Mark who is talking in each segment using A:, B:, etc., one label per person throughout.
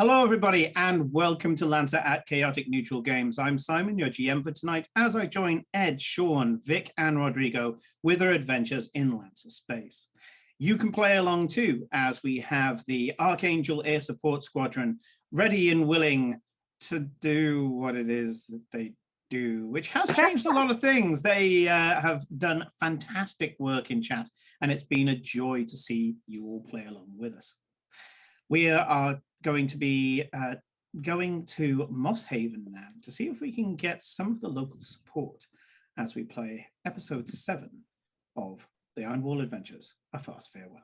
A: Hello, everybody, and welcome to Lancer at Chaotic Neutral Games. I'm Simon, your GM for tonight, as I join Ed, Sean, Vic, and Rodrigo with their adventures in Lancer space. You can play along too, as we have the Archangel Air Support Squadron ready and willing to do what it is that they do, which has changed a lot of things. They have done fantastic work in chat, and it's been a joy to see you all play along with us. We are going to be going to Moss Haven now to see if we can get some of the local support as we play episode 7 of The Iron Wall Adventures, A Fast Farewell.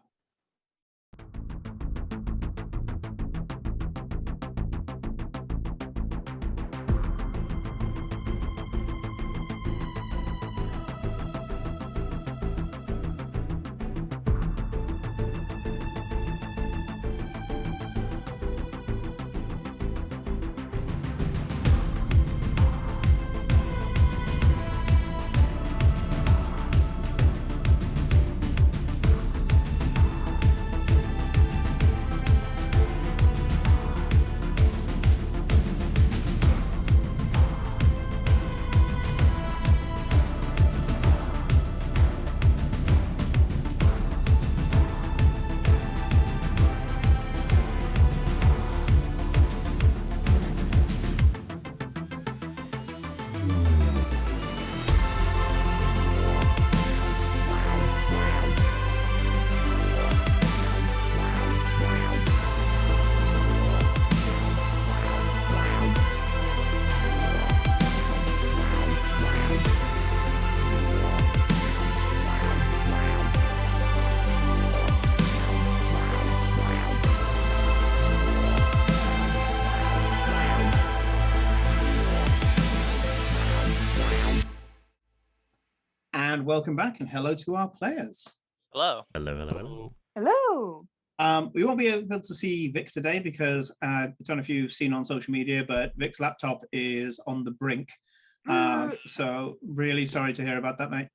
A: And welcome back, and hello to our players.
B: Hello.
C: Hello, hello, hello.
D: Hello.
A: We won't be able to see Vic today because I don't know if you've seen on social media, but Vic's laptop is on the brink. So really sorry to hear about that, mate.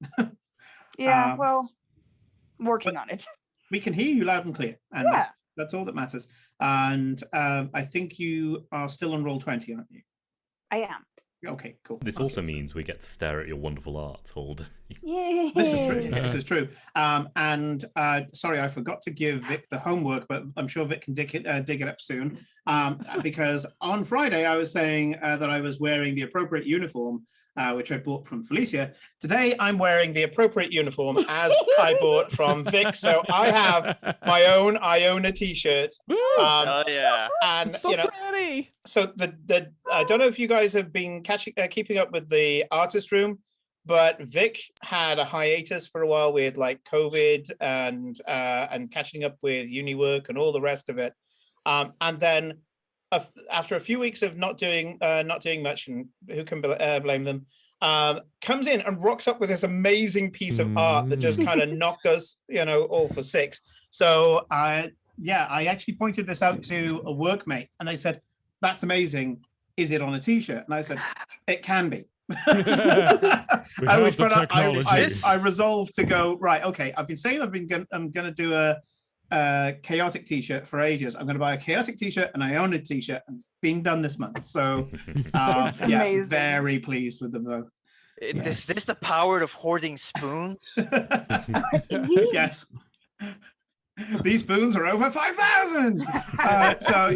D: Yeah, well, working on it.
A: We can hear you loud and clear, and
D: Yeah.
A: that's all that matters. And I think you are still on Roll20, aren't you?
D: I am.
A: Okay, cool.
C: This also means we get to stare at your wonderful art all day.
D: Yay.
A: This is true. This is true. And sorry, I forgot to give Vic the homework, but I'm sure Vic can dig it up soon. Because on Friday, I was saying that I was wearing the appropriate uniform, which I bought from Felicia. Today, I'm wearing the appropriate uniform as I bought from Vic. So I have my own Iona t-shirt.
B: Oh yeah.
A: And
C: It's so pretty.
A: so the I don't know if you guys have been keeping up with the artist room, but Vic had a hiatus for a while with like COVID and catching up with uni work and all the rest of it. And then after a few weeks of not doing much, and who can blame them, comes in and rocks up with this amazing piece of art that just kind of knocked us, all for six. So I actually pointed this out to a workmate, and they said, "That's amazing. Is it on a t-shirt?" And I said, "It can be." I resolved to go, right, okay, I've been saying I'm going to do a chaotic t-shirt for ages. I'm going to buy a chaotic t-shirt and I own a t-shirt, and it's being done this month. So yeah, very pleased with them both.
B: Is this the power of hoarding spoons?
A: Yes. These spoons are over 5,000. So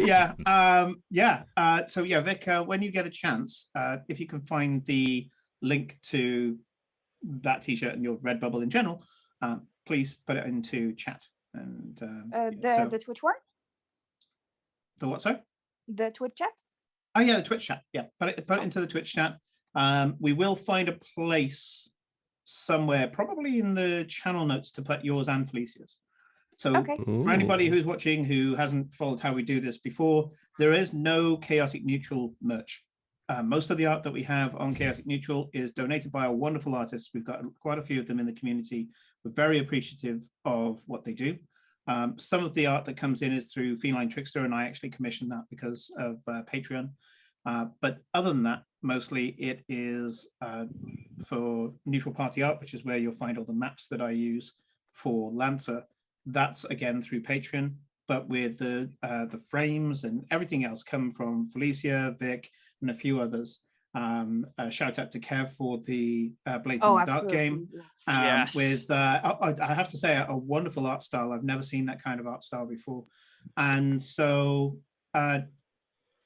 A: Vic, when you get a chance, if you can find the link to that t-shirt and your Redbubble in general, please put it into chat. And
D: the Twitch one?
A: The what, sorry?
D: The Twitch chat?
A: Oh yeah, the Twitch chat. Yeah, put it into the Twitch chat. We will find a place somewhere, probably in the channel notes, to put yours and Felicia's. So for anybody who's watching who hasn't followed how we do this before, there is no Chaotic Neutral merch. Most of the art that we have on Chaotic Neutral is donated by our wonderful artists. We've got quite a few of them in the community. We're very appreciative of what they do. Some of the art that comes in is through Feline Trickster, and I actually commissioned that because of Patreon. But other than that, mostly it is for Neutral Party Art, which is where you'll find all the maps that I use for Lancer. That's again through Patreon. but with the frames and everything else come from Felicia, Vic, and a few others. Shout out to Kev for the Blades in the Dark game.
D: Yes.
B: Yes.
A: With I have to say a wonderful art style. I've never seen that kind of art style before, and so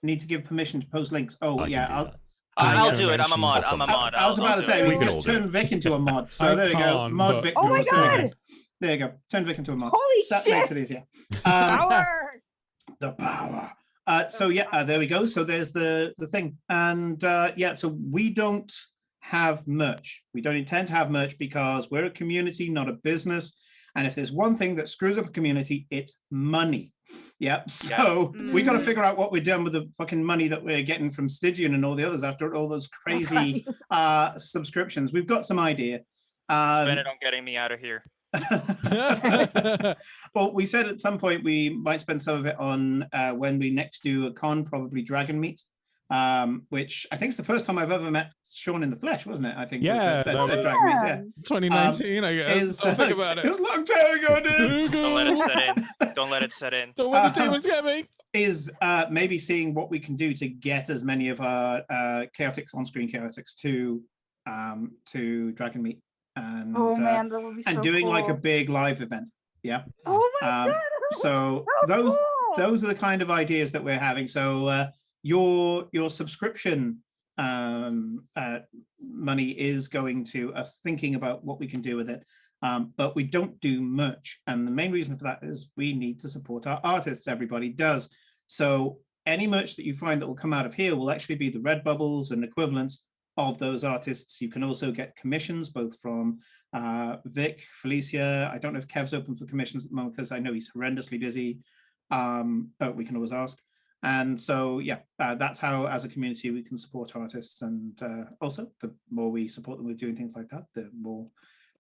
A: need to give permission to post links. Oh
C: I
A: yeah,
C: can do that.
B: I'll do it. I'm a mod.
C: Awesome.
B: I'm a mod.
A: I was about to say
B: do
A: we
B: it.
C: can
A: just
C: all do
A: turned
C: it.
A: Vic into a mod. So
E: I
A: there you go,
E: can't,
A: mod
E: but-
A: Vic.
D: Oh my
A: There you go.
D: God.
A: There you go. Turn Vic into a mod.
D: Holy
A: That
D: shit!
A: makes it easier.
D: Power!
A: The power. So yeah, there we go. So there's the thing, and yeah, so we don't have merch. We don't intend to have merch because we're a community, not a business. And if there's one thing that screws up a community, it's money. Yep. So we got to
D: Mhm.
A: figure out what we're doing with the fucking money that we're getting from Stygian and all the others after all those crazy subscriptions. We've got some idea.
B: Spend it on getting me out of here.
A: Well, we said at some point we might spend some of it on when we next do a con, probably Dragon Meet, which I think is the first time I've ever met Sean in the flesh, wasn't it? I think.
E: Yeah,
A: was
E: that
A: at
E: was-
A: Dragon Meet, yeah.
E: 2019, I guess.
A: Is,
E: I'll think about
A: It was
E: it.
A: a long time ago, dude.
B: Don't let it set in. Don't let it set in.
E: Don't let the demons get me.
A: Is maybe seeing what we can do to get as many of our chaotix on-screen chaotix to Dragon Meet, and
D: Oh man, that would be so
A: and doing like a
D: cool.
A: big live event. Yeah.
D: Oh my
A: um,
D: god.
A: So
D: so
A: those are the kind of ideas that we're having. So your subscription money is going to us thinking about what we can do with it. But we don't do merch. And the main reason for that is we need to support our artists. Everybody does. So any merch that you find that will come out of here will actually be the Redbubbles and equivalents of those artists. You can also get commissions, both from Vic, Felicia. I don't know if Kev's open for commissions at the moment because I know he's horrendously busy, but we can always ask. And so, yeah, that's how, as a community, we can support artists. And also, the more we support them with doing things like that, the more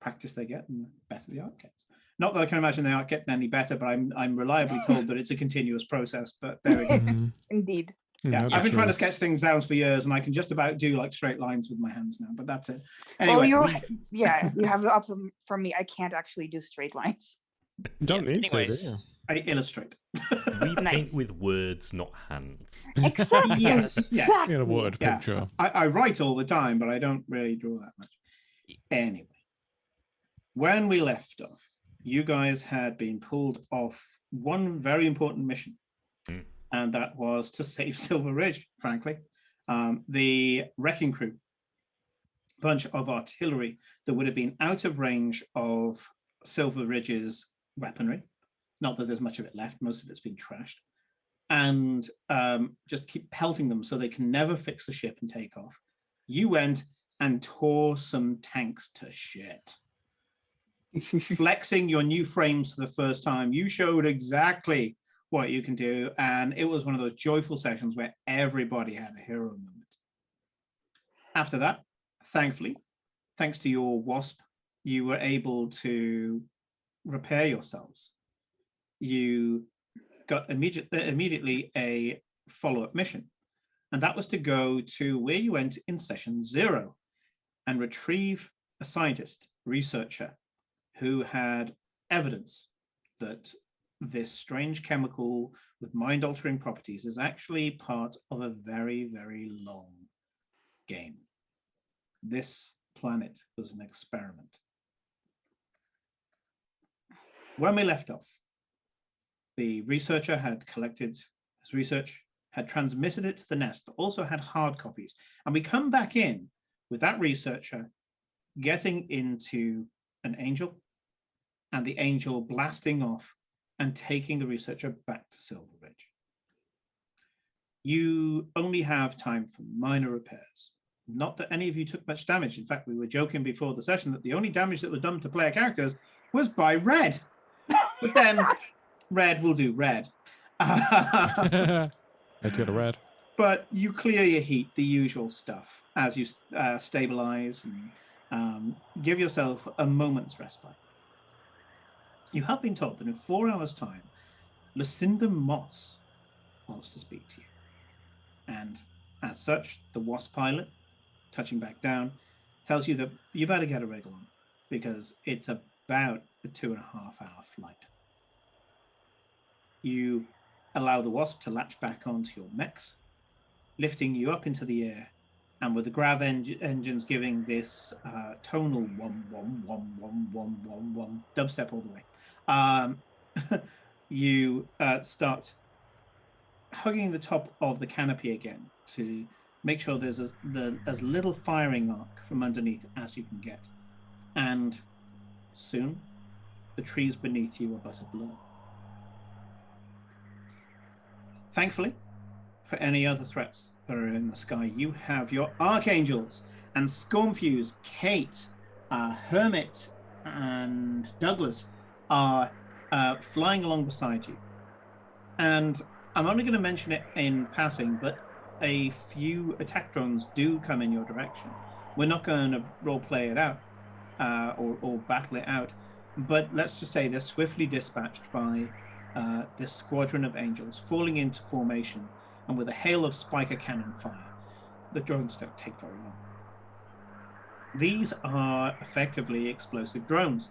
A: practice they get and the better the art gets. Not that I can imagine they aren't getting any better, but I'm reliably told that it's a continuous process. But there we go.
E: Mhm.
D: Indeed.
A: Yeah,
E: No,
A: I've
E: that's
A: been trying to
E: true.
A: sketch things down for years, and I can just about do like straight lines with my hands now. But that's it.
D: Well,
A: Anyway,
D: yeah, you have it up for me. I can't actually do straight lines.
E: You don't need to, do
B: Anyways,
E: you?
A: I illustrate.
C: We
D: Nice.
C: paint with words, not hands.
D: Exactly.
A: Yes, yes.
D: Exactly.
E: In a word
A: Yeah.
E: picture.
A: I write all the time, but I don't really draw that much. Anyway, when we left off, you guys had been pulled off one very important mission,
C: Mm.
A: and that was to save Silver Ridge, frankly. The wrecking crew, bunch of artillery that would have been out of range of Silver Ridge's weaponry. Not that there's much of it left, most of it's been trashed. And just keep pelting them so they can never fix the ship and take off. You went and tore some tanks to shit. Flexing your new frames for the first time, you showed exactly what you can do. And it was one of those joyful sessions where everybody had a hero moment. After that, thankfully, thanks to your WASP, you were able to repair yourselves. You got immediately a follow-up mission. And that was to go to where you went in session 0 and retrieve a scientist, researcher, who had evidence that this strange chemical with mind-altering properties is actually part of a very, very long game. This planet was an experiment. When we left off, the researcher had collected his research, had transmitted it to the nest, but also had hard copies. And we come back in with that researcher getting into an angel and the angel blasting off and taking the researcher back to Silver Ridge. You only have time for minor repairs. Not that any of you took much damage. In fact, we were joking before the session that the only damage that was done to player characters was by Red. But then Red will do Red.
E: Let's get a red.
A: But you clear your heat, the usual stuff, as you stabilize and give yourself a moment's respite. You have been told that in 4 hours' time, Lucinda Moss wants to speak to you. And as such, the WASP pilot, touching back down, tells you that you better get a wriggle on because it's about a 2.5-hour flight. You allow the Wasp to latch back onto your mechs, lifting you up into the air, and with the grav engines giving this tonal wom wom wom wom wom wom wom dubstep all the way, you start hugging the top of the canopy again to make sure there's as little firing arc from underneath as you can get, and soon the trees beneath you are but a blur. Thankfully, for any other threats that are in the sky, you have your Archangels and Scornfuse, Kate, Hermit, and Douglas are flying along beside you. And I'm only going to mention it in passing, but a few attack drones do come in your direction. We're not going to role-play it out or battle it out, but let's just say they're swiftly dispatched by this squadron of angels falling into formation, and with a hail of spiker cannon fire, the drones don't take very long. These are effectively explosive drones,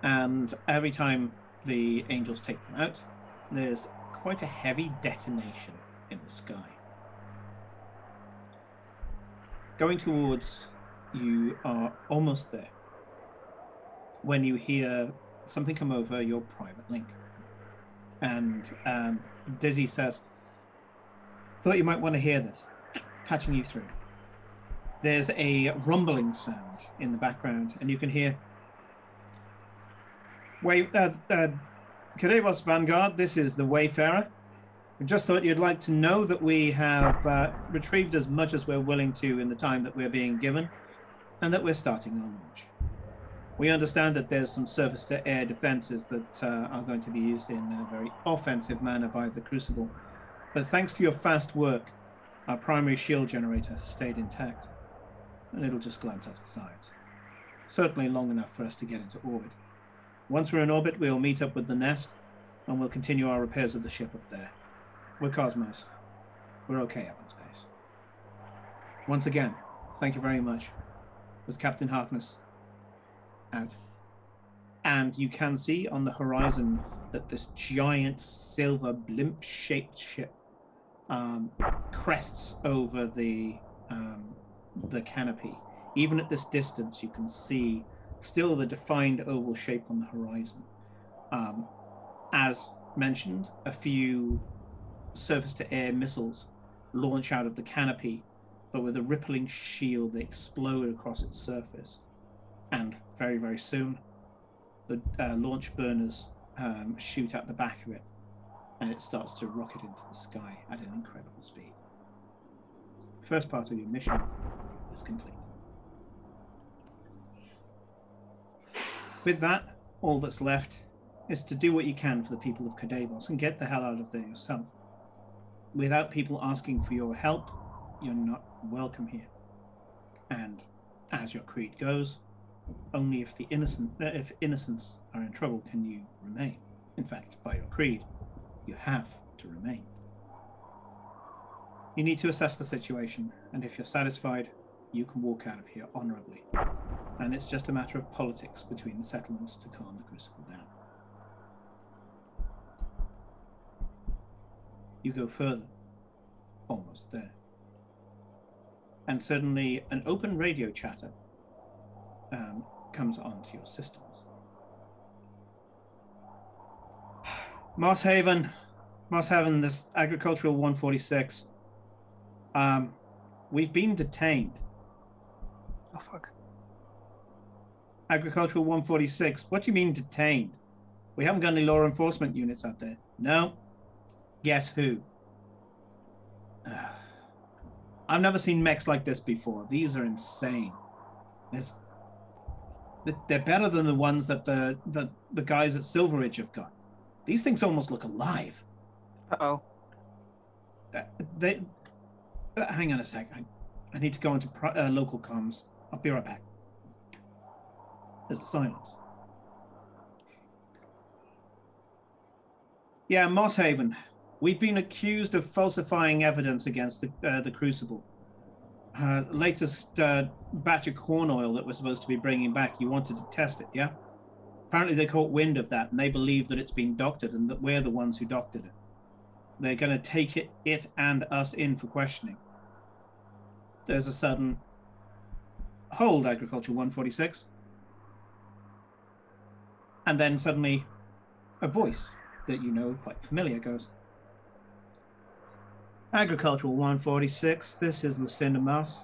A: and every time the angels take them out, there's quite a heavy detonation in the sky. Going towards you are almost there when you hear something come over your private link. And Dizzy says, "Thought you might want to hear this." Patching you through. There's a rumbling sound in the background, and you can hear, Kadebos Vanguard, this is the Wayfarer. We just thought you'd like to know that we have retrieved as much as we're willing to in the time that we're being given, and that we're starting our launch. We understand that there's some surface-to-air defenses that are going to be used in a very offensive manner by the Crucible. But thanks to your fast work, our primary shield generator has stayed intact, and it'll just glance off the sides. Certainly long enough for us to get into orbit. Once we're in orbit, we'll meet up with the nest, and we'll continue our repairs of the ship up there. We're Cosmos. We're okay up in space. Once again, thank you very much. This is Captain Harkness. Out. And you can see on the horizon that this giant silver blimp-shaped ship crests over the canopy. Even at this distance, you can see still the defined oval shape on the horizon. As mentioned, a few surface-to-air missiles launch out of the canopy, but with a rippling shield, they explode across its surface. And very, very soon, the launch burners shoot at the back of it, and it starts to rocket into the sky at an incredible speed. First part of your mission is complete. With that, all that's left is to do what you can for the people of Kadebos and get the hell out of there yourself. Without people asking for your help, you're not welcome here. And as your creed goes, only if innocents are in trouble can you remain. In fact, by your creed, you have to remain. You need to assess the situation, and if you're satisfied, you can walk out of here honorably. And it's just a matter of politics between the settlements to calm the Crucible down. You go further, almost there. And suddenly an open radio chatter comes onto your systems. Moss Haven, this Agricultural 146. We've been detained.
D: Oh, fuck.
A: Agricultural 146, what do you mean detained? We haven't got any law enforcement units out there. No? Guess who? I've never seen mechs like this before. These are insane. They're better than the ones that the guys at Silver Ridge have got. These things almost look alive.
D: Uh-oh.
A: Hang on a sec. I need to go into local comms. I'll be right back. There's a silence. Yeah, Moss Haven. We've been accused of falsifying evidence against the Crucible. Latest batch of corn oil that we're supposed to be bringing back. You wanted to test it, yeah? Apparently they caught wind of that and they believe that it's been doctored and that we're the ones who doctored it. They're going to take it and us in for questioning. There's a sudden hold, Agriculture 146. And then suddenly a voice that you know quite familiar goes, Agricultural 146, this is Lucinda Moss.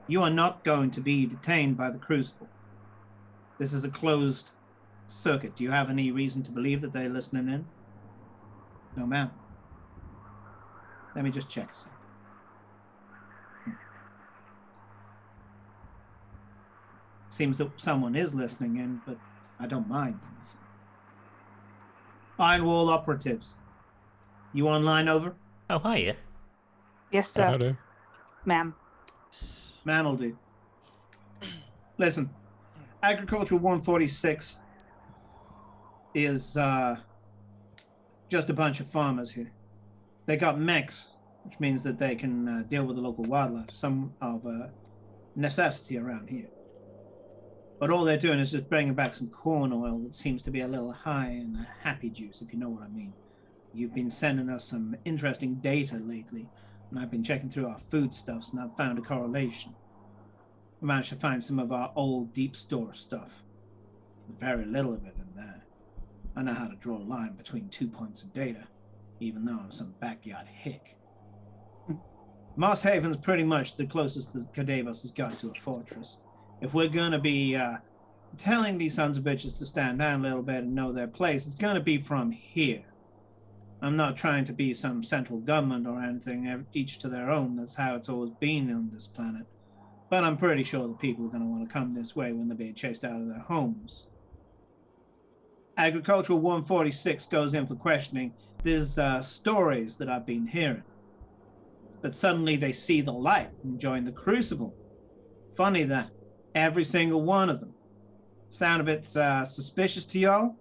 A: You are not going to be detained by the Crucible. This is a closed circuit. Do you have any reason to believe that they're listening in? No, ma'am. Let me just check a second. Seems that someone is listening in, but I don't mind them listening. Iron Wall operatives. You online, over?
C: Oh, hiya.
D: Yes,
E: Say hi
D: sir.
E: to.
D: Ma'am.
A: Ma'am will do. Listen, Agricultural 146 is just a bunch of farmers here. They got mechs, which means that they can deal with the local wildlife, some of necessity around here. But all they're doing is just bringing back some corn oil that seems to be a little high in the happy juice, if you know what I mean. You've been sending us some interesting data lately, and I've been checking through our foodstuffs, and I've found a correlation. I managed to find some of our old deep store stuff. Very little of it in there. I know how to draw a line between 2 points of data, even though I'm some backyard hick. Moss Haven's pretty much the closest that Cadavos has got to a fortress. If we're going to be telling these sons of bitches to stand down a little bit and know their place, it's going to be from here. I'm not trying to be some central government or anything, each to their own. That's how it's always been on this planet. But I'm pretty sure the people are going to want to come this way when they're being chased out of their homes. Agricultural 146 goes in for questioning. There's stories that I've been hearing that suddenly they see the light and join the Crucible. Funny that. Every single one of them. Sound a bit suspicious to y'all?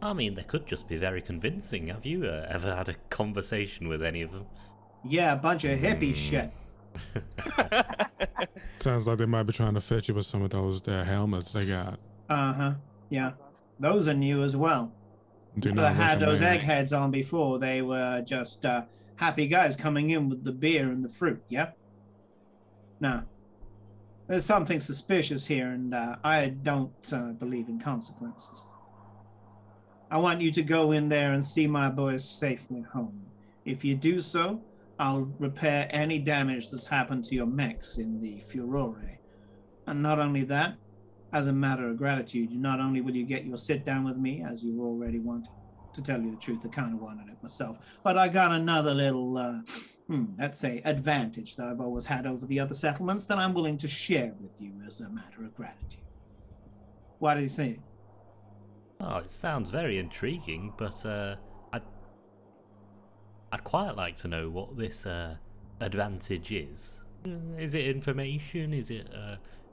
C: I mean, they could just be very convincing. Have you ever had a conversation with any of them?
A: Yeah, a bunch of hippie shit.
E: Sounds like they might be trying to fit you with some of those there helmets they got.
A: Uh-huh, yeah. Those are new as well.
E: Do
A: Never
E: not
A: had those
E: recommend.
A: eggheads on before. They were just happy guys coming in with the beer and the fruit, yeah? No. There's something suspicious here, and I don't believe in consequences. I want you to go in there and see my boys safely home. If you do so, I'll repair any damage that's happened to your mechs in the Furore. And not only that, as a matter of gratitude, not only will you get your sit down with me, as you already wanted. To tell you the truth, I kind of wanted it myself. But I got another little, let's say, advantage that I've always had over the other settlements that I'm willing to share with you as a matter of gratitude. What do you think?
C: Oh, it sounds very intriguing, but I'd quite like to know what this advantage is. Is it information? Is it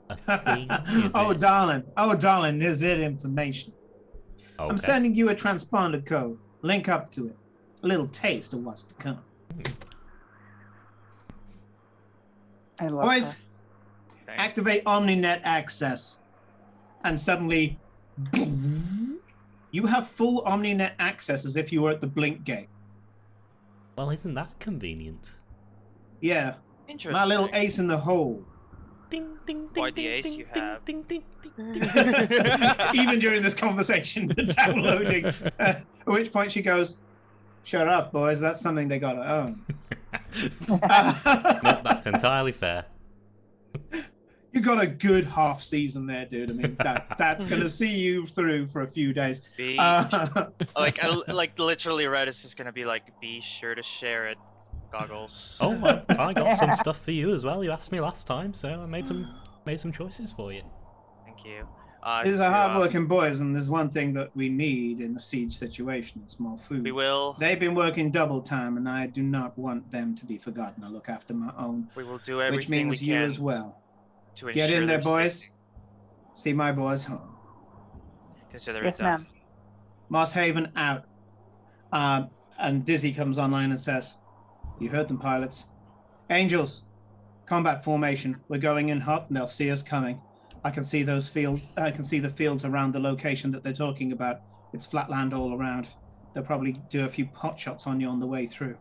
C: a thing? Is
A: Oh, darling, is it information?
C: Okay.
A: I'm sending you a transponder code. Link up to it. A little taste of what's to come.
D: I love
A: Boys,
D: her.
B: Thanks.
A: activate OmniNet access. And suddenly, you have full OmniNet access as if you were at the Blink Gate.
C: Well, isn't that convenient?
A: Yeah,
B: Interesting.
A: my little ace in the hole.
C: Ding, ding, ding,
B: Why the
C: ding,
B: ace
C: ding,
B: you
C: ding,
B: have?
C: ding, ding, ding, ding.
A: Even during this conversation, downloading. At which point she goes, "Shut up, boys. That's something they gotta own."
C: No, that's entirely fair.
A: You got a good half season there, dude. I mean, that's gonna see you through for a few days.
B: Be
A: Uh,
B: like literally, Redis is gonna be like, be sure to share it. Goggles.
C: Oh, I got some stuff for you as well. You asked me last time, so I made some choices for you.
B: Thank you.
A: These are
B: to,
A: hardworking boys, and there's one thing that we need in a siege situation: small food.
B: We will.
A: They've been working double time, and I do not want them to be forgotten. I look after my own,
B: We will do everything
A: which means
B: we
A: you
B: can
A: as well.
B: to
A: Get
B: ensure
A: in there,
B: their
A: boys.
B: safety.
A: See my boys home.
B: Consider
D: Yes,
B: it done.
D: ma'am.
A: Moss Haven out. And Dizzy comes online and says, "You heard them, pilots. Angels, combat formation. We're going in hot, and they'll see us coming. I can see those fields. I can see the fields around the location that they're talking about. It's flat land all around. They'll probably do a few pot shots on you on the way through.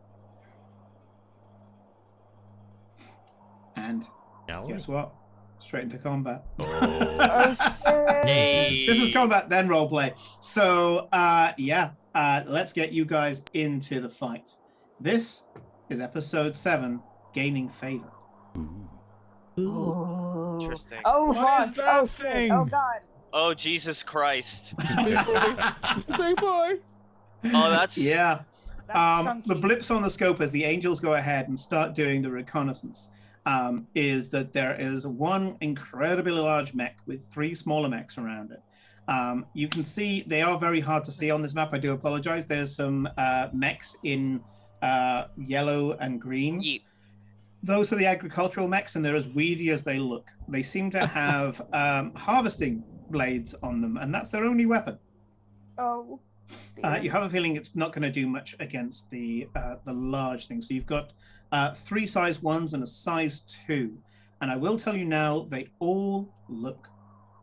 A: And
C: Shall we?
A: guess what? Straight into combat.
C: Oh.
D: Oh, shit.
B: Hey.
A: This is combat, then roleplay. So, let's get you guys into the fight. This is episode 7, Gaining Favor.
D: Oh.
B: Interesting.
D: Oh,
E: What
D: fuck.
E: is that
D: Oh, shit.
E: thing?
D: Oh, God.
B: Oh, Jesus Christ.
E: It's a big boy. It's a big boy.
B: Oh, that's
A: Yeah.
D: That's
A: The
D: chunky.
A: blips on the scope as the angels go ahead and start doing the reconnaissance is that there is one incredibly large mech with 3 smaller mechs around it. You can see they are very hard to see on this map. I do apologize. There's some mechs in yellow and green.
B: Yeet.
A: Those are the agricultural mechs, and they're as weedy as they look. They seem to have harvesting blades on them, and that's their only weapon.
D: Oh.
A: You have a feeling it's not going to do much against the large thing. So you've got 3 size 1s and a size 2. And I will tell you now, they all look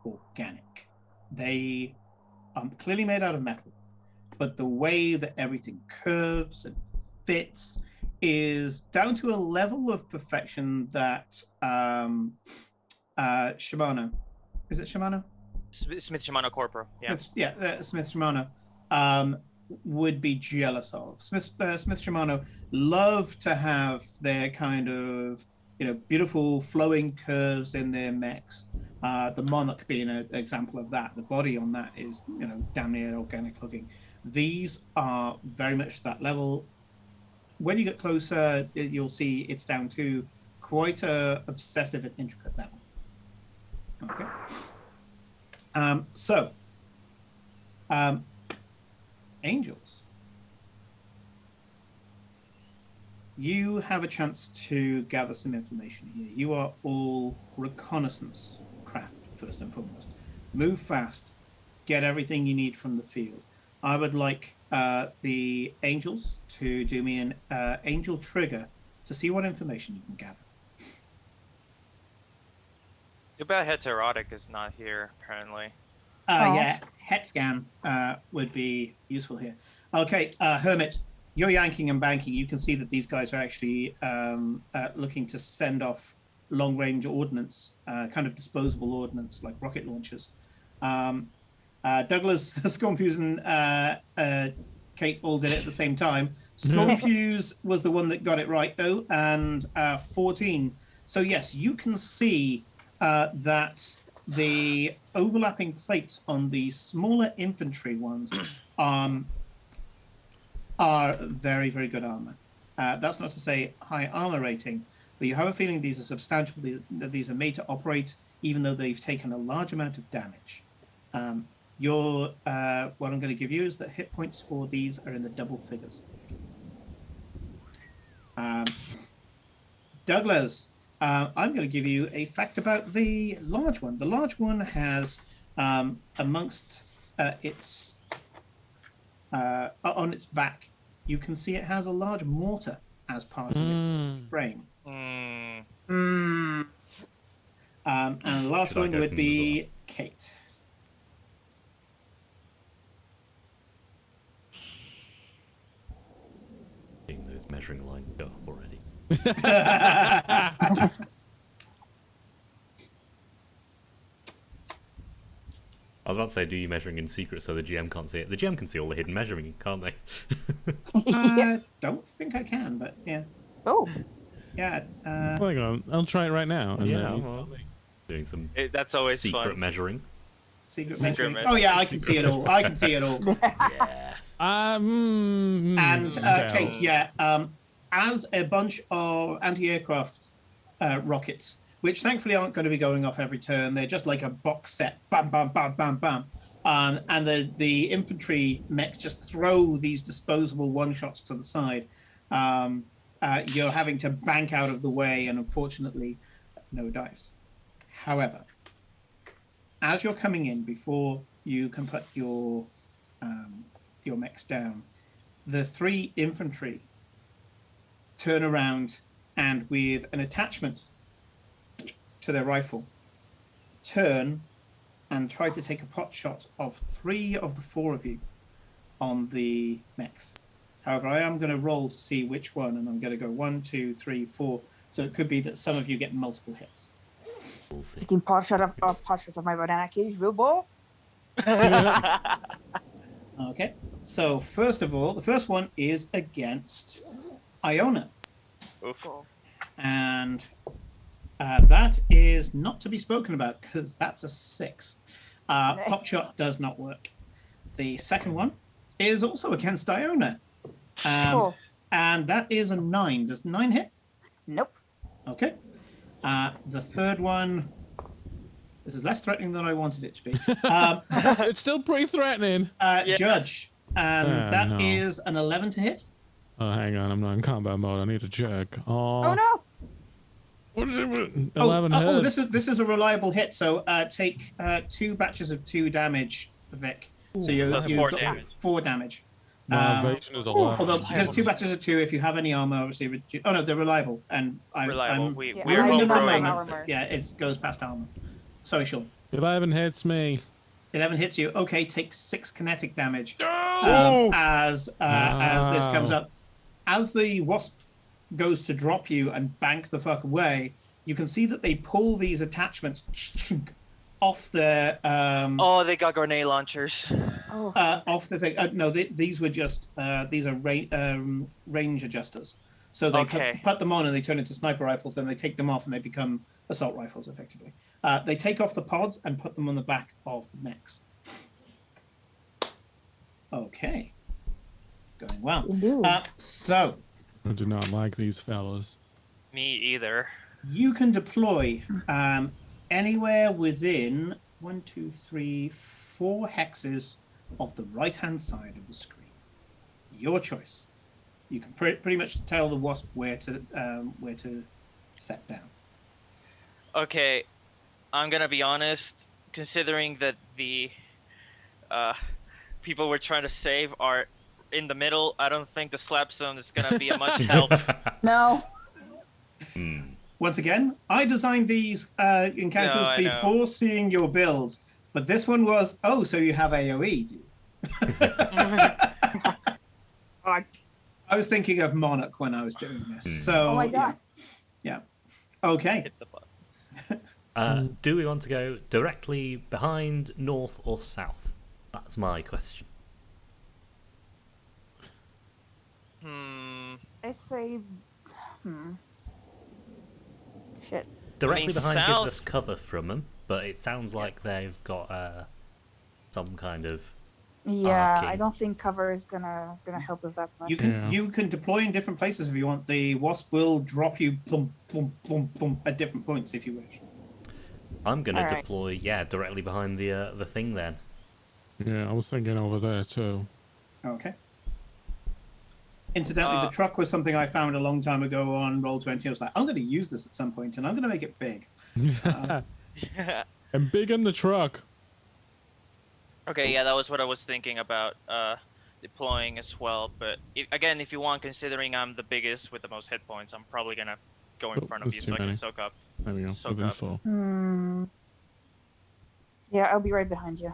A: organic. They are clearly made out of metal, but the way that everything curves and fits is down to a level of perfection that Shimano, is it Shimano?
B: Smith Shimano Corpora. Yeah.
A: Smith Shimano would be jealous of. Smith Shimano love to have their kind of beautiful flowing curves in their mechs. The Monarch being an example of that. The body on that is damn near organic looking. These are very much that level. When you get closer, you'll see it's down to quite a obsessive and intricate level. Okay. Angels, you have a chance to gather some information here. You are all reconnaissance craft, first and foremost. Move fast, get everything you need from the field. I would like the angels to do me an angel trigger to see what information you can gather.
B: Too bad Heterotic is not here, apparently.
A: Yeah, het scan would be useful here. Okay, Hermit, you're yanking and banking. You can see that these guys are actually looking to send off long-range ordnance, kind of disposable ordnance like rocket launchers. Douglas, Stormfuse, and Kate all did it at the same time. Stormfuse was the one that got it right, though, and 14. So, yes, you can see that the overlapping plates on the smaller infantry ones are very, very good armor. That's not to say high armor rating, but you have a feeling these are substantial, that these are made to operate even though they've taken a large amount of damage. What I'm going to give you is that hit points for these are in the double figures. Douglas, I'm going to give you a fact about the large one. The large one has amongst its on its back, you can see it has a large mortar as part of its frame.
B: Hmm.
A: And the last
C: Should I
A: one
C: go
A: would
C: from
A: be Kate.
C: Seeing those measuring lines go up already. I was about to say, do you measuring in secret so the GM can't see it? The GM can see all the hidden measuring, can't they?
A: I don't think I can, but yeah.
D: Oh.
A: Yeah.
E: Hang on, I'll try it right now. and
C: Yeah,
E: then you
C: well,
E: tell me.
C: doing some
B: That's always
C: secret
B: fun.
C: measuring.
A: Secret
B: Secret
A: measuring.
B: measuring.
A: Oh yeah, I can see it all. I can see it all.
C: Yeah.
A: And
E: okay,
A: Kate, yeah, as a bunch of anti-aircraft rockets, which thankfully aren't going to be going off every turn. They're just like a box set, bam, bam, bam, bam, bam. And the infantry mechs just throw these disposable one-shots to the side. You're having to bank out of the way, and unfortunately, no dice. However, as you're coming in, before you can put your mechs down, the 3 infantry turn around and with an attachment to their rifle, turn and try to take a pot shot of 3 of the 4 of you on the mechs. However, I am going to roll to see which one, and I'm going to go 1, 2, 3, 4. So it could be that some of you get multiple hits.
C: We'll see.
D: Taking pot shots of my banana cage, real ball.
A: Okay. So first of all, the first one is against Iona.
B: Oof.
A: And that is not to be spoken about because that's a 6. Pop shot does not work. The second one is also against Iona.
D: Cool.
A: And that is a 9. Does 9 hit?
D: Nope.
A: Okay. The third one, this is less threatening than I wanted it to be.
E: It's still pretty threatening.
B: Yeah.
A: Judge. And that is
E: no.
A: an 11 to hit.
E: Oh, hang on. I'm not in combat mode. I need to check.
D: Oh no.
E: What is it? 11 hits.
A: Oh, this is a reliable hit. So take 2 batches of 2 damage, Vic. So you
B: That's
A: you
B: 4
A: got
B: damage.
A: 4 damage.
E: My evasion is 11.
A: Although because 2 batches of 2, if you have any armor, obviously. Oh no, they're reliable. And
B: Reliable.
A: I'm
B: We
D: Yeah,
A: we're
D: I
A: in
D: do
A: the
D: not have
A: domain.
D: armor.
A: Yeah, it goes past armor. Sorry, Sean.
E: 11 hits me.
A: 11 hits you. Okay, take 6 kinetic damage
B: Oh!
A: as this comes up. As the wasp goes to drop you and bank the fuck away, you can see that they pull these attachments off the
B: Oh, they got grenade launchers.
D: Oh.
A: off the thing. No, these were just these are range adjusters. So they
B: Okay.
A: put them on and they turn into sniper rifles. Then they take them off and they become assault rifles, effectively. They take off the pods and put them on the back of the mechs. Okay, going well.
D: Indeed.
A: So
E: I do not like these fellas.
B: Me either.
A: you can deploy anywhere within 1, 2, 3, 4 hexes of the right-hand side of the screen. Your choice. You can pretty much tell the wasp where to set down.
B: Okay, I'm gonna be honest. Considering that the people we're trying to save are in the middle, I don't think the slap zone is gonna be a much help.
D: No.
A: Once again, I designed these encounters
B: No, I know.
A: before seeing your builds, but this one was, oh, so you have AoE, do you?
D: God.
A: I was thinking of Monarch when I was doing this. So,
D: Oh my god.
A: Yeah. Okay.
B: Hit the button.
C: Do we want to go directly behind, north, or south? That's my question.
D: I say. Shit.
C: Directly behind
B: south-
C: gives us cover from them, but it sounds like they've got some kind of.
D: Yeah, I
C: Arcing.
D: don't think cover is gonna help us that much.
A: You can deploy in different places if you want. The wasp will drop you boom, boom, boom, boom, at different points if you wish.
C: I'm gonna
D: Alright.
C: deploy, directly behind the thing then.
E: Yeah, I was thinking over there too.
A: Okay. Incidentally, the truck was something I found a long time ago on Roll20. I was like, I'm going to use this at some point, and I'm going to make it big.
E: And big in the truck.
B: Okay, yeah, that was what I was thinking about deploying as well. But again, if you want, considering I'm the biggest with the most hit points, I'm probably gonna go in
E: Oh,
B: front of
E: that's
B: you
E: too
B: so I can
E: many.
B: soak up.
E: There we go.
B: Soak
E: Within
B: up.
E: 4.
D: Yeah, I'll be right behind you.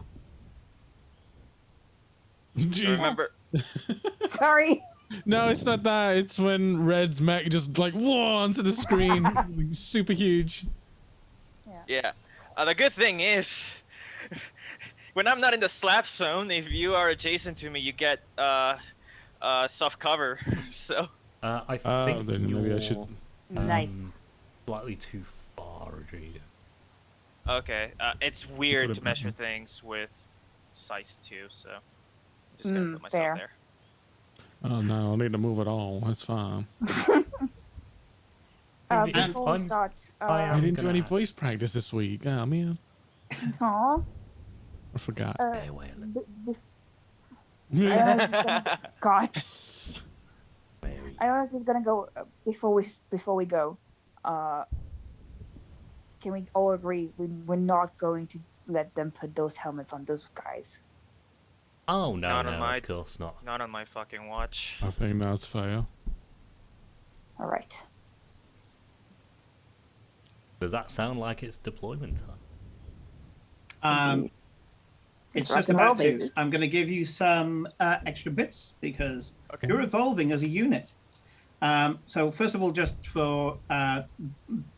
E: Jeez.
B: Remember,
D: Sorry.
E: No, it's not that. It's when Red's mech just like whoa onto the screen, like, super huge.
B: yeah. The good thing is, when I'm not in the slap zone, if you are adjacent to me, you get soft cover. So
C: I
E: Oh,
C: think
E: then maybe I should.
D: Nice.
C: Slightly too far, Rodrigo.
B: okay, it's weird
E: Put
B: to
E: it
B: measure
E: back.
B: things with size 2, so I'm just gonna put myself
D: fair.
B: there.
E: Oh no, I need to move it all. That's fine.
C: And
D: Before we
C: I'm-
D: start,
C: I
E: I
C: am
E: didn't do any
C: gonna-
E: voice practice this week. Oh man,
D: aw,
E: I forgot.
C: Stay away a little.
D: God,
E: Yes.
C: Mary.
D: I was just gonna go before we go. Can we all agree we're not going to let them put those helmets on those guys?
C: Oh no,
B: Not on
C: no,
B: my-
C: of course not.
B: Not on my fucking watch.
E: I think that's fair.
D: All right.
C: Does that sound like it's deployment time?
A: It's
D: Rock
A: just
D: and roll,
A: about to.
D: baby.
A: I'm going to give you some extra bits because
B: Okay.
A: you're evolving as a unit. So first of all, just for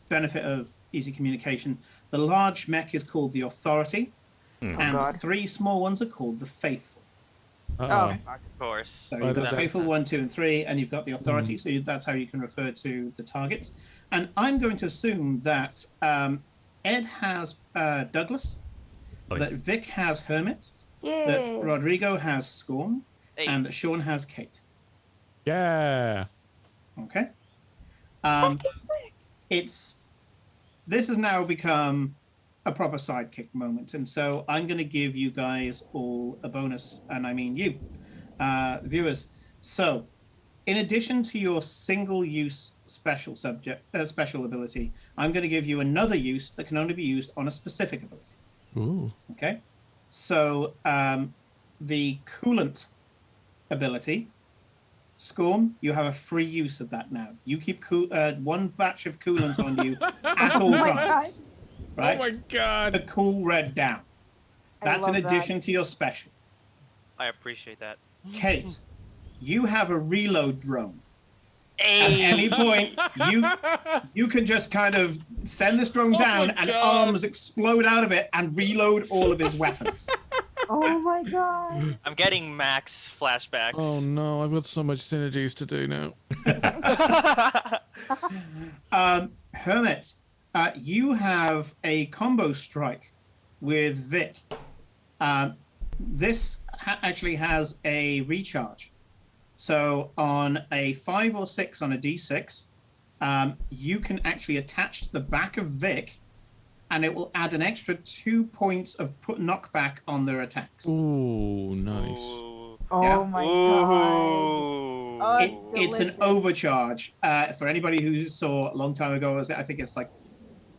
A: benefit of easy communication, the large mech is called the Authority, and
D: God.
A: the 3 small ones are called the Faithful.
D: Oh,
E: Uh-oh.
D: fuck.
B: Of course.
A: So
E: Why
A: you've got
E: does
A: the
E: that-
A: Faithful 1, 2, and 3, and you've got the Authority. So that's how you can refer to the targets. And I'm going to assume that Ed has Douglas,
C: Oh,
A: that
C: yes.
A: Vic has Hermit,
D: Yay.
A: that Rodrigo has Scorn,
B: Hey.
A: and that Sean has Kate.
E: Yeah.
A: Okay. This has now become a proper sidekick moment, and so I'm going to give you guys all a bonus, and I mean you, viewers. So, in addition to your single-use special ability, I'm going to give you another use that can only be used on a specific ability.
E: Ooh.
A: Okay. So, the coolant ability. Scorn, you have a free use of that now. You keep one batch of coolant on you at all
D: Oh my
A: times. Right?
E: Oh my
A: The
E: god.
A: cool red down.
D: I
A: That's in
D: love that.
A: addition to your special.
B: I appreciate that.
A: Kate, you have a reload drone. At
B: Hey.
A: any point, you can just kind of send this drone
E: Oh
A: down
E: my
A: and
E: God.
A: arms explode out of it and reload all of his weapons.
D: Oh my god.
B: I'm getting max flashbacks.
E: Oh no, I've got so much synergies to do now.
A: Hermit, you have a combo strike with Vic. This actually has a recharge. So on a 5 or 6 on a d6, you can actually attach to the back of Vic, and it will add an extra 2 points of knockback on their attacks.
E: Ooh, nice.
B: Ooh.
D: Oh
A: Yeah.
D: my god.
B: Ooh.
D: Oh,
A: It's an
D: delicious.
A: overcharge. For anybody who saw a long time ago, I think it's like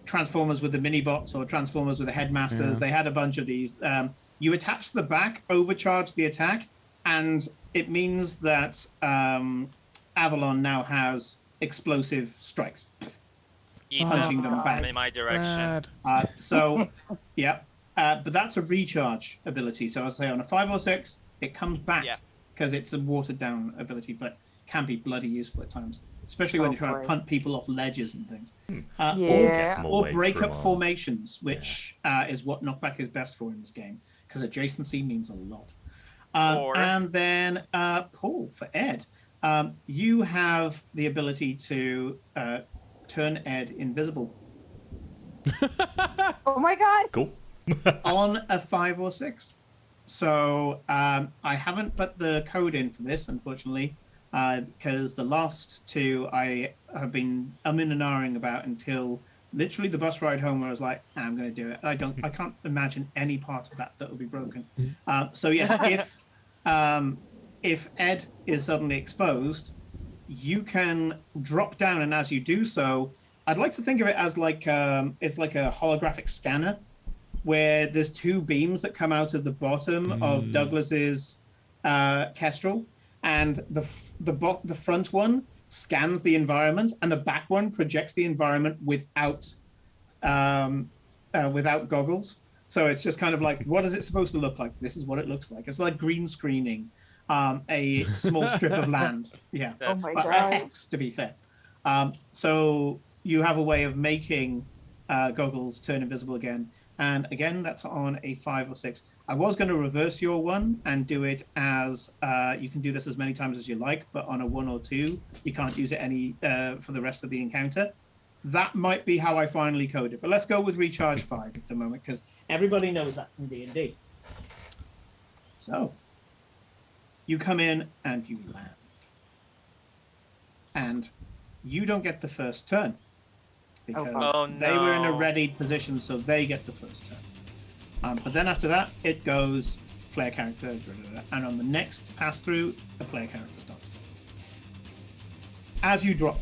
A: Transformers with the mini-bots or Transformers with the headmasters.
E: Yeah.
A: They had a bunch of these. You attach to the back, overcharge the attack, and it means that Avalon now has explosive strikes. Punching them back.
B: in my direction.
E: Rad.
A: So, yeah. But that's a recharge ability. So I'll say on a 5 or 6, it comes back
B: Yeah.
A: because it's a watered down ability, but can be bloody useful at times, especially when
D: Oh,
A: you're trying
D: boy.
A: to punt people off ledges and things.
D: Yeah.
A: Or
C: Way
A: break
C: through
A: up
C: our-
A: formations, which is what knockback is best for in this game, because adjacency means a lot.
B: Or-
A: And then Paul, for Ed, you have the ability to turn Ed invisible
D: Oh my god.
C: Cool.
A: on a 5 or 6. So I haven't put the code in for this, unfortunately, because the last 2 I have been umming and ahhing about until literally the bus ride home, where I was like, I'm going to do it. I can't imagine any part of that will be broken. So yes, if Ed is suddenly exposed, you can drop down, and as you do so, I'd like to think of it as like it's like a holographic scanner, where there's 2 beams that come out of the bottom of Douglas's Kestrel, and the front one scans the environment, and the back one projects the environment without goggles. So it's just kind of like, what is it supposed to look like? This is what it looks like. It's like green screening a small strip of land. Yeah.
D: Oh my
A: But a
D: god.
A: hex, to be fair. So you have a way of making goggles turn invisible again. And again, that's on a 5 or 6. I was going to reverse your one and do it as you can do this as many times as you like, but on a 1 or 2, you can't use it any for the rest of the encounter. That might be how I finally code it. But let's go with recharge 5 at the moment, because everybody knows that from D&D. So you come in and you land. And you don't get the first turn, because
B: Oh,
A: they were in a
B: no.
A: readied position, so they get the first turn. But then after that, it goes player character, and on the next pass through, the player character starts first. As you drop,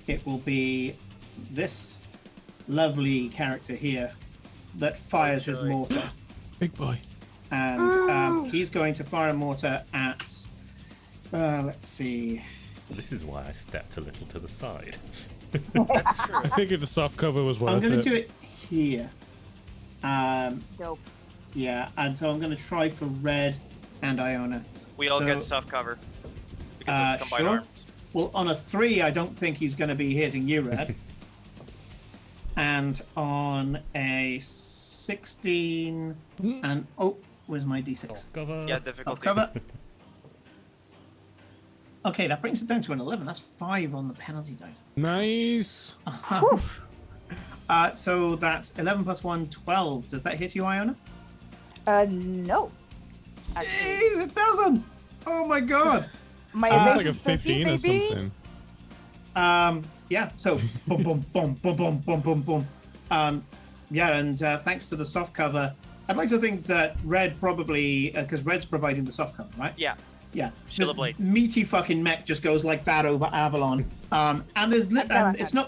A: it will be this lovely character here that fires his
B: joy.
A: mortar,
E: Big boy.
A: and he's going to fire a mortar at. Let's see.
C: This is why I stepped a little to the side.
B: That's true.
E: I figured the soft cover was
A: I'm
E: worth
A: going to
E: it.
A: do it here.
D: Dope.
A: Yeah, and so I'm going to try for Red and Iona.
B: We all
A: So,
B: get soft cover because of combined
A: sure.
B: arms.
A: Well, on a 3, I don't think he's going to be hitting you, Red. And on a 16, and where's my d6?
C: Cover.
B: Yeah,
A: Self
B: difficulty.
A: cover. Okay, that brings it down to an 11. That's 5 on the penalty dice.
E: Nice.
A: So that's 11 plus 1, 12. Does that hit you, Iona?
D: No. Actually,
A: Jeez, it doesn't. Oh my god.
D: my
E: It's like
D: ability
E: a 15 or
D: maybe?
E: something.
A: Yeah. So boom, boom, boom, boom, boom, boom, boom, boom. Yeah, and thanks to the soft cover, I'd like to think that Red probably because Red's providing the soft cover, right?
B: Yeah.
A: Yeah.
B: Shield
A: This
B: of Blades.
A: meaty fucking mech just goes like that over Avalon. And it's not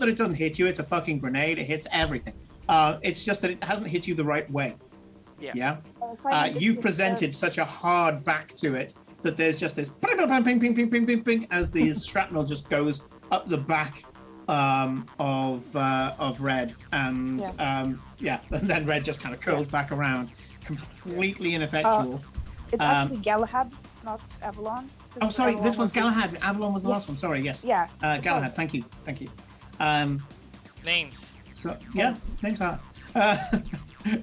A: that it doesn't hit you; it's a fucking grenade. It hits everything. It's just that it hasn't hit you the right way.
B: Yeah.
A: Yeah.
D: Simon, this
A: You've
D: is,
A: presented such a hard back to it that there's just this ping, ping, ping, ping, ping, ping, ping, ping, as the shrapnel just goes up the back of Red, and and then Red just kind of curls back around, completely ineffectual.
D: It's actually Galahad, not Avalon.
A: Oh, sorry,
D: Avalon
A: this one's
D: was the-
A: Galahad. Avalon was the
D: Yes.
A: last one. Sorry, yes.
D: Yeah.
A: Galahad. Thank you.
B: Names.
A: So yeah, names are.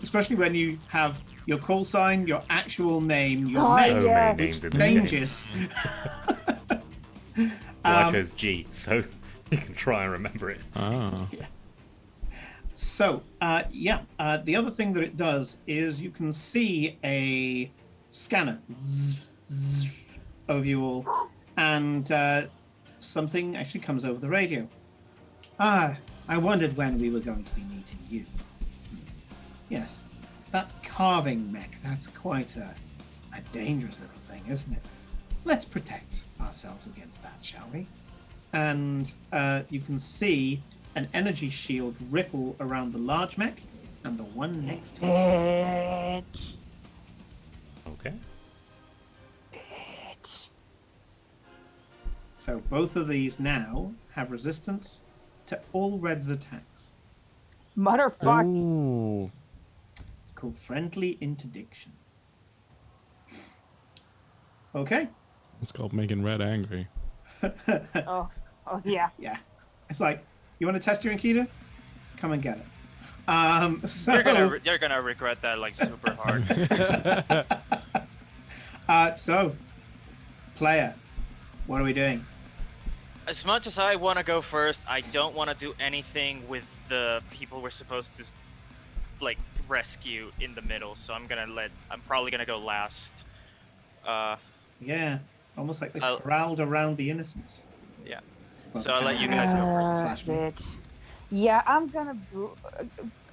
A: Especially when you have your call sign, your actual name, your
D: Oh,
A: mech,
C: So
D: yeah.
C: many names in this game.
A: changes.
C: Well, I chose G, so you can try and remember it.
E: Ah.
A: So, the other thing that it does is you can see a scanner over you all, and something actually comes over the radio. I wondered when we were going to be meeting you. Yes, that carving mech, that's quite a dangerous little thing, isn't it? Let's protect ourselves against that, shall we? And you can see an energy shield ripple around the large mech and the one next to it.
D: Bitch.
C: Okay.
D: Bitch.
A: So both of these now have resistance to all Red's attacks.
D: Motherfuck.
E: Ooh.
A: It's called friendly interdiction. Okay.
E: It's called making Red angry.
D: Oh yeah.
A: Yeah. It's like, you want to test your Aikido? Come and get it. So,
B: You're gonna regret that like super hard.
A: so, player, what are we doing?
B: As much as I want to go first, I don't want to do anything with the people we're supposed to like rescue in the middle. So I'm probably gonna go last.
A: Yeah, almost like they
B: I'll-
A: crowd around the innocents.
B: Yeah.
A: Well,
B: So I'll let you guys go first.
A: Slash me.
D: Bitch. Yeah, I'm gonna.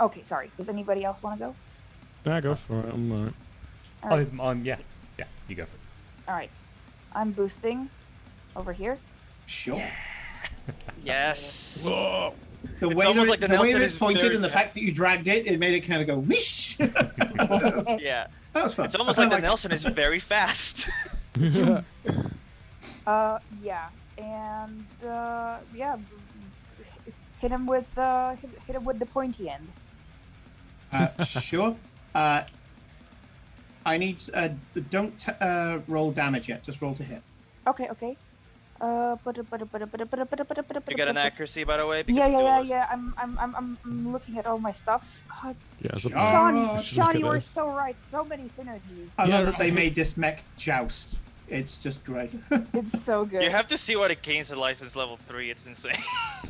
D: Okay, sorry. Does anybody else want to go?
E: Yeah, go for it. I'm alright.
C: Yeah, you go for it.
D: All right. I'm boosting over here.
A: Sure.
B: Yes.
E: Whoa.
A: The
B: It's
A: way
B: almost
A: that,
B: like the
A: the way
B: Nelson
A: that it's
B: is
A: pointed
B: very
A: and the fact that you dragged it, it made it kind of go whoosh. That
B: Yeah.
A: was fun.
B: It's almost
A: I
B: like the
A: it.
B: Nelson is very fast.
D: Yeah, and hit him with hit him with the pointy end.
A: Sure. I need. Don't roll damage yet. Just roll to hit.
D: Okay, okay.
B: You get an accuracy, by the way. because
D: Yeah,
B: of
D: yeah,
B: duelist.
D: yeah. I'm looking at all my stuff. God,
E: Yeah, so
D: Sean,
A: Oh,
D: Sean,
E: look at
D: you were
E: this.
D: so right. So many synergies.
A: I
E: Yeah,
A: love that they
E: right.
A: made this mech joust. It's just great.
D: It's so good.
B: You have to see what it gains at license level 3. It's insane.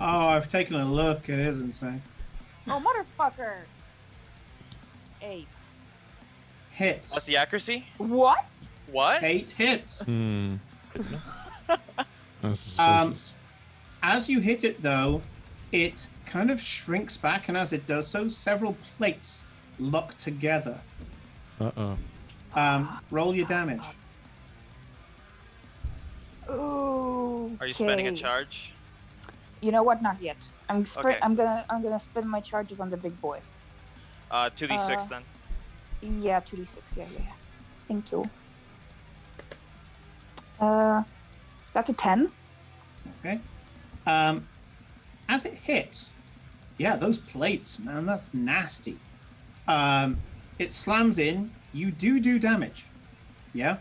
A: Oh, I've taken a look. It is insane.
D: Oh, motherfucker. 8.
A: Hits.
B: What's the accuracy?
D: What?
B: What?
A: 8 hits.
E: Hmm. That's
A: Um,
E: suspicious.
A: As you hit it, though, it kind of shrinks back, and as it does so, several plates lock together.
E: Uh-oh.
A: Roll your damage.
D: Ooh.
B: Are you spending a
D: okay.
B: charge?
D: You know what? Not yet.
B: Okay.
D: I'm gonna spend my charges on the big boy.
B: 2d6 then.
D: Yeah, 2d6. Yeah. Thank you. That's a 10.
A: Okay. As it hits, yeah, those plates, man, that's nasty. It slams in. You do damage. Yeah?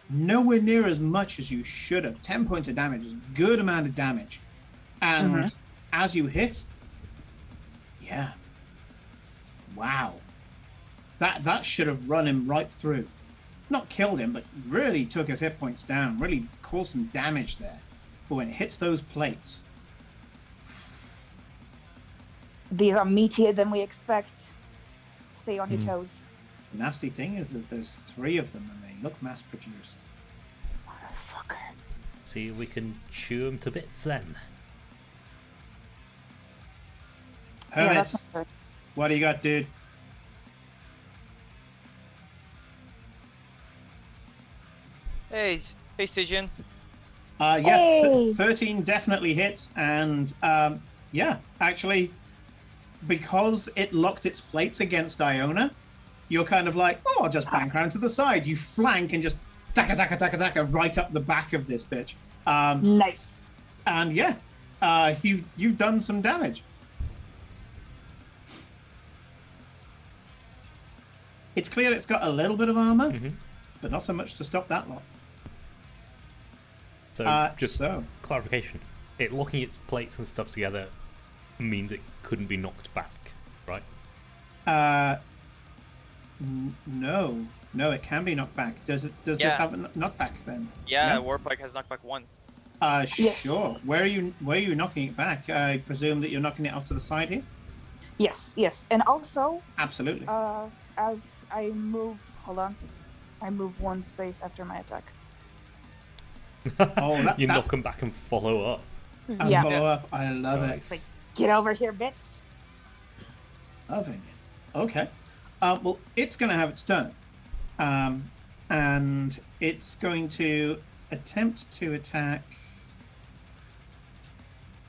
A: Nowhere near as much as you should have. 10 points of damage is a good amount of damage. And as you hit, yeah. Wow. That should have run him right through. Not killed him, but really took his hit points down. Really caused some damage there. But when it hits those plates,
D: These are meatier than we expect. Stay on your toes.
A: the nasty thing is that there's 3 of them and they look mass produced.
D: Motherfucker.
C: See if we can chew them to bits then.
D: Yeah,
A: Hermit,
D: that's not good.
A: what do you got, dude?
B: Hey, Stygian.
A: Yes,
D: Hey!
A: 13 definitely hits, and yeah, actually, because it locked its plates against Iona, you're kind of like, oh, I'll just bank around to the side. You flank and just daka right up the back of this bitch.
D: Nice.
A: And yeah, you've done some damage. It's clear it's got a little bit of armor, but not so much to stop that lot.
C: So just
A: So
C: clarification. It locking its plates and stuff together means it couldn't be knocked back, right?
A: no, it can be knocked back. Does this
B: Yeah.
A: have a knockback then?
B: Yeah, Warpike has knockback 1.
D: Yes.
A: Sure. Where are you knocking it back? I presume that you're knocking it off to the side here.
D: Yes. And also,
A: Absolutely.
D: as I move, hold on. I move 1 space after my attack.
A: Oh,
C: You
A: that
C: knock them back and follow up.
D: Yeah.
A: follow up. I love
C: Nice.
A: it.
D: Get over here, bitch.
A: Loving it. Okay. Well, it's going to have its turn, and it's going to attempt to attack.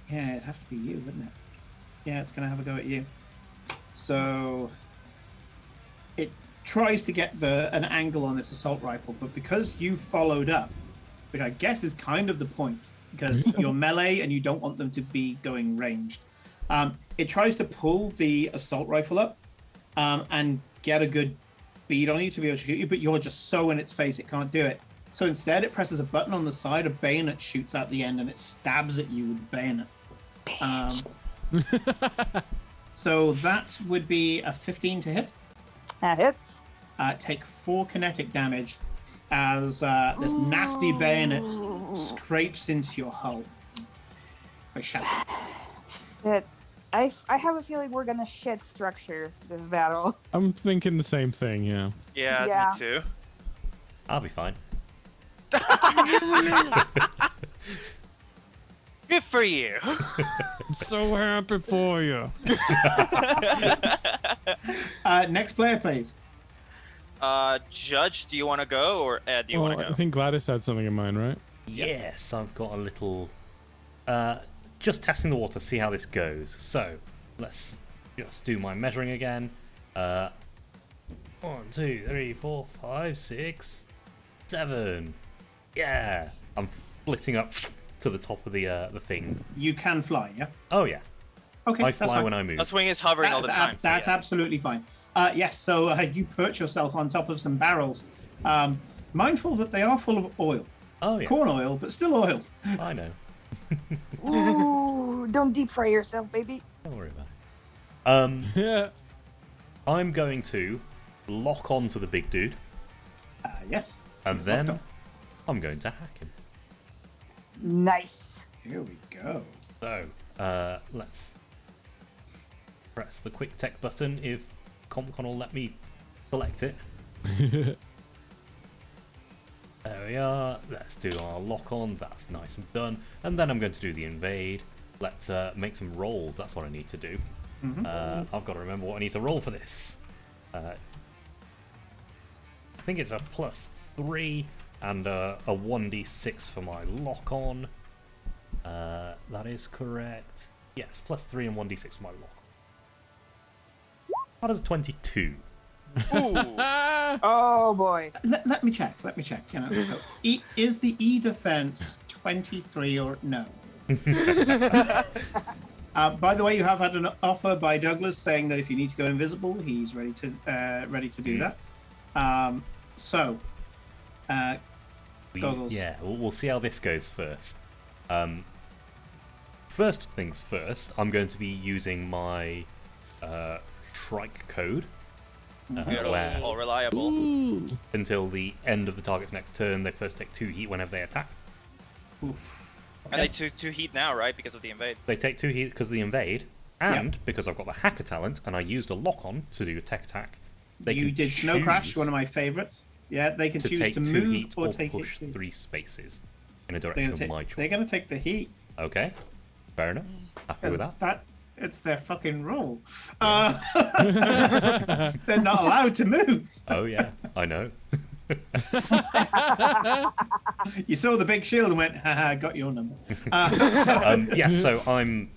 A: Yeah, it'd have to be you, wouldn't it? Yeah, it's going to have a go at you. So it tries to get an angle on this assault rifle, but because you followed up, which I guess is kind of the point, because you're melee and you don't want them to be going ranged. It tries to pull the assault rifle up and get a good bead on you to be able to shoot you, but you're just so in its face it can't do it. So instead, it presses a button on the side, a bayonet shoots out the end, and it stabs at you with the bayonet. So that would be a 15 to hit.
D: That hits.
A: Take 4 kinetic damage as this nasty bayonet scrapes into your hull. Or chassis.
D: Shit. I have a feeling we're gonna shit structure this battle.
E: I'm thinking the same thing, yeah.
B: Yeah,
D: Yeah.
B: me too.
C: I'll be fine.
B: Good for you.
E: I'm so happy for you.
A: Next player, please.
B: Judge, do you want to go, or Ed, do you want to
E: I
B: go?
E: think Gladys had something in mind, right?
C: Yes, I've got a little... just testing the water, see how this goes. So, let's just do my measuring again. 1, 2, 3, 4, 5, 6, 7. Yeah! I'm flitting up to the top of the thing.
A: You can fly, yeah?
C: Oh, yeah.
A: Okay,
C: I
A: that's
C: fly
A: fine.
C: when I move.
B: That wing is hovering all the time. so
A: That's
B: yeah.
A: absolutely fine. Yes, so you perch yourself on top of some barrels, mindful that they are full of oil.
C: Oh, yeah.
A: Corn oil, but still oil.
C: I know.
D: Ooh, don't deep fry yourself, baby.
C: Don't worry about it.
E: Yeah.
C: I'm going to lock on to the big dude,
A: Yes.
C: and
A: Locked
C: then
A: on.
C: I'm going to hack him.
D: Nice.
A: Here we go.
C: So, let's press the quick tech button if CompCon will let me select it. There we are. Let's do our lock on. That's nice and done. And then I'm going to do the invade. Let's make some rolls. That's what I need to do. I've got to remember what I need to roll for this. I think it's a +3 and a 1d6 for my lock on. That is correct. Yes, +3 and 1d6 for my lock. How does a 22?
B: Ooh.
D: Oh boy.
A: Let me check. You know, so is the E defense 23 or no? By the way, you have had an offer by Douglas saying that if you need to go invisible, he's ready to do that. So, goggles.
C: Yeah, we'll see how this goes first. First things first, I'm going to be using my Shrike code. Where
B: All reliable.
E: Ooh.
C: until the end of the target's next turn, they first take 2 heat whenever they attack.
A: Oof.
B: And they two heat now, right? Because of the invade.
C: They take 2 heat because of the invade, and because I've got the hacker talent and I used a lock on to do a tech attack. They
A: You
C: can
A: did Snow Crash,
C: choose
A: one of my favorites. Yeah, they can
C: to
A: choose
C: take
A: to
C: 2
A: move
C: heat
A: or
C: or
A: take
C: push
A: it.
C: 3 spaces in a
A: They're
C: direction
A: gonna,
C: of my
A: take, they're
C: choice.
A: gonna take the heat.
C: Okay, fair enough. Happy with that.
A: It's their fucking rule. They're not allowed to move.
C: Oh yeah, I know.
A: You saw the big shield and went, haha, got your number.
C: Yes, so I'm.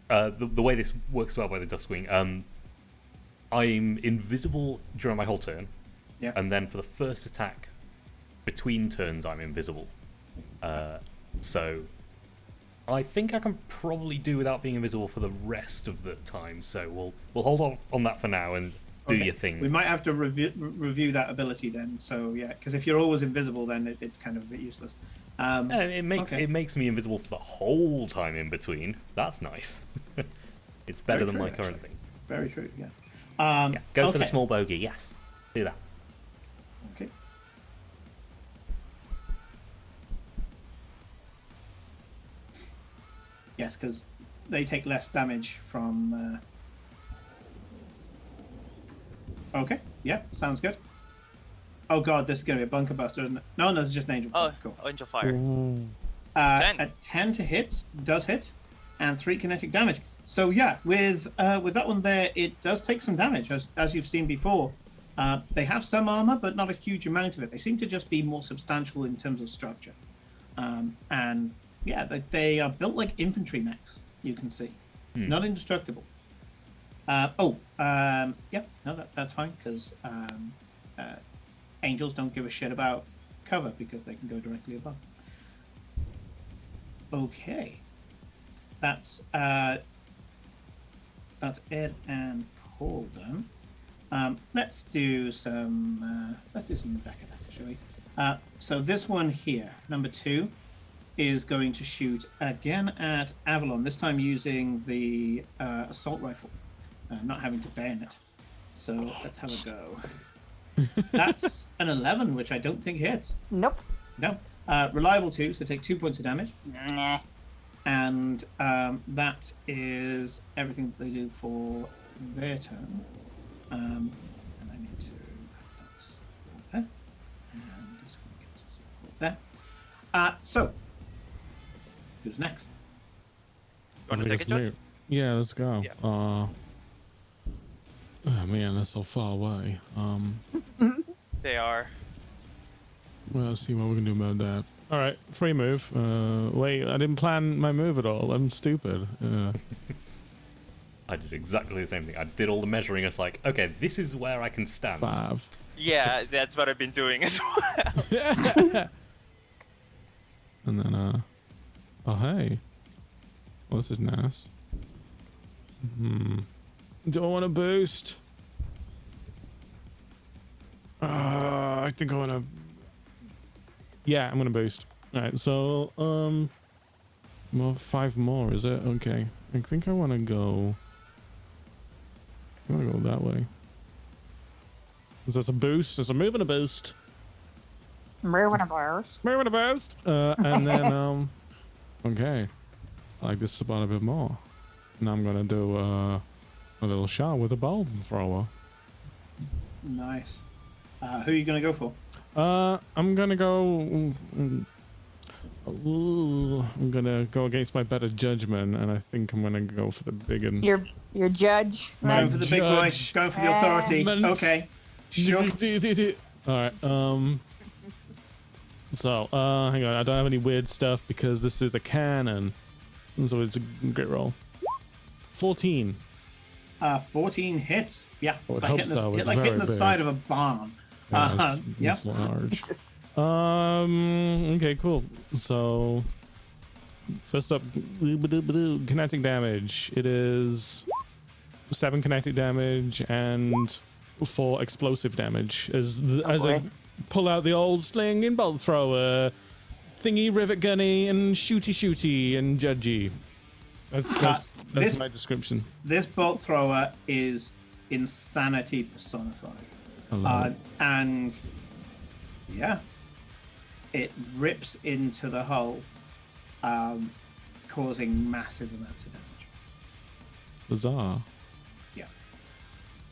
C: The way this works well by the Duskwing, I'm invisible during my whole turn,
A: Yeah.
C: and then for the first attack, between turns, I'm invisible. So I think I can probably do without being invisible for the rest of the time. So we'll hold on that for now and do
A: Okay.
C: your thing.
A: We might have to review that ability then. So yeah, because if you're always invisible, then it's kind of a bit useless.
C: It makes
A: okay.
C: it makes me invisible for the whole time in between. That's nice. It's better
A: Very
C: than
A: true,
C: my current
A: actually.
C: thing.
A: Very true. Yeah.
C: Yeah, go for the
A: okay.
C: small bogey. Yes, do that.
A: Okay. Yes, because they take less damage from. Okay. Yeah, sounds good. Oh god, this is gonna be a bunker buster, isn't it? No, it's just an angel.
B: Oh,
A: Cool.
B: Angel Fire.
E: Ooh.
B: 10.
A: A 10 to hit does hit, and 3 kinetic damage. So yeah, with that one there, it does take some damage, as you've seen before. They have some armor, but not a huge amount of it. They seem to just be more substantial in terms of structure, and yeah, they are built like infantry mechs. You can see, not indestructible. Yeah, no, that's fine because angels don't give a shit about cover because they can go directly above. Okay, that's Ed and Paul done. Let's do some back attack, shall we? So this one here, number 2, is going to shoot again at Avalon. This time using the assault rifle, not having to bayonet. So let's have a go. That's an 11, which I don't think hits.
D: Nope.
A: No. Reliable 2, so take 2 points of damage.
D: Nah.
A: And that is everything that they do for their turn. And I need to cut that support there. And this one gets a support there. So, who's next?
B: You want to
E: I
B: take
E: think
B: it,
E: it's
B: Judge?
E: me. Yeah, let's go.
B: Yeah.
E: Oh man, that's so far away.
B: They are.
E: Well, let's see what we can do about that. All right, free move. Wait, I didn't plan my move at all. I'm stupid.
C: I did exactly the same thing. I did all the measuring. It's like, okay, this is where I can stand.
E: 5.
B: Yeah, that's what I've been doing as well.
E: And then, oh hey, well, this is nice. Do I want to boost? I think I want to. Yeah, I'm gonna boost. All right, so well, 5 more, is it? Okay, I think I want to go. I want to go that way. Is this a boost? It's a move and a boost.
D: Moving about.
E: Move and a boost. And then okay, I like this spot a bit more. Now I'm gonna do a little shot with a ball thrower.
A: Nice. Who are you going to go for?
E: I'm gonna go. I'm gonna go against my better judgment, and I think I'm gonna go for the big one.
D: Your judge.
E: My
A: Going for the big boy.
E: judge.
A: Going for the authority.
E: Mint.
A: Okay. Sure.
E: All right. So, hang on. I don't have any weird stuff because this is a cannon, so it's a great roll. 14.
A: 14 hits. Yeah,
E: I would
A: it's like
E: hope
A: hitting,
E: so.
A: the,
E: It's
A: like hitting
E: very
A: the
E: big.
A: side of a barn.
E: Yeah,
A: Yep.
E: it's large. Okay, cool. So, First up, kinetic damage. It is 7 kinetic damage and 4 explosive damage. As I
D: boy.
E: pull out the old sling and bolt thrower, thingy, rivet gunny, and shooty and judgy. That's
A: this-
E: my description.
A: This bolt thrower is insanity personified.
E: I love it.
A: And yeah, it rips into the hull, causing massive amounts of damage.
E: Bizarre.
A: Yeah.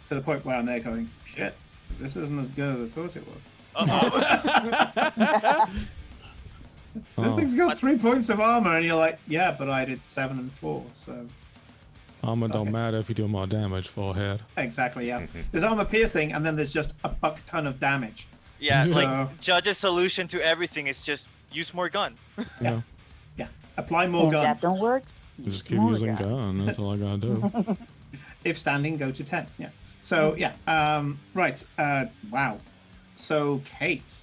A: To the point where I'm there going, shit, this isn't as good as I thought it was.
B: Uh-oh.
A: This
E: Oh.
A: thing's got 3 points of armor, and you're like, yeah, but I did 7 and 4, so
E: Armor don't
A: Okay.
E: matter if you do more damage, forehead.
A: exactly, yeah. There's armor piercing, and then there's just a fuck ton of damage.
B: Yeah,
A: So-
B: like Judge's solution to everything is just use more gun.
E: Yeah.
A: Yeah, apply more
D: If
A: gun.
D: that don't work,
E: Just
D: use
E: keep
D: more
E: using
D: gun.
E: gun. That's all I gotta do.
A: If standing, go to 10. Yeah. So yeah. Right. Wow. So Kate,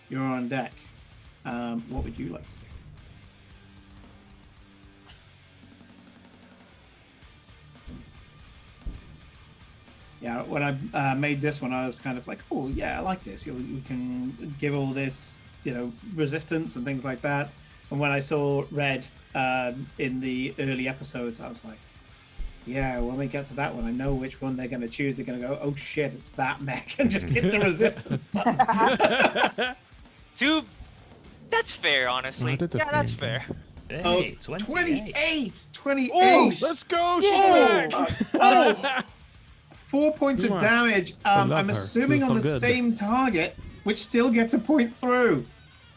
A: you're on deck. What would you like to do? Yeah, when I made this one, I was kind of like, oh yeah, I like this. You can give all this, resistance and things like that. And when I saw red in the early episodes, I was like, yeah, when we get to that one, I know which one they're going to choose. They're going to go, oh shit, it's that mech, and just hit the resistance button.
B: That's fair, honestly.
E: I did the
B: Yeah, that's
E: thing.
B: fair.
A: Oh,
C: Hey,
A: 28! 28!
E: Oh, let's go! She's back!
A: Oh, 4 points of
E: Mwah.
A: damage.
E: love
A: I'm
E: her.
A: assuming
E: Feels
A: on
E: so
A: the
E: good.
A: same target, which still gets a point through.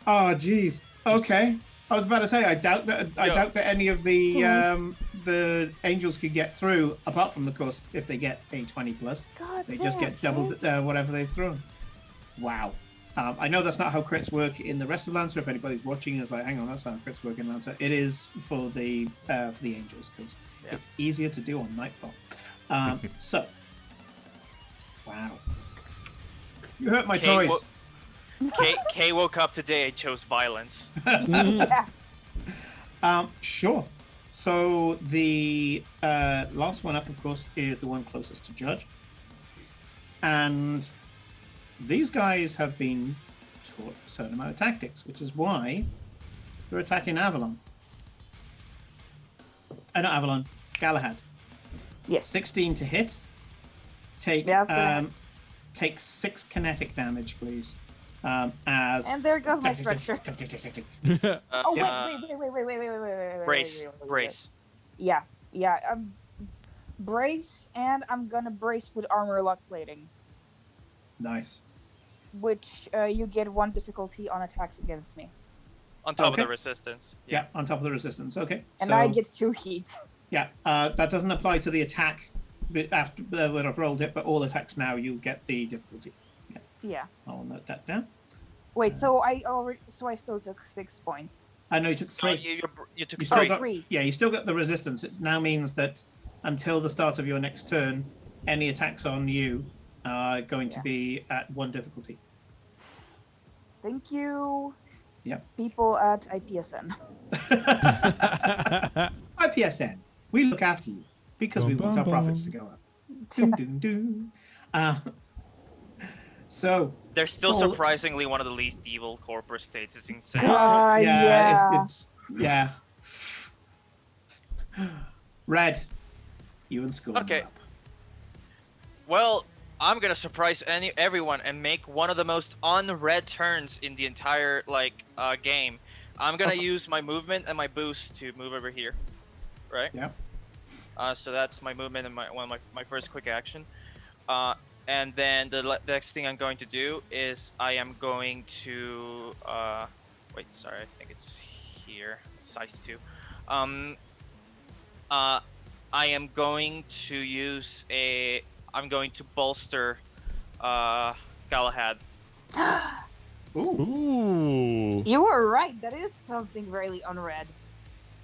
A: Oh, jeez. Okay. I was about to say, I doubt that any of the angels could get through, apart from, of course, if they get a 20 plus.
D: God
A: They just
D: damn,
A: get doubled
D: shit.
A: whatever they've thrown. Wow. I know that's not how crits work in the rest of Lancer. If anybody's watching is like, hang on, that's not how crits work in Lancer. It is for the angels because
B: Yeah.
A: it's easier to do on Nightfall. So, wow. You hurt my
B: Kate
A: toys.
B: Kay woke up today and chose violence.
D: Yeah.
A: Sure. So the last one up, of course, is the one closest to Judge. And these guys have been taught a certain amount of tactics, which is why they're attacking Avalon. Not Avalon, Galahad.
D: Yes.
A: 16 to hit. Take
D: Yeah, fair.
A: take 6 kinetic damage, please. As
D: And there goes my structure. Oh wait,
B: Uh,
D: wait.
B: brace.
D: Yeah. Brace, and I'm gonna brace with armor lock plating,
A: Nice.
D: which you get 1 difficulty on attacks against me,
B: On top
A: Okay.
B: of the resistance.
A: Yeah, on top of the resistance. Okay.
D: and
A: so,
D: I get 2 heat.
A: Yeah, that doesn't apply to the attack bit after when I've rolled it, but all attacks now you get the difficulty.
D: Yeah.
A: I'll note that down.
D: Wait, so I still took 6 points.
A: I know you took
B: So
A: 3.
B: you took
A: You still
B: 3.
A: got,
D: 3.
A: yeah, you still got the resistance. It now means that until the start of your next turn, any attacks on you are going to
D: Yeah.
A: be at 1 difficulty.
D: Thank you.
A: Yep.
D: People at IPSN.
A: IPSN, we look after you because we
E: Bum,
A: want our
E: bum,
A: profits to
E: bum.
A: go up. Doo, doo, doo. So,
B: They're still
A: Well-
B: surprisingly one of the least evil corporate states. It's insane.
D: Yeah.
A: It's yeah. Red, you and School.
B: Okay. Well, I'm gonna surprise everyone and make one of the most unread turns in the entire game. I'm gonna use my movement and my boost to move over here, right?
A: Yeah.
B: So that's my movement and my first quick action. And then the next thing I'm going to do is I am going to wait, sorry, I think it's here, size 2. I am going to use I'm going to bolster Galahad.
A: Ooh.
E: Ooh.
D: You were right. That is something really unread.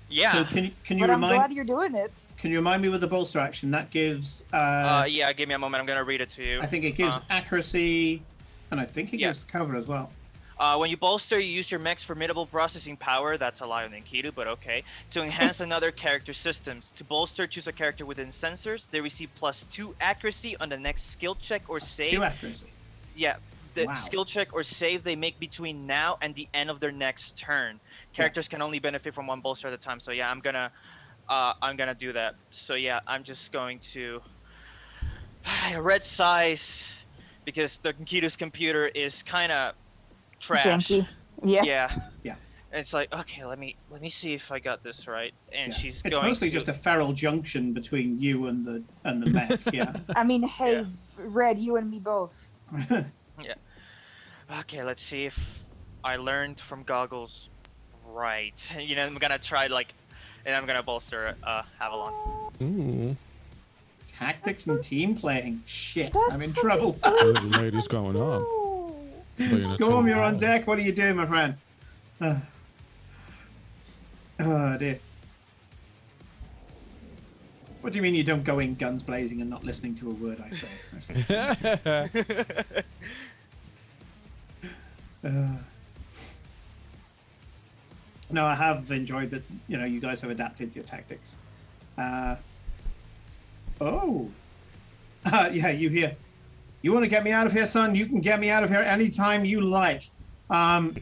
B: Yeah.
A: So can you
D: But I'm glad
A: remind
D: you're doing it.
A: me with the bolster action? That gives
B: Yeah, give me a moment. I'm gonna read it to you.
A: I think it gives
B: uh,
A: accuracy, and I think it
B: yeah.
A: gives cover as well.
B: When you bolster, you use your mech's formidable processing power, that's a lie on Enkidu, but okay, to enhance another character's systems. To bolster, choose a character within sensors. They receive +2 accuracy on the next skill check or save.
A: 2 accuracy.
B: Yeah, the
A: Wow.
B: skill check or save they make between now and the end of their next turn. Characters can only benefit from 1 bolster at a time. So yeah, I'm gonna do that. So yeah, I'm just going to red size because the Enkidu's computer is kind of trash.
D: Janky. Yeah.
B: Yeah.
A: Yeah.
B: And it's like, okay, let me see if I got this right. And
A: Yeah.
B: she's
A: It's
B: going
A: mostly
B: to...
A: just a feral junction between you and the mech. Yeah.
D: I mean, hey,
B: Yeah.
D: Red, you and me both.
B: Okay, let's see if I learned from Goggles right. You know, I'm gonna try and I'm gonna bolster Avalon.
E: Ooh,
A: Tactics and team playing. Shit,
D: That's
A: I'm in
D: so
A: trouble.
E: the little lady's going up. Playing a
A: Storm,
E: team
A: you're on
E: ball.
A: deck. What are you doing, my friend? Oh dear. What do you mean you don't go in guns blazing and not listening to a word I say? No, I have enjoyed that. You know, you guys have adapted your tactics. Yeah, you hear. You want to get me out of here, son? You can get me out of here anytime you like. What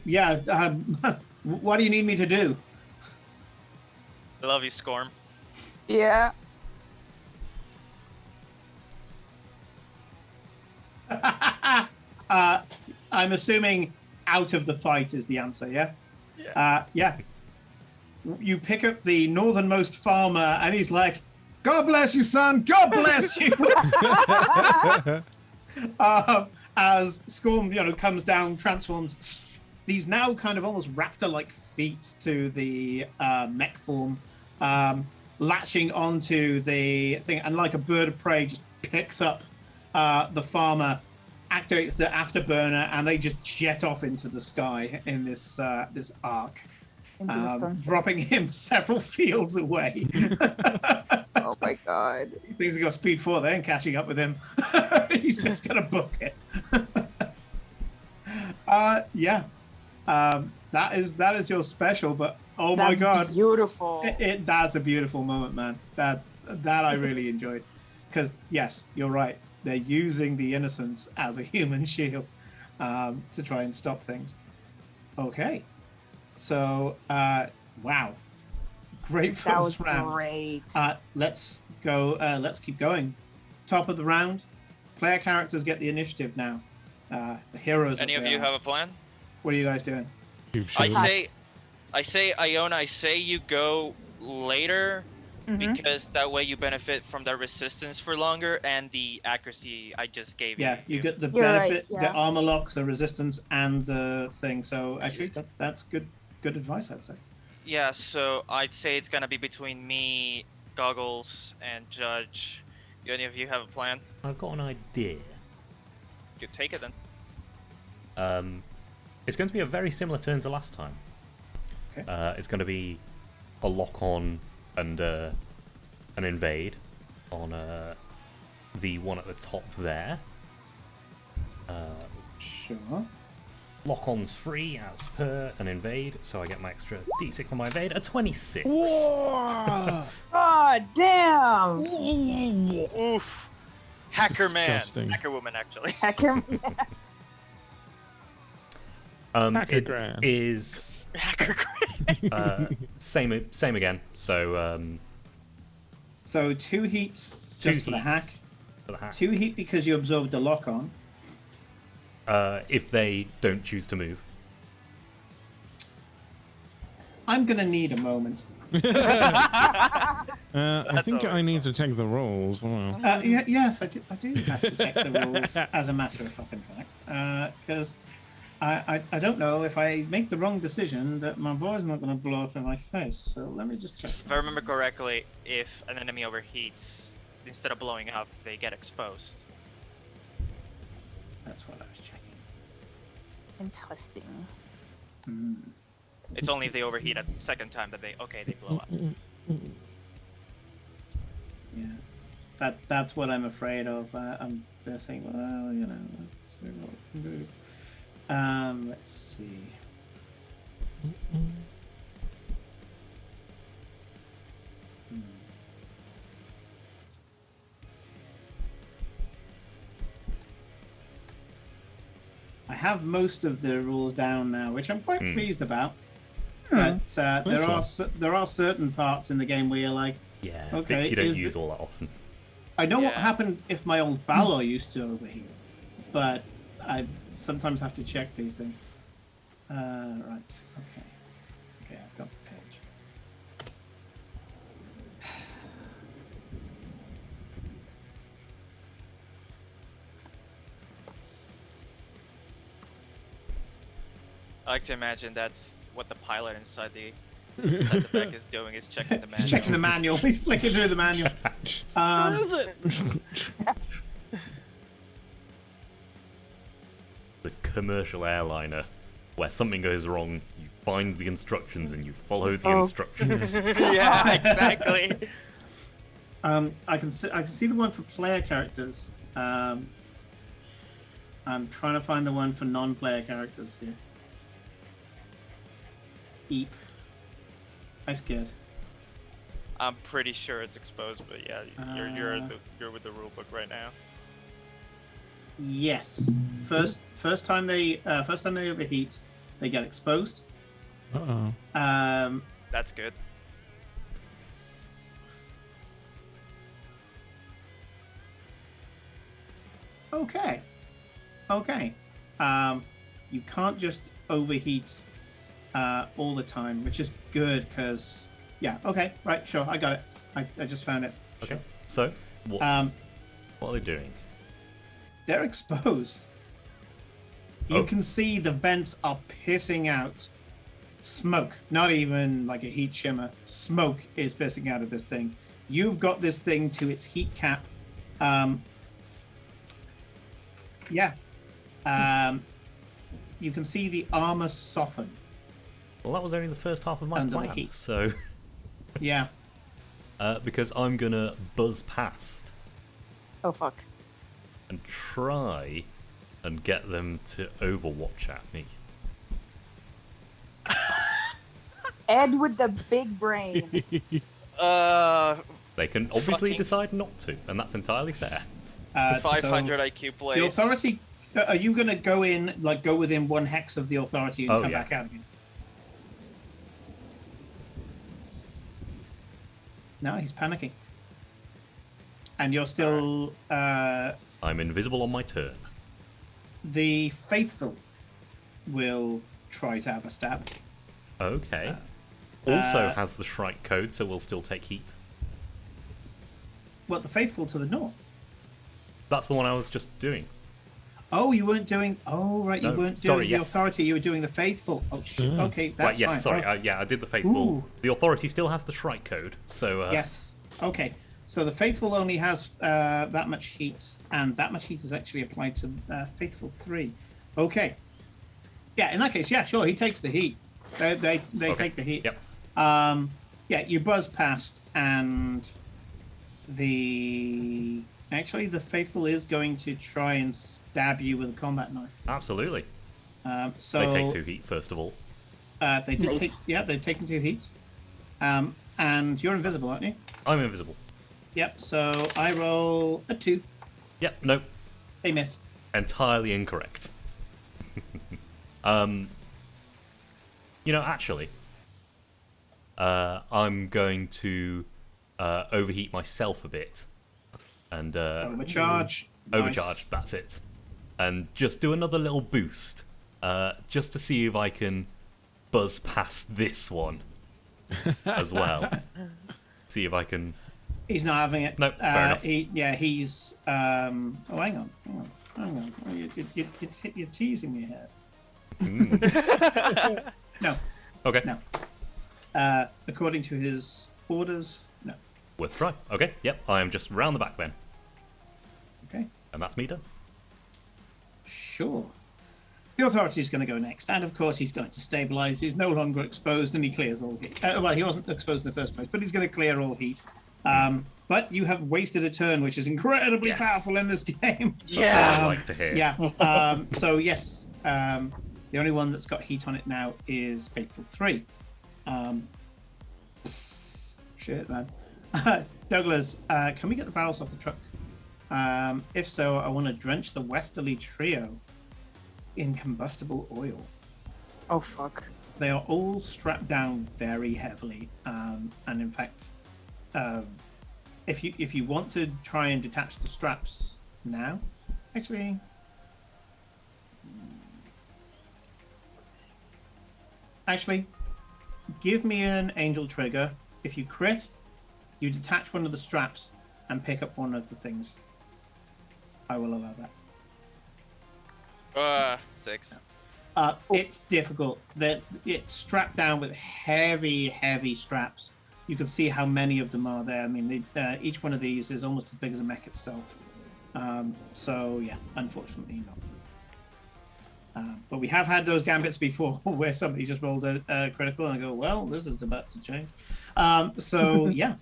A: do you need me to do?
B: I love you, Scorm.
D: Yeah.
A: I'm assuming out of the fight is the answer, yeah? Yeah. You pick up the northernmost farmer, and he's like, God bless you, son. God bless you. As Scorm, comes down, transforms these now kind of almost raptor-like feet to the mech form, latching onto the thing, and like a bird of prey, just picks up the farmer, activates the afterburner, and they just jet off into the sky in this this arc,
D: Into the sunset.
A: dropping him several fields away.
D: Oh my god.
A: Things have got speed 4 there and catching up with him. He's just gonna book it. Yeah. That is your special, but oh my
D: That's
A: god.
D: beautiful.
A: That's a beautiful moment, man. That I really enjoyed. Because yes, you're right. They're using the innocence as a human shield to try and stop things. Okay. So wow. Great
D: That was
A: first round.
D: great.
A: Let's go. Let's keep going. Top of the round. Player characters get the initiative now. The heroes.
B: Any of you have a plan?
A: What are you guys doing?
E: Keep
B: I
E: shooting.
B: say, Iona, I say you go later
D: Mhm.
B: because that way you benefit from the resistance for longer and the accuracy I just gave
A: Yeah, you
B: you.
A: get the
D: You're right,
A: benefit, the
D: yeah.
A: armor lock, the resistance, and the thing. So actually, that's good advice, I'd say.
B: Yeah, so I'd say it's gonna be between me, Goggles, and Judge. Do any of you have a plan?
C: I've got an idea.
B: You take it then.
C: It's going to be a very similar turn to last time.
A: Okay.
C: It's going to be a lock on and an invade on the one at the top there.
A: Sure.
C: Lock on's free as per an invade, so I get my extra d6 on my invade. A 26.
D: God damn!
B: Oof. Hacker
E: Disgusting.
B: man. Hacker woman, actually.
D: Heck him.
E: Hacker
C: It
E: grand.
C: is
B: Hacker queen.
C: same again. So
A: So 2 heats just for the
C: heats.
A: hack.
C: for the hack.
A: 2 heat because you absorbed the lock on.
C: If they don't choose to move.
A: I'm gonna need a moment.
E: I think I
B: always
E: need to check the rolls. Oh.
A: Yes, I do have to check the rules as a matter of fucking fact, because I don't know if I make the wrong decision that my boy's not going to blow up in my face. So let me just check.
B: If I remember correctly, if an enemy overheats, instead of blowing up, they get exposed.
A: That's what I was checking.
D: Interesting.
B: It's only if they overheat a second time that they blow up.
A: Yeah, that's what I'm afraid of. They're saying, well, let's see what we can do. Let's see. I have most of the rules down now, which I'm quite pleased about. But there are certain parts in the game where you're like,
C: Yeah,
A: Okay,
C: bits you don't
A: is
C: use all that often.
A: I know what
B: Yeah.
A: happened if my old Balor used to overheat, but I sometimes have to check these things. Right. Okay. Okay, I've got the page.
B: I like to imagine that's what the pilot inside the deck is doing, is checking the
A: He's
B: manual.
A: checking the manual. He's flicking through the manual.
C: The commercial airliner, where something goes wrong, you find the instructions and you follow the instructions.
B: Yeah, exactly.
A: I can see the one for player characters. I'm trying to find the one for non-player characters here. Eep. I scared.
B: I'm pretty sure it's exposed, but yeah, you're with the rulebook right now.
A: Yes. First time they overheat, they get exposed.
E: Uh-oh.
B: That's good.
A: Okay. You can't just overheat all the time, which is good because yeah. Okay. Right. Sure. I got it. I just found it.
C: Okay, so what are they doing?
A: They're exposed. You
C: Oh.
A: can see the vents are pissing out smoke. Not even like a heat shimmer. Smoke is pissing out of this thing. You've got this thing to its heat cap. Yeah. You can see the armor soften.
C: Well, that was only the first half of my
A: Under the
C: plan,
A: heat.
C: so
A: Yeah.
C: because I'm gonna buzz past
D: Oh fuck.
C: and try and get them to overwatch at me.
D: Ed with the big brain.
C: They can obviously
B: Fucking-
C: decide not to, and that's entirely fair.
B: 500
A: so
B: IQ
A: the
B: plays.
A: authority. Are you going to go in, like, go within 1 hex of the authority and
C: Oh,
A: come
C: yeah.
A: back out again? No, he's panicking. And you're still.
C: I'm invisible on my turn.
A: The faithful will try to have a stab.
C: Okay. Also has the Shrike code, so we'll still take heat.
A: What, the faithful to the north?
C: That's the one I was just doing.
A: Oh, you weren't doing. Oh, right, you
C: No,
A: weren't doing
C: sorry,
A: the
C: yes.
A: authority. You were doing the faithful. Oh, shit. Okay, that's
C: Right, yes,
A: fine.
C: sorry.
A: Oh,
C: Yeah, I did the faithful.
A: Ooh.
C: The authority still has the Shrike code, so
A: yes. Okay. So the faithful only has that much heat, and that much heat is actually applied to faithful 3. Okay. Yeah. In that case, yeah, sure. He takes the heat. They
C: okay.
A: take the heat.
C: Yep.
A: Yeah, you buzz past, and the faithful is going to try and stab you with a combat knife.
C: Absolutely.
A: So
C: They take 2 heat first of all.
A: They did take. Yeah, they've taken 2 heat. And you're invisible, aren't you?
C: I'm invisible.
A: Yep. So I roll a 2.
C: Yep. Nope.
A: They miss.
C: Entirely incorrect. Actually, I'm going to overheat myself a bit and
A: Overcharge. Nice.
C: overcharge. That's it, and just do another little boost, just to see if I can buzz past this one as well. See if I can.
A: He's not having it.
C: Nope, fair enough.
A: He's. Oh, hang on. Oh, you're teasing me here. No.
C: Okay.
A: No. According to his orders, no.
C: Worth a try. Okay. Yep. I am just round the back then,
A: Okay.
C: and that's me done.
A: Sure. The authority is going to go next, and of course he's going to stabilize. He's no longer exposed, and he clears all heat. Well, he wasn't exposed in the first place, but he's going to clear all heat. But you have wasted a turn, which is incredibly
C: Yes.
A: powerful in this game.
C: That's what I like to hear.
A: Yeah. So yes, The only one that's got heat on it now is Faithful 3. Shit, man. Douglas, can we get the barrels off the truck? If so, I want to drench the Westerly Trio in combustible oil.
D: Oh fuck.
A: They are all strapped down very heavily, and in fact, if you want to try and detach the straps now, actually, give me an angel trigger. If you crit, you detach one of the straps and pick up one of the things. I will allow that.
B: 6.
A: It's difficult. It's strapped down with heavy straps. You can see how many of them are there. I mean, each one of these is almost as big as a mech itself. So yeah, unfortunately not. But we have had those gambits before where somebody just rolled a critical and I go, well, this is about to change. So yeah,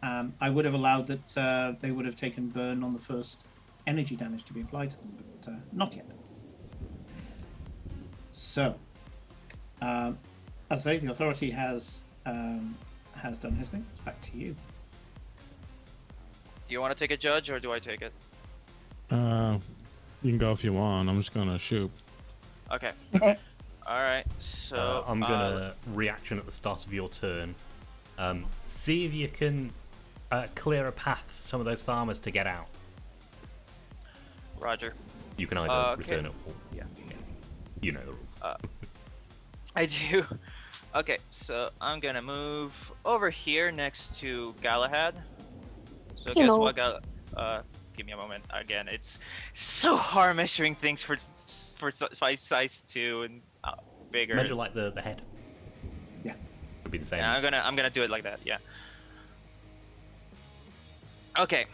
A: I would have allowed that they would have taken burn on the first energy damage to be applied to them, but not yet. So, as I say, the authority has done his thing. It's back to you.
B: Do you want to take a judge or do I take it?
E: You can go if you want. I'm just gonna shoot.
B: Okay. Alright, so...
C: I'm gonna reaction at the start of your turn. See if you can clear a path for some of those farmers to get out.
B: Roger.
C: You can either
B: Okay.
C: return it or... Yeah. You know the rules.
B: I do. Okay, so I'm gonna move over here next to Galahad. So guess
D: Hello.
B: what, give me a moment. Again, it's so hard measuring things for size 2 and bigger.
C: Measure like the head.
A: Yeah.
C: Would be the same.
B: Yeah, I'm gonna do it like that. Yeah. Okay.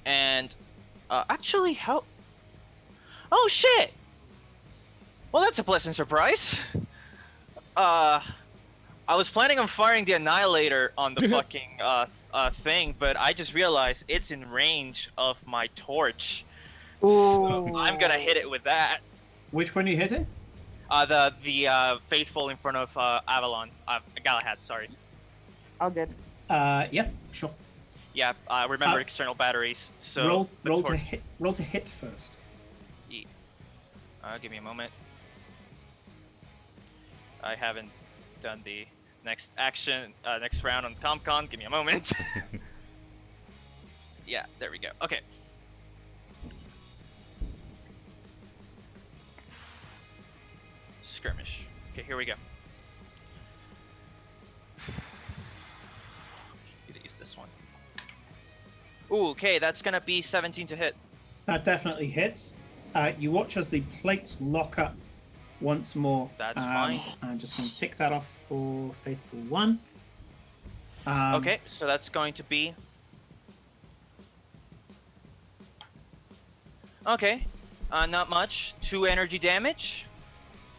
B: And actually, how? Oh shit! Well, that's a pleasant surprise. I was planning on firing the Annihilator on the fucking thing, but I just realized it's in range of my torch. So I'm gonna hit it with that.
A: Which one are you hitting?
B: The faithful in front of Avalon, Galahad. Sorry.
D: All good.
A: Yeah, sure.
B: Yeah, remember external batteries. So
A: roll
B: the
A: roll to
B: torch-
A: hit. Roll to hit first.
B: Give me a moment. I haven't done the next action, next round on ComCon. Give me a moment. Yeah, there we go. Okay. Skirmish. Okay, here we go. Need to use this one. Ooh, okay, that's gonna be 17 to hit.
A: That definitely hits. You watch as the plates lock up once more.
B: That's fine.
A: I'm just going to tick that off for Faithful 1.
B: Okay, so that's going to be... Okay, not much. 2 energy damage,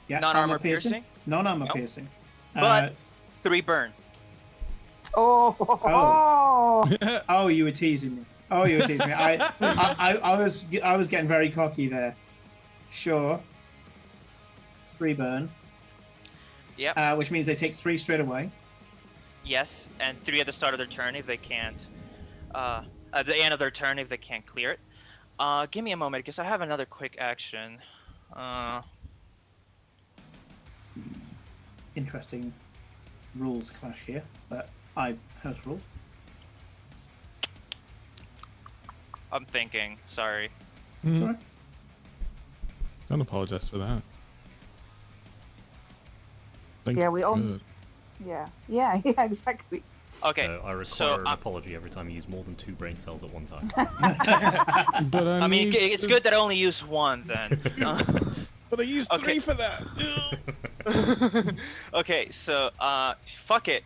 A: Yeah,
B: non-armor piercing,
A: Non-armor
B: Nope.
A: piercing.
B: but 3 burn.
D: Oh.
A: Oh, you were teasing me. Oh, you were teasing me. I was getting very cocky there. Sure. 3 burn.
B: Yep.
A: Which means they take 3 straight away.
B: Yes, and 3 at the start of their turn if they can't. At the end of their turn if they can't clear it. Give me a moment because I have another quick action.
A: Interesting rules clash here, but I house ruled.
B: I'm thinking. Sorry.
A: It's all right.
E: Don't apologize for that. Think
D: Yeah, we all-
E: good.
D: Yeah. Yeah. Yeah. Exactly.
B: Okay.
C: I require
B: so,
C: an apology every time you use more than 2 brain cells at one time.
E: But
B: I mean,
E: need
B: it's
E: to-
B: good that I only use 1 then.
E: But I used
B: Okay.
E: 3 for that.
B: Okay, so fuck it.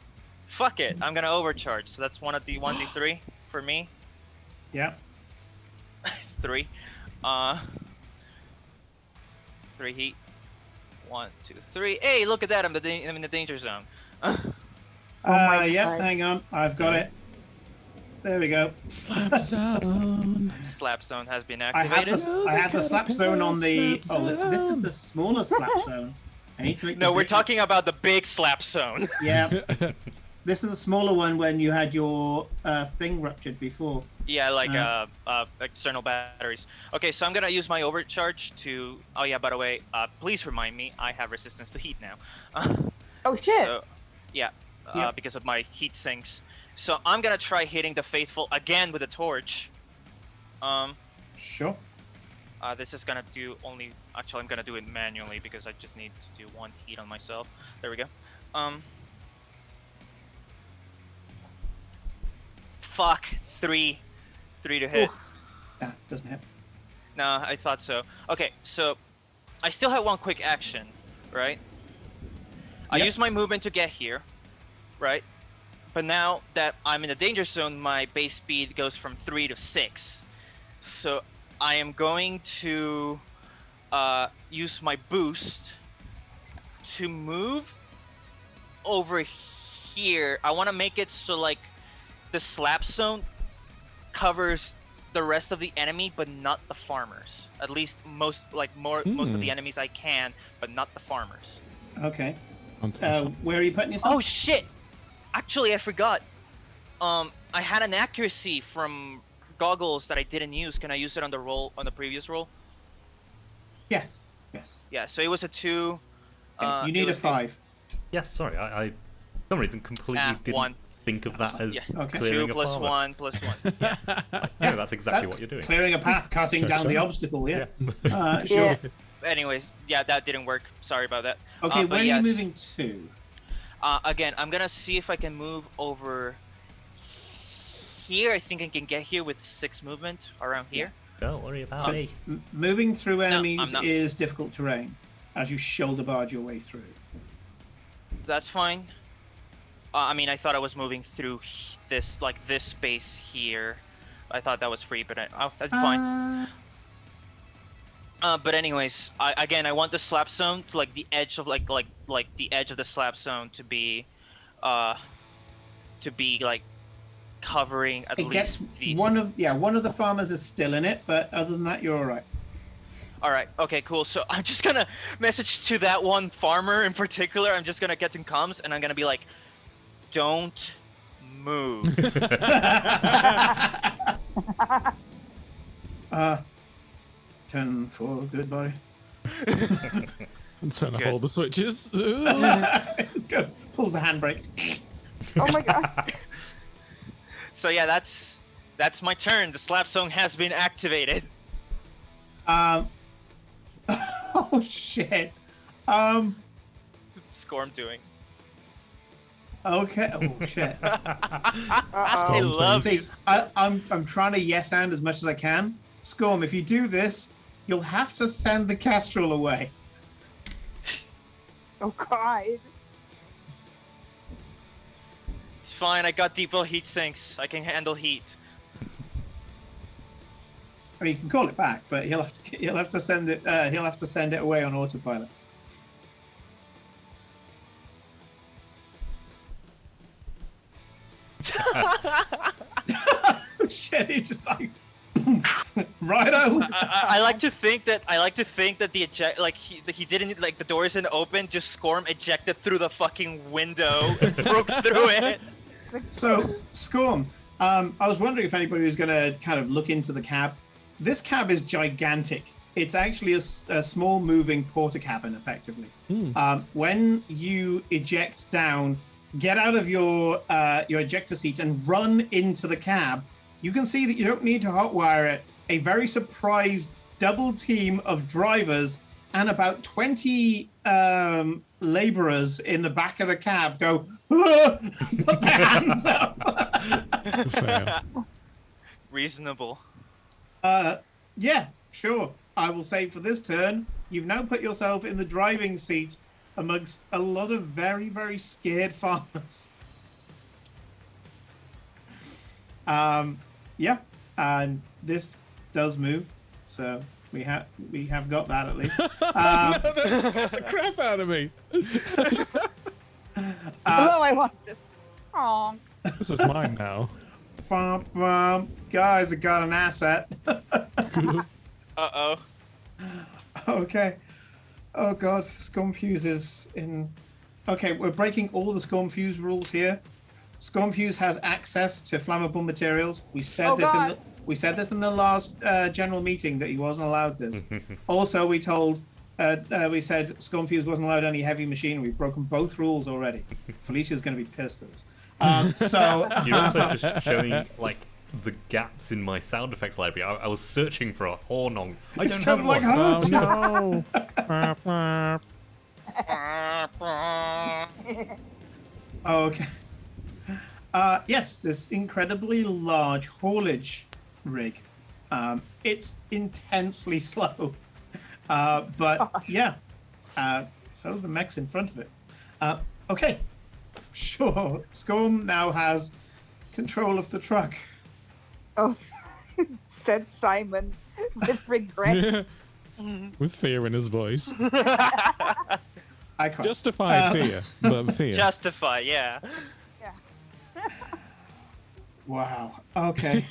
B: Fuck it. I'm gonna overcharge. So that's 1d3 for me.
A: Yeah.
B: 3. 3 heat. 1, 2, 3. Hey, look at that! I'm in the danger zone.
D: Oh my
A: Yeah,
D: God.
A: hang on. I've got it. There we go.
E: Slap zone.
B: Slap zone has been
A: I have
B: activated.
A: I have the slap zone on the.
E: Slap
A: Oh, this is
E: zone.
A: the smaller slap zone. I need to make.
B: No,
A: the
B: we're
A: big-
B: talking about the big slap zone.
A: Yeah. This is the smaller one when you had your thing ruptured before.
B: Yeah, like external batteries. Okay, so I'm gonna use my overcharge to. Oh yeah, by the way, please remind me I have resistance to heat now.
D: Oh shit!
B: So, yeah,
A: Yeah.
B: because of my heat sinks. So I'm gonna try hitting the faithful again with a torch.
A: Sure.
B: This is gonna do only. Actually, I'm gonna do it manually because I just need to do 1 heat on myself. There we go. Fuck, 3 to hit.
A: That doesn't hit.
B: No, I thought so. Okay, so I still have 1 quick action, right? I
A: Yep.
B: use my movement to get here, right? But now that I'm in the danger zone, my base speed goes from 3 to 6. So I am going to use my boost to move over here. I want to make it so like the slap zone covers the rest of the enemy, but not the farmers. At least most of the enemies I can, but not the farmers.
A: Okay.
E: Unfortunate.
A: Where are you putting yourself?
B: Oh shit! Actually, I forgot. I had an accuracy from goggles that I didn't use. Can I use it on the previous roll?
A: Yes. Yes.
B: Yeah. So it was a 2.
A: Okay, you need
B: it
A: a
B: was
A: 5.
C: Yes, sorry, I for some reason completely didn't
B: 1.
C: think of that as
B: Yeah.
A: Okay.
C: clearing
B: 2
C: a
B: plus
C: farmer.
B: 1 plus 1.
C: Yeah, that's exactly
A: That-
C: what you're doing.
A: Clearing a path, cutting
E: Checks
A: down the
E: out.
A: obstacle. Yeah.
C: Yeah.
A: Sure.
D: Yeah.
B: Anyways, yeah, that didn't work. Sorry about that.
A: Okay,
B: but
A: where are
B: yes.
A: you moving to?
B: Again, I'm gonna see if I can move over here. I think I can get here with 6 movement around here.
C: Don't worry about me.
A: Moving through enemies
B: not.
A: is difficult terrain as you shoulder barge your way through.
B: That's fine. I mean, I thought I was moving through this space here. I thought that was free, but that's fine. But anyways, I want the slap zone to like the edge of like the edge of the slap zone to be like covering at
A: It
B: least
A: gets
B: these.
A: one of the farmers is still in it, but other than that, you're all right.
B: All right. Okay. Cool. So I'm just gonna message to that one farmer in particular. I'm just gonna get in comms and I'm gonna be like, "Don't move."
A: 10 for goodbye.
E: And turn off
B: Good.
E: all the switches.
A: Let's go. Pulls the handbrake.
D: Oh my god!
B: So yeah, that's my turn. The slap zone has been activated.
A: Oh shit.
B: What's Scorm doing?
A: Okay. Oh shit.
B: I
E: Scorm
B: love
E: face.
A: See,
B: this.
A: I'm trying to yes and as much as I can. Scorm, if you do this, you'll have to send the Castrol away.
D: Oh god!
B: It's fine. I got depot heat sinks. I can handle heat.
A: I mean, you can call it back, but he'll have to send it. He'll have to send it away on autopilot. Shit! He's just like, righto.
B: I like to think that the eject he didn't like the door isn't open. Just Scorm ejected through the fucking window, broke through it.
A: So, Scorm, I was wondering if anybody was going to kind of look into the cab. This cab is gigantic. It's actually a small moving porta cabin, effectively. When you eject down, get out of your ejector seat and run into the cab, you can see that you don't need to hotwire it. A very surprised double team of drivers and about 20 laborers in the back of the cab go, "Ah!" Put their hands up.
E: Fair.
B: Reasonable.
A: Yeah, sure. I will say for this turn, you've now put yourself in the driving seat amongst a lot of very, very scared farmers. Yeah, and this does move, so we have got that at least.
E: That scared the crap out of me.
D: Oh, I want this. Aw.
E: This is mine now.
A: bum, bum. Guys, I got an asset.
B: Uh-oh.
A: Okay. Oh god, Scumfuse is in. Okay, we're breaking all the Scumfuse rules here. Scumfuse has access to flammable materials. We said we said this in the last general meeting that he wasn't allowed this. Also, we told we said Scumfuse wasn't allowed any heavy machinery. We've broken both rules already. Felicia's going to be pissed at us. So
C: You're also just showing like the gaps in my sound effects library. I was searching for a horn. I don't have
A: like,
C: one.
E: Oh no!
A: okay. Yes, this incredibly large haulage rig. It's intensely slow. But yeah, so is the mechs in front of it. Okay, sure. Scorn now has control of the truck.
D: Oh, said Simon with regret.
E: With fear in his voice.
A: I cried.
E: Justify fear, but fear.
B: Justify, yeah.
D: Yeah.
A: Wow. Okay.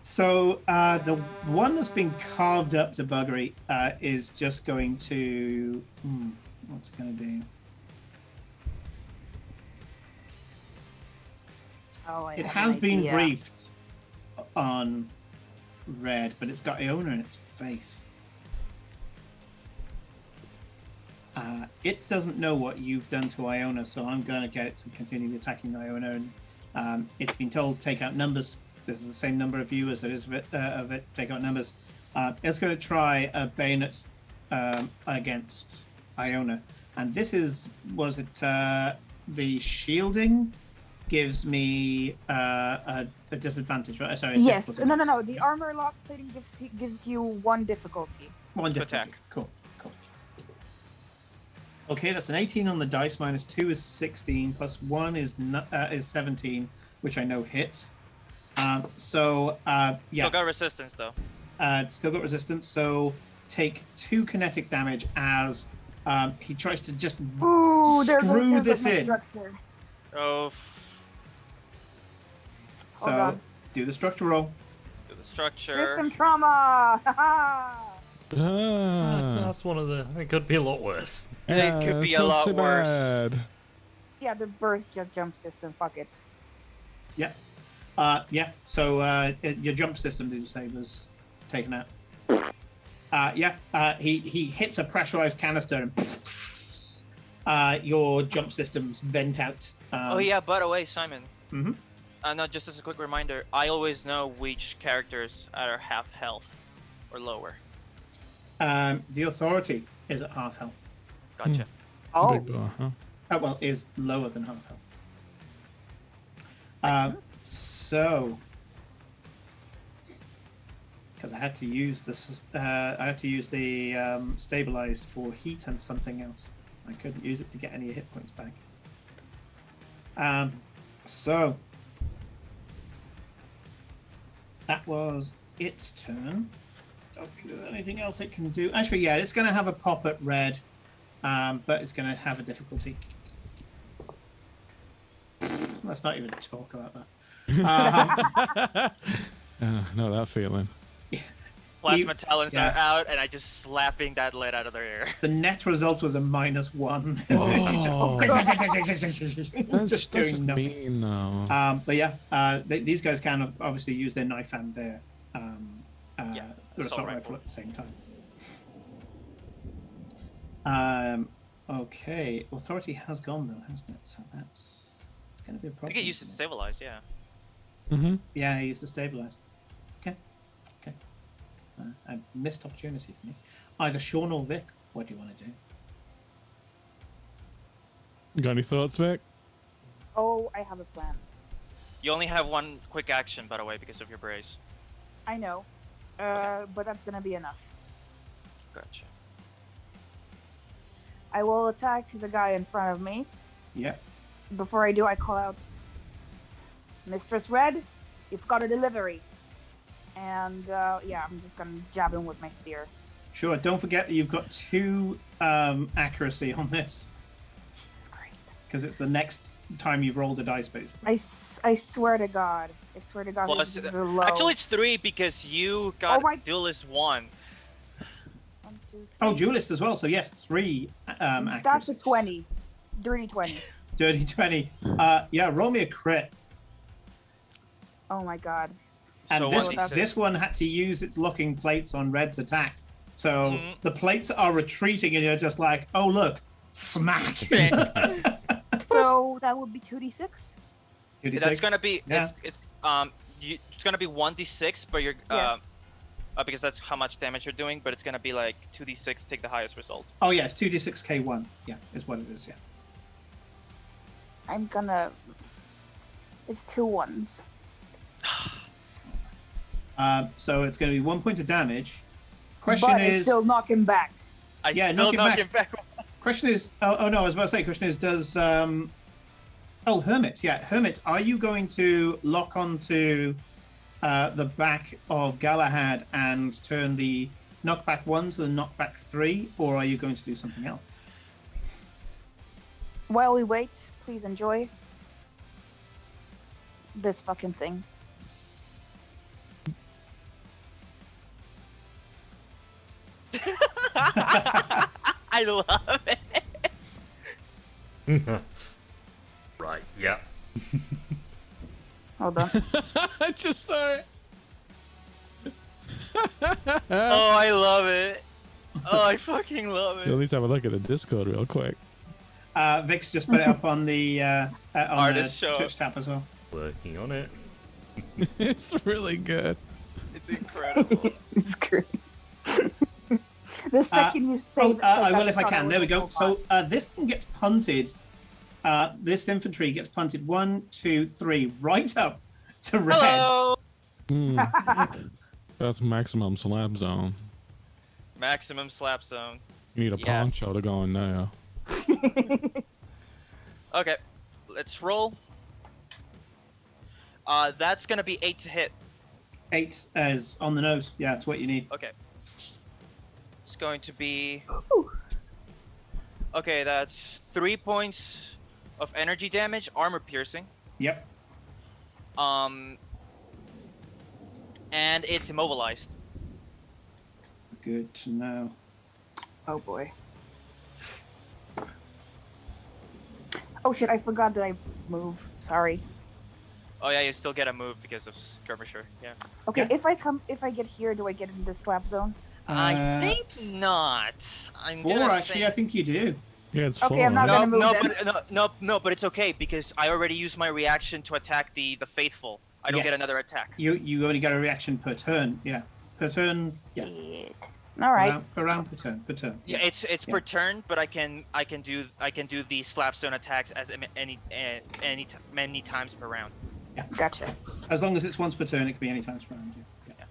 A: So the one that's been carved up to buggery is just going to. What's it going to do?
D: Oh, I
A: It
D: have
A: has
D: an
A: been
D: idea.
A: briefed on red, but it's got Iona in its face. It doesn't know what you've done to Iona, so I'm going to get it to continue attacking Iona. And it's been told take out numbers. This is the same number of you as it is of it. Take out numbers. It's going to try a bayonet against Iona, and this was it the shielding gives me a disadvantage, right? Sorry.
D: Yes.
A: difficulty.
D: No. The armor lock plating gives you 1 difficulty.
A: One
B: To
A: difficulty.
B: attack.
A: Cool. Okay, that's an 18 on the dice. Minus 2 is 16. Plus 1 is 17, which I know hits. Yeah.
B: Still got resistance though.
A: Still got resistance. So take 2 kinetic damage as he tries to just
D: Ooh,
A: screw this
D: my
A: in.
D: structure.
B: Oh,
A: So
D: on.
A: do the structure roll.
B: to the structure.
D: System trauma. Haha.
C: That's one of the. It could be a lot worse.
B: It could be
E: it's
B: a
E: not
B: lot
E: too
B: worse.
E: bad.
D: Yeah, the burst your jump system. Fuck it.
A: Yeah. Yeah. So your jump system, did you say, was taken out? Yeah. He hits a pressurized canister and your jump systems vent out.
B: Oh yeah, by the way, Simon.
A: Mhm.
B: No, just as a quick reminder, I always know which characters are half health or lower.
A: The authority is at half health.
B: Gotcha.
D: Oh.
E: Big bar, huh?
A: Oh, well, is lower than half health. So, because I had to use this, I had to use the stabilized for heat and something else. I couldn't use it to get any hit points back. So that was its turn. Don't think there's anything else it can do. Actually, yeah, it's going to have a pop at red, but it's going to have a difficulty. Let's not even talk about that.
E: Know that feeling.
B: Plasma talons
A: yeah.
B: are out, and I just slapping that lead out of their ear.
A: The net result was a -1.
E: Oh. That's
A: Just doing
E: just
A: nothing.
E: mean now.
A: But yeah, these guys can obviously use their knife and their assault rifle at the same time. Okay, authority has gone though, hasn't it? So it's going to be a
B: I
A: problem.
B: think it used to
A: isn't it?
B: stabilize, yeah.
E: Mm-hmm.
A: Yeah, he used to stabilize. Okay. A missed opportunity for me. Either Sean or Vic. What do you want to do?
E: Got any thoughts, Vic?
D: Oh, I have a plan.
B: You only have one quick action, by the way, because of your brace.
D: I know. But that's gonna be enough.
B: Gotcha.
D: I will attack the guy in front of me.
A: Yeah.
D: Before I do, I call out, Mistress Red, you've got a delivery. And yeah, I'm just gonna jab him with my spear.
A: Sure. Don't forget that you've got 2 accuracy on this.
D: Jesus Christ.
A: because it's the next time you've rolled a dice base.
D: I swear to God. I swear to God.
B: Plus,
D: this is a low.
B: actually, it's 3 because you got
D: my-
B: Duelist 1.
D: 1, 2, 3.
A: Oh, duelist as well. So yes, 3
D: That's a
A: accuracies.
D: 20. Dirty 20.
A: Dirty 20. Yeah, roll me a crit.
D: Oh my God.
A: And
B: So
A: this,
B: 1d6.
A: this one had to use its locking plates on Red's attack. So
B: Mhm.
A: the plates are retreating, and you're just like, oh, look, smack.
D: So that would be 2d6.
A: 2d6.
B: That's gonna be
A: Yeah.
B: it's gonna be 1d6, but you're
D: Yeah.
B: because that's how much damage you're doing. But it's gonna be like 2d6, take the highest result.
A: Oh, yeah, it's 2d6k1. Yeah, is what it is, yeah.
D: I'm gonna. It's 2 1s.
A: So it's going to be 1 point of damage. Question
D: But I
A: is,
D: still knock him back.
B: I
A: Yeah,
B: still
A: knock it
B: knock
A: back.
B: him back.
A: question is, oh no, I was about to say, question is, does, oh, Hermit, yeah, Hermit, are you going to lock onto the back of Galahad and turn the knockback 1 to the knockback 3, or are you going to do something else?
D: While we wait, please enjoy this fucking thing.
B: I love it.
C: Right, yeah.
D: Hold on.
E: I just started.
B: Oh, I love it. Oh, I fucking love
E: At
B: it.
E: least have a look at the Discord real quick.
A: Vic's just put it up on the
B: Artist show.
A: Twitch tab as well.
C: Working on it.
E: It's really good.
B: It's incredible.
D: It's great. The second you say
A: Oh,
D: that,
A: I
D: said
A: will
D: that,
A: if I
D: thought
A: can.
D: was
A: There we
D: a
A: go.
D: robot.
A: So this thing gets punted. This infantry gets punted 1, 2, 3, right up to Red.
B: Hello.
E: Hmm. That's maximum slap zone.
B: Maximum slap zone.
E: You need a
B: Yes.
E: poncho to go in there.
B: Okay, let's roll. That's gonna be 8 to hit.
A: 8 as on the nose. Yeah, that's what you need.
B: Okay. It's going to be.
D: Ooh.
B: Okay, that's 3 points of energy damage, armor piercing.
A: Yep.
B: And it's immobilized.
A: Good to know.
D: Oh boy. Oh shit, I forgot that I move. Sorry.
B: Oh yeah, you still get a move because of skirmisher. Yeah.
D: Okay,
A: Yeah.
D: if I get here, do I get in the slap zone?
B: I think not. I'm
A: 4
B: gonna
A: actually.
B: say...
A: I think you do.
E: Yeah, it's
D: Okay,
E: full.
D: I'm not
B: No,
D: gonna move
B: no,
D: then.
B: but but it's okay because I already used my reaction to attack the faithful. I don't get
A: Yes.
B: another attack.
A: You only get a reaction per turn. Yeah. Per turn. Yeah.
D: Shit. All right.
A: Around per turn. Per turn.
B: Yeah, it's
A: Yeah.
B: per turn, but I can do the slapstone attacks as many times per round.
D: Gotcha.
A: As long as it's once per turn, it can be any time around you. Yeah.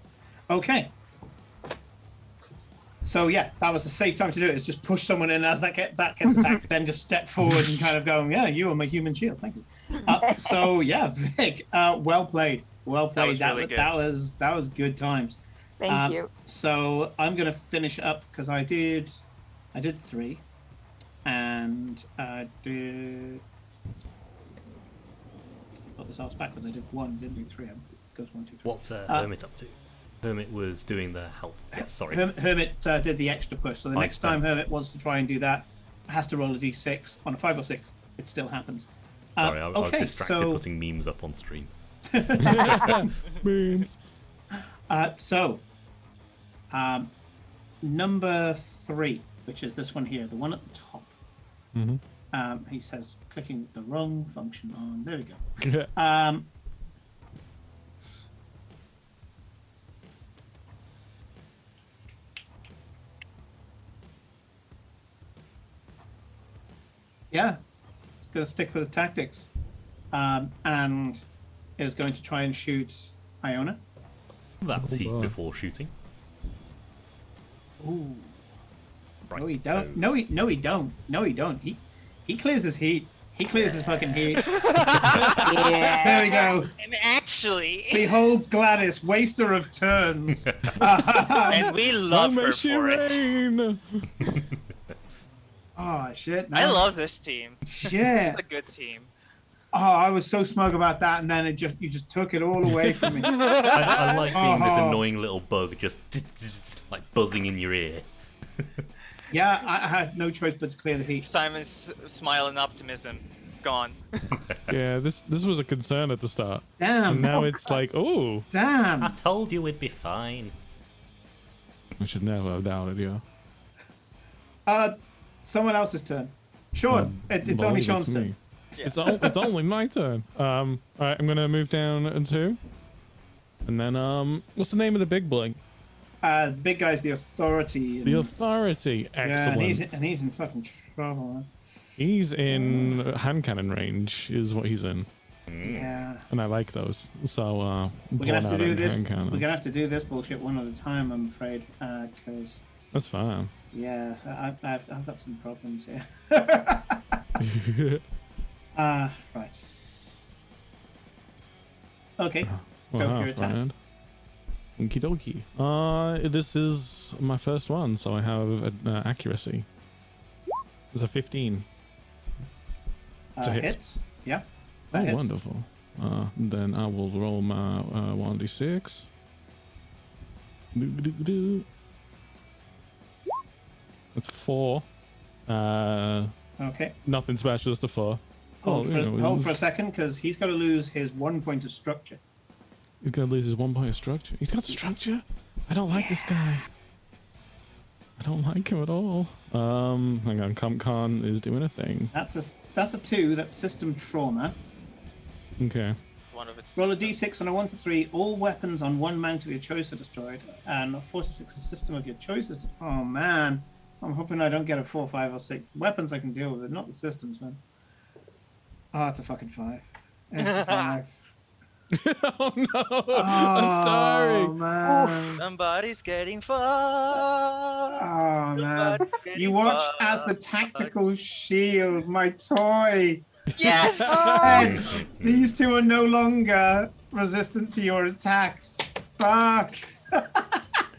A: Okay. So yeah, that was a safe time to do it. It's just push someone in as that gets attacked, then just step forward and kind of go, yeah, you are my human shield. Thank you. So yeah, Vic, well played. Well played.
B: That was really good.
A: That was good times.
D: Thank you.
A: So I'm gonna finish up because I did 3, and I did. Got this ass backwards. I did 1, didn't do 3. It goes 1, 2, 3.
C: What's Hermit up to? Hermit was doing the help. Yes, sorry.
A: Hermit did the extra push. So the
C: I
A: next time
C: understand.
A: Hermit wants to try and do that, has to roll a d6 on a 5 or 6. It still happens.
C: Sorry, I was
A: okay,
C: distracted
A: so
C: putting memes up on stream.
E: Memes.
A: Number 3, which is this one here, the one at the top.
E: Mm-hmm.
A: He says clicking the wrong function on. There we go. Yeah, it's going to stick with the tactics, and is going to try and shoot Iona.
C: That's
E: Oh,
C: heat
E: boy.
C: before shooting.
A: Ooh.
C: Right.
A: No, he don't.
C: so-
A: No, he don't. No, he don't. He clears his heat. He clears his fucking heat.
D: Yeah.
A: There we go.
B: And actually,
A: Behold Gladys, waster of turns.
B: and we love
E: Long may
B: her
E: she
B: for it.
E: reign.
A: Oh shit!
B: I
A: man.
B: love this team.
A: Shit.
B: It's a good team.
A: Oh, I was so smug about that, and then you just took it all away from me.
C: I like being this
A: Oh.
C: annoying little bug just like buzzing in your ear.
A: Yeah, I had no choice but to clear the heat.
B: Simon's smiling optimism gone.
E: Yeah, this was a concern at the start.
A: Damn.
E: And now it's like, oh,
C: I
A: Damn.
C: told you we'd be fine.
E: I should never have doubted you.
A: Someone else's turn. Sean, it's only
E: Believe
A: Sean's
E: me.
A: turn.
E: It's only my turn. All right, I'm gonna move down 2, and then what's the name of the big boy?
A: Big guy's the authority.
E: The Authority.
A: yeah,
E: Excellent.
A: and he's in fucking trouble. Man.
E: He's in hand cannon range, is what he's in,
A: Yeah.
E: and I like those. So
A: We're gonna have to do this.
E: hand
A: We're
E: cannon.
A: gonna have to do this bullshit one at a time, I'm afraid, because
E: That's fine.
A: yeah, I've got some problems here. Right. Okay. Go for your attack.
E: friend. Okie dokie. This is my first one, so I have accuracy. It's a 15. It's a hit.
A: Hits. Yeah.
E: Oh,
A: That hits.
E: wonderful. Then I will roll my 1d6. Doo-doo-doo. That's 4.
A: Okay.
E: Nothing special, just a 4.
A: Hold,
E: Oh,
A: for,
E: you know,
A: hold for a second, because he's got to lose his 1 point of structure.
E: He's gonna lose his 1 point of structure. He's got structure. I don't like this guy. I don't like him at all. Hang on. CompCon is doing a thing.
A: That's a 2. That's system trauma.
E: Okay.
B: One of its.
A: Roll a d6 on a 1 to 3. All weapons on one mount of your choice are destroyed, and a 4 to 6 a system of your choice is. Oh man, I'm hoping I don't get a 4, 5, or 6. The weapons I can deal with, not the systems, man. Oh, it's a fucking 5. It's a 5.
E: Oh no!
A: Oh,
E: I'm sorry.
A: man.
B: Somebody's getting fucked.
A: Oh man.
B: Somebody's getting
A: You watch as the
B: fucked.
A: tactical shield, my toy.
B: Yes.
A: Ed, these two are no longer resistant to your attacks. Fuck.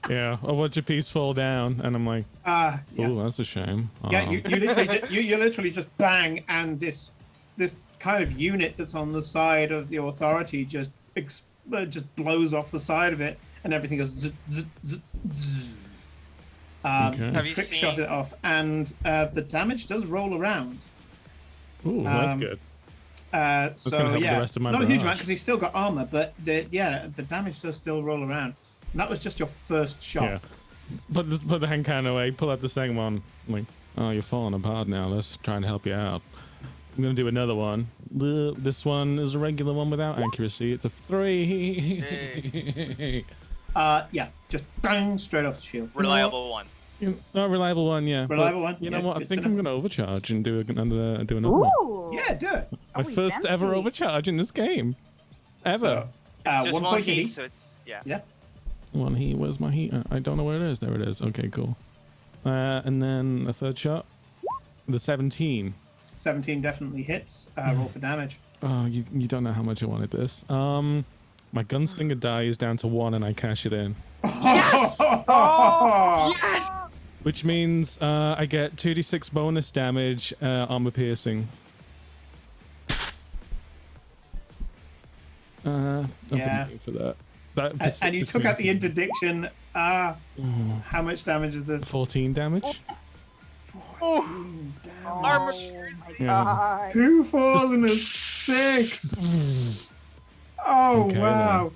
E: Yeah, I watch a piece fall down, and I'm like,
A: Yeah.
E: oh, that's a shame.
A: Yeah, you literally you literally just bang, and this kind of unit that's on the side of the authority just blows off the side of it, and everything goes. Zzz, zzz, zzz, zzz.
E: Okay.
A: You
B: Have you
A: trick shot
B: seen-
A: it off, and the damage does roll around.
E: Ooh, that's
A: Um,
E: good.
A: So
E: gonna help the
A: yeah,
E: rest of my
A: not a huge
E: barrage.
A: amount because he's still got armor, but the damage does still roll around. And that was just your first shot.
E: Yeah. Put the hand cannon away. Pull out the second one. I'm like, oh, you're falling apart now. Let's try and help you out. I'm gonna do another one. This one is a regular one without accuracy. It's a 3.
A: Yeah, just bang straight off the shield.
B: Reliable one.
E: Not reliable one, yeah. but
A: Reliable one,
E: You know
A: yeah,
E: what? I
A: good
E: think
A: to
E: I'm
A: know.
E: gonna overcharge and do another one.
D: Ooh.
A: Yeah, do it.
E: My
D: Oh,
E: first ever
D: fancy.
E: overcharge in this game, ever.
A: So,
B: It's just
A: 1
B: one
A: point of
B: heat,
A: heat.
B: so it's yeah.
A: Yeah.
E: One heat. Where's my heat? I don't know where it is. There it is. Okay, cool. And then a third shot. The 17.
A: 17 definitely hits. Roll for damage.
E: Oh, you don't know how much I wanted this. My gunslinger die is down to 1, and I cash it in,
B: Yes.
E: which means I get 2d6 bonus damage, armor piercing. I've been
A: Yeah.
E: waiting for that. That
A: And you
E: persists,
A: took
E: which
A: out the
E: means
A: interdiction. How much damage is this?
E: 14 damage.
B: Armor.
D: Oh my
E: Yeah.
D: god.
A: 2 4s and a 6. Oh
E: Okay,
A: wow.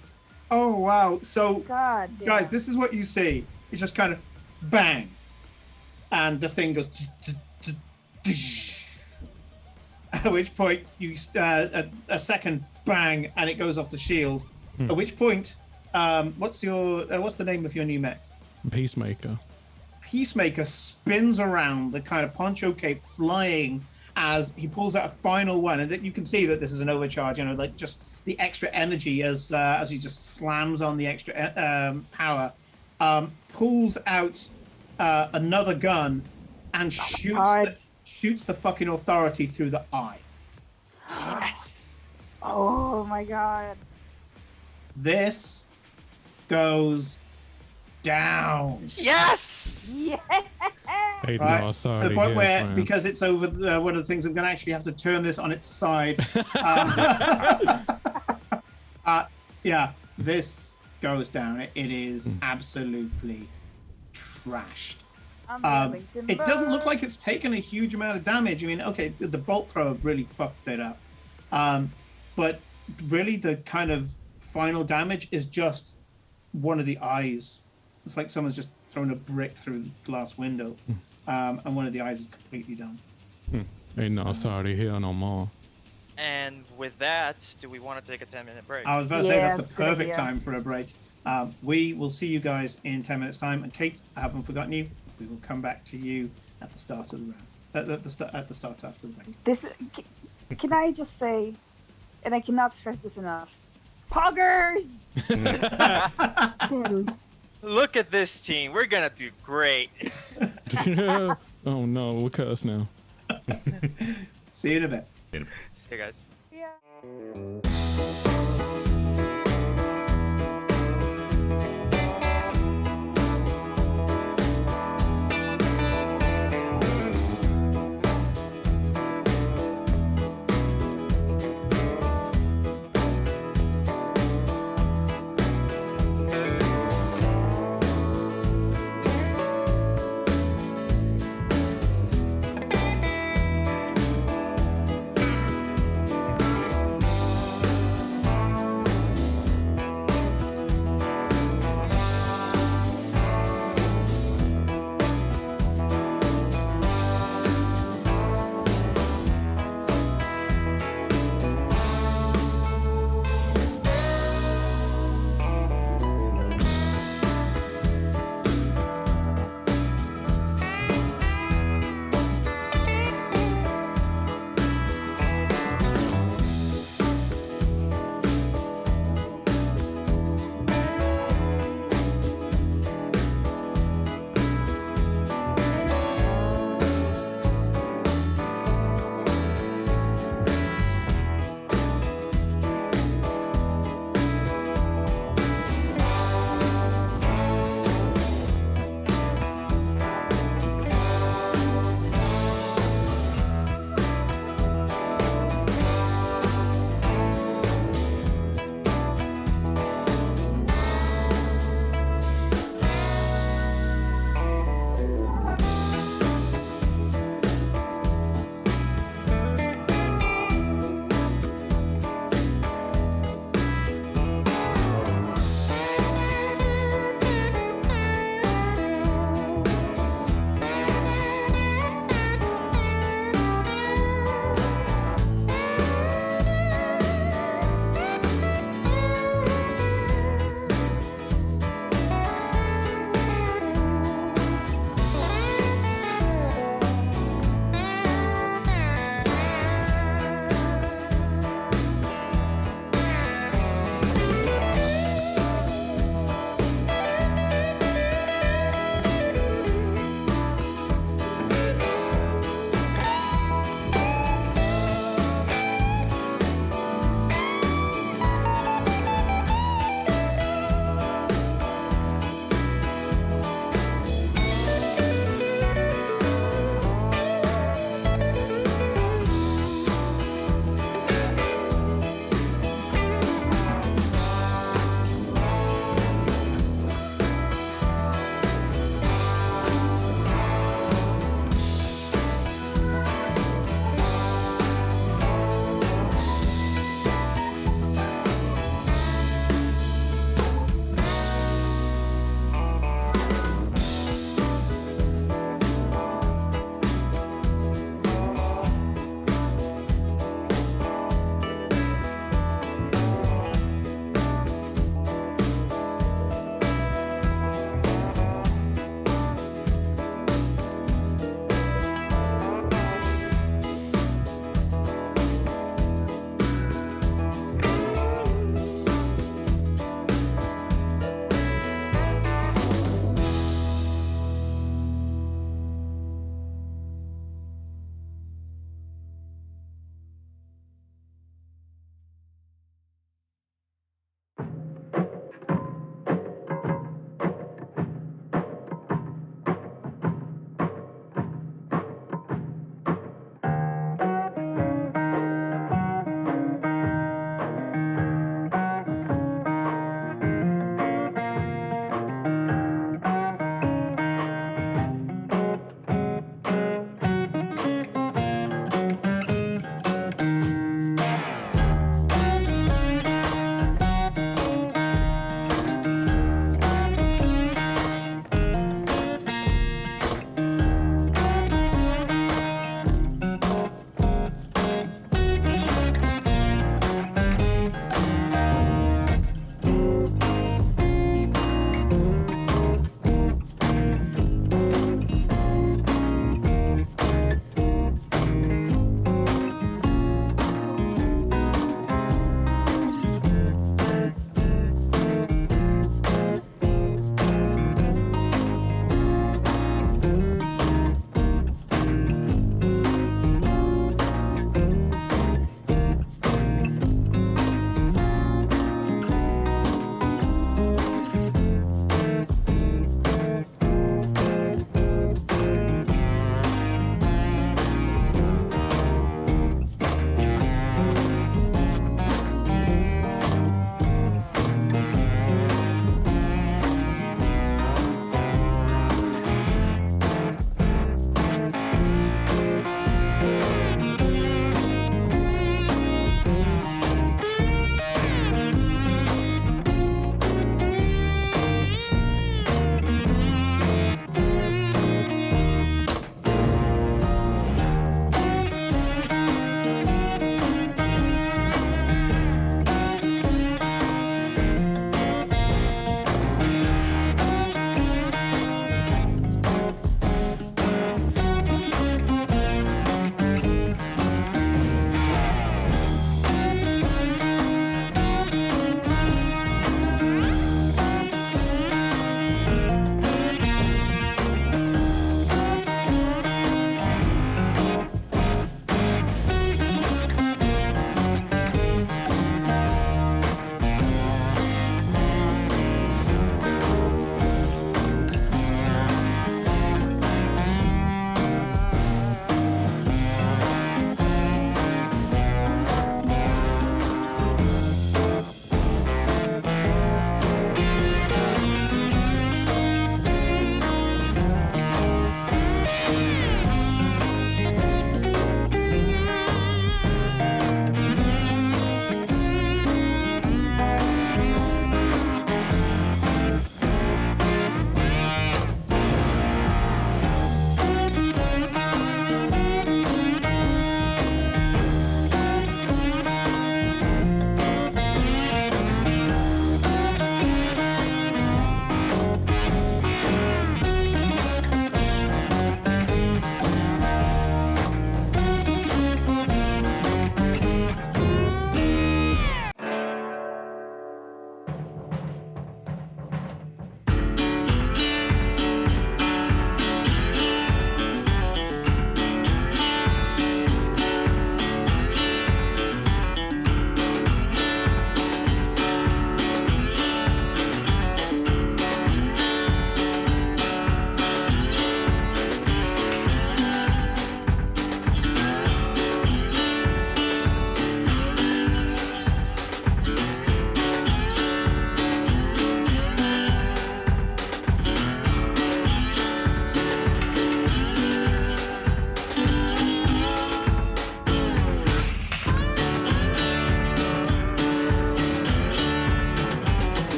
A: Oh wow. So
D: God. Damn.
A: guys, this is what you see. It's just kind of bang, and the thing goes. At which point you a second bang, and it goes off the shield. At which point, what's the name of your new mech?
E: Peacemaker.
A: Peacemaker spins around the kind of poncho cape, flying as he pulls out a final one, and that you can see that this is an overcharge. You know, like just the extra energy as he just slams on the extra power. Pulls out another gun and shoots the fucking authority through the eye.
B: Yes.
D: Oh my god.
A: This goes down.
B: Yes.
D: Yeah.
E: Ain't
A: right?
E: no
A: To
E: authority
A: the point
E: here,
A: where,
E: friend.
A: because it's over one of the things, I'm going to actually have to turn this on its side. Yeah, this goes down. It is absolutely trashed. It doesn't look like it's taken a huge amount of damage. I mean, okay, the bolt thrower really fucked it up. But really the kind of final damage is just one of the eyes. It's like someone's just thrown a brick through the glass window. And one of the eyes is completely done.
E: Ain't no authority here no more.
B: And with that, do we want to take a 10-minute break?
A: I was about to say that's the
D: that's a good
A: perfect
D: idea.
A: time for a break. We will see you guys in 10 minutes' time. And Kate, I haven't forgotten you. We will come back to you at the start of the round. At the start after the break.
D: This can I just say, and I cannot stress this enough, poggers.
B: Look at this team. We're gonna do great.
E: Oh no, we're cursed now.
A: See you in a bit.
B: See you guys.
D: Yeah.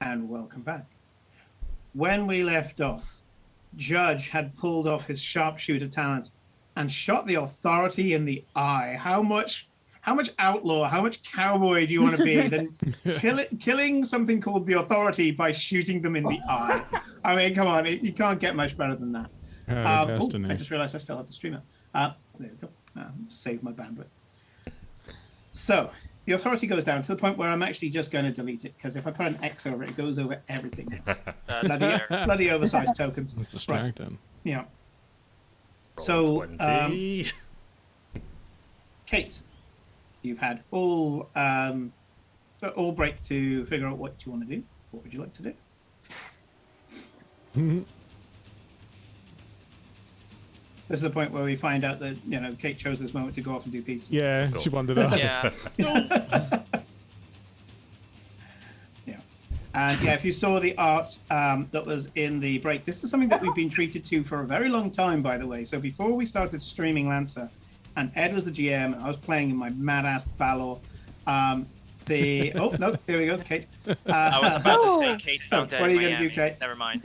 A: and welcome back. When we left off, Judge had pulled off his sharpshooter talent and shot the authority in the eye. How much outlaw, how much cowboy do you want to be than killing something called the authority by shooting them in the eye? I mean, come on, you can't get much better than that.
E: Destiny.
A: I just realized I still have the streamer. There we go. Save my bandwidth. So the authority goes down to the point where I'm actually just going to delete it, because if I put an X over it, it goes over everything else.
B: That's fair.
A: bloody oversized tokens.
E: It's distracting.
A: Yeah.
C: Roll
A: So,
C: 20.
A: Kate, you've had all break to figure out what you want to do. What would you like to do? This is the point where we find out that, you know, Kate chose this moment to go off and do pizza.
E: Yeah, she wanted that.
B: Yeah.
A: Yeah. And yeah, if you saw the art that was in the break, this is something that we've been treated to for a very long time, by the way. So before we started streaming Lancer, and Ed was the GM, and I was playing in my mad-ass Balor, oh, no, there we go, Kate.
B: I was about to say Kate found
A: what are you
B: going
A: gonna
B: to
A: do, Kate?
B: Never mind.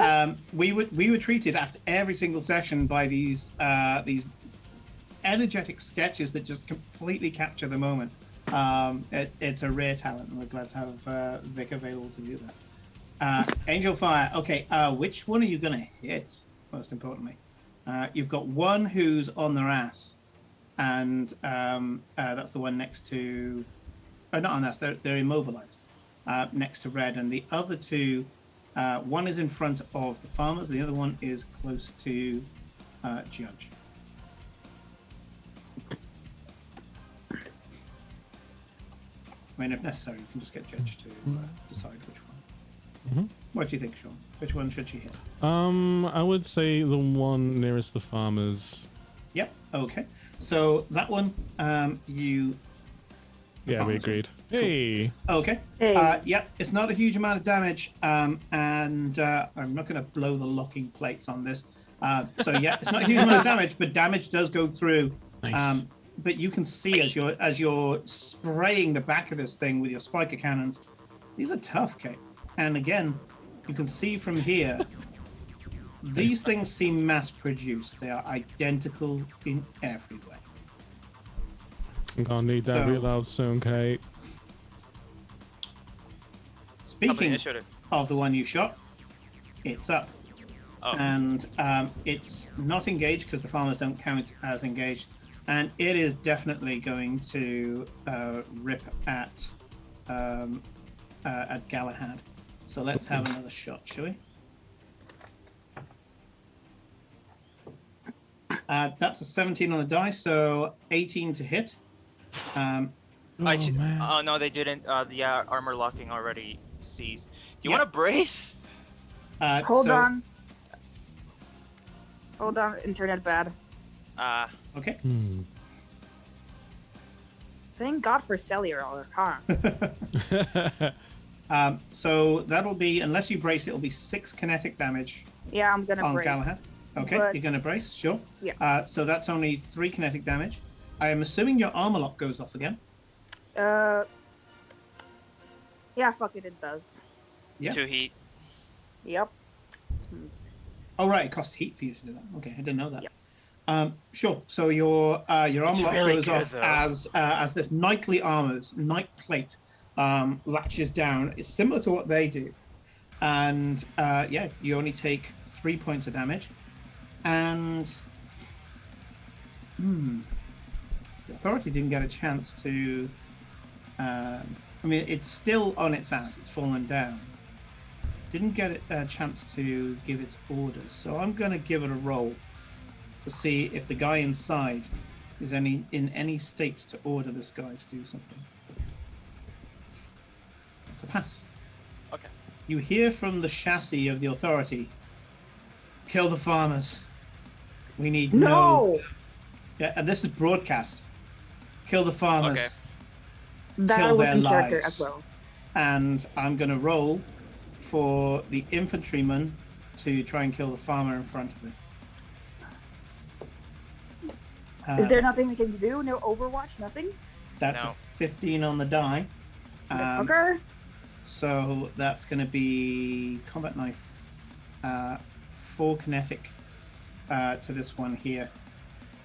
A: We were treated after every single session by these energetic sketches that just completely capture the moment. It's a rare talent, and we're glad to have Vic available to do that. Angel Fire. Okay, which one are you gonna hit? Most importantly, you've got one who's on their ass, and that's the one next to. Oh, not on us. They're immobilized next to Red, and the other two, one is in front of the farmers, the other one is close to Judge. I mean, if necessary, you can just get Judge to decide which one. What do you think, Sean? Which one should she hit?
E: I would say the one nearest the farmers.
A: Yep. Okay. So that one, you.
E: Yeah, we agreed. Hey.
A: Okay.
D: Hey.
A: Yeah, it's not a huge amount of damage, and I'm not going to blow the locking plates on this. So yeah, it's not a huge amount of damage, but damage does go through.
E: Nice.
A: But you can see as you're spraying the back of this thing with your spiker cannons, these are tough, Kate. And again, you can see from here, these things seem mass-produced. They are identical in every way.
E: I'm gonna need that reload soon, Kate.
A: Speaking
B: I showed it.
A: of the one you shot, it's up.
B: Oh.
A: And it's not engaged because the farmers don't count as engaged, and it is definitely going to rip at Galahad. So let's have another shot, shall we? That's a 17 on the die, so 18 to hit.
B: I should,
E: man.
B: oh no, they didn't. The armor locking already ceased. Do you
A: Yeah.
B: want to brace?
D: Hold
A: so-
D: on. Hold on, internet bad.
A: Okay.
D: Thank God for cellular, huh?
A: So that'll be, unless you brace, it'll be 6 kinetic damage
D: Yeah, I'm gonna
A: on
D: brace.
A: Galahad. Okay,
D: But-
A: you're going to brace, sure.
D: Yeah.
A: So that's only 3 kinetic damage. I am assuming your armor lock goes off again.
D: Yeah, fuck it, it does.
A: Yeah.
B: 2 heat.
D: Yep.
A: Oh right, it costs heat for you to do that. Okay, I didn't know that.
D: Yep.
A: Sure. So your armor
B: It's
A: lock
B: really
A: goes
B: good,
A: off
B: though.
A: as this knightly armor, this knight plate, latches down. It's similar to what they do, and yeah, you only take 3 points of damage, and the authority didn't get a chance to. I mean, it's still on its ass. It's fallen down. Didn't get a chance to give its orders, so I'm going to give it a roll to see if the guy inside is in any state to order this guy to do something. It's a pass.
B: Okay.
A: You hear from the chassis of the authority, kill the farmers. We need
D: No!
A: Yeah, and this is broadcast. Kill the farmers.
B: Okay.
D: That
A: Kill
D: was
A: their
D: in character
A: lives.
D: as well.
A: And I'm going to roll for the infantryman to try and kill the farmer in front of it.
D: Is there nothing we can do? No Overwatch? Nothing?
A: That's
B: No.
A: a 15 on the die.
D: Motherfucker?
A: So that's going to be combat knife, 4 kinetic to this one here.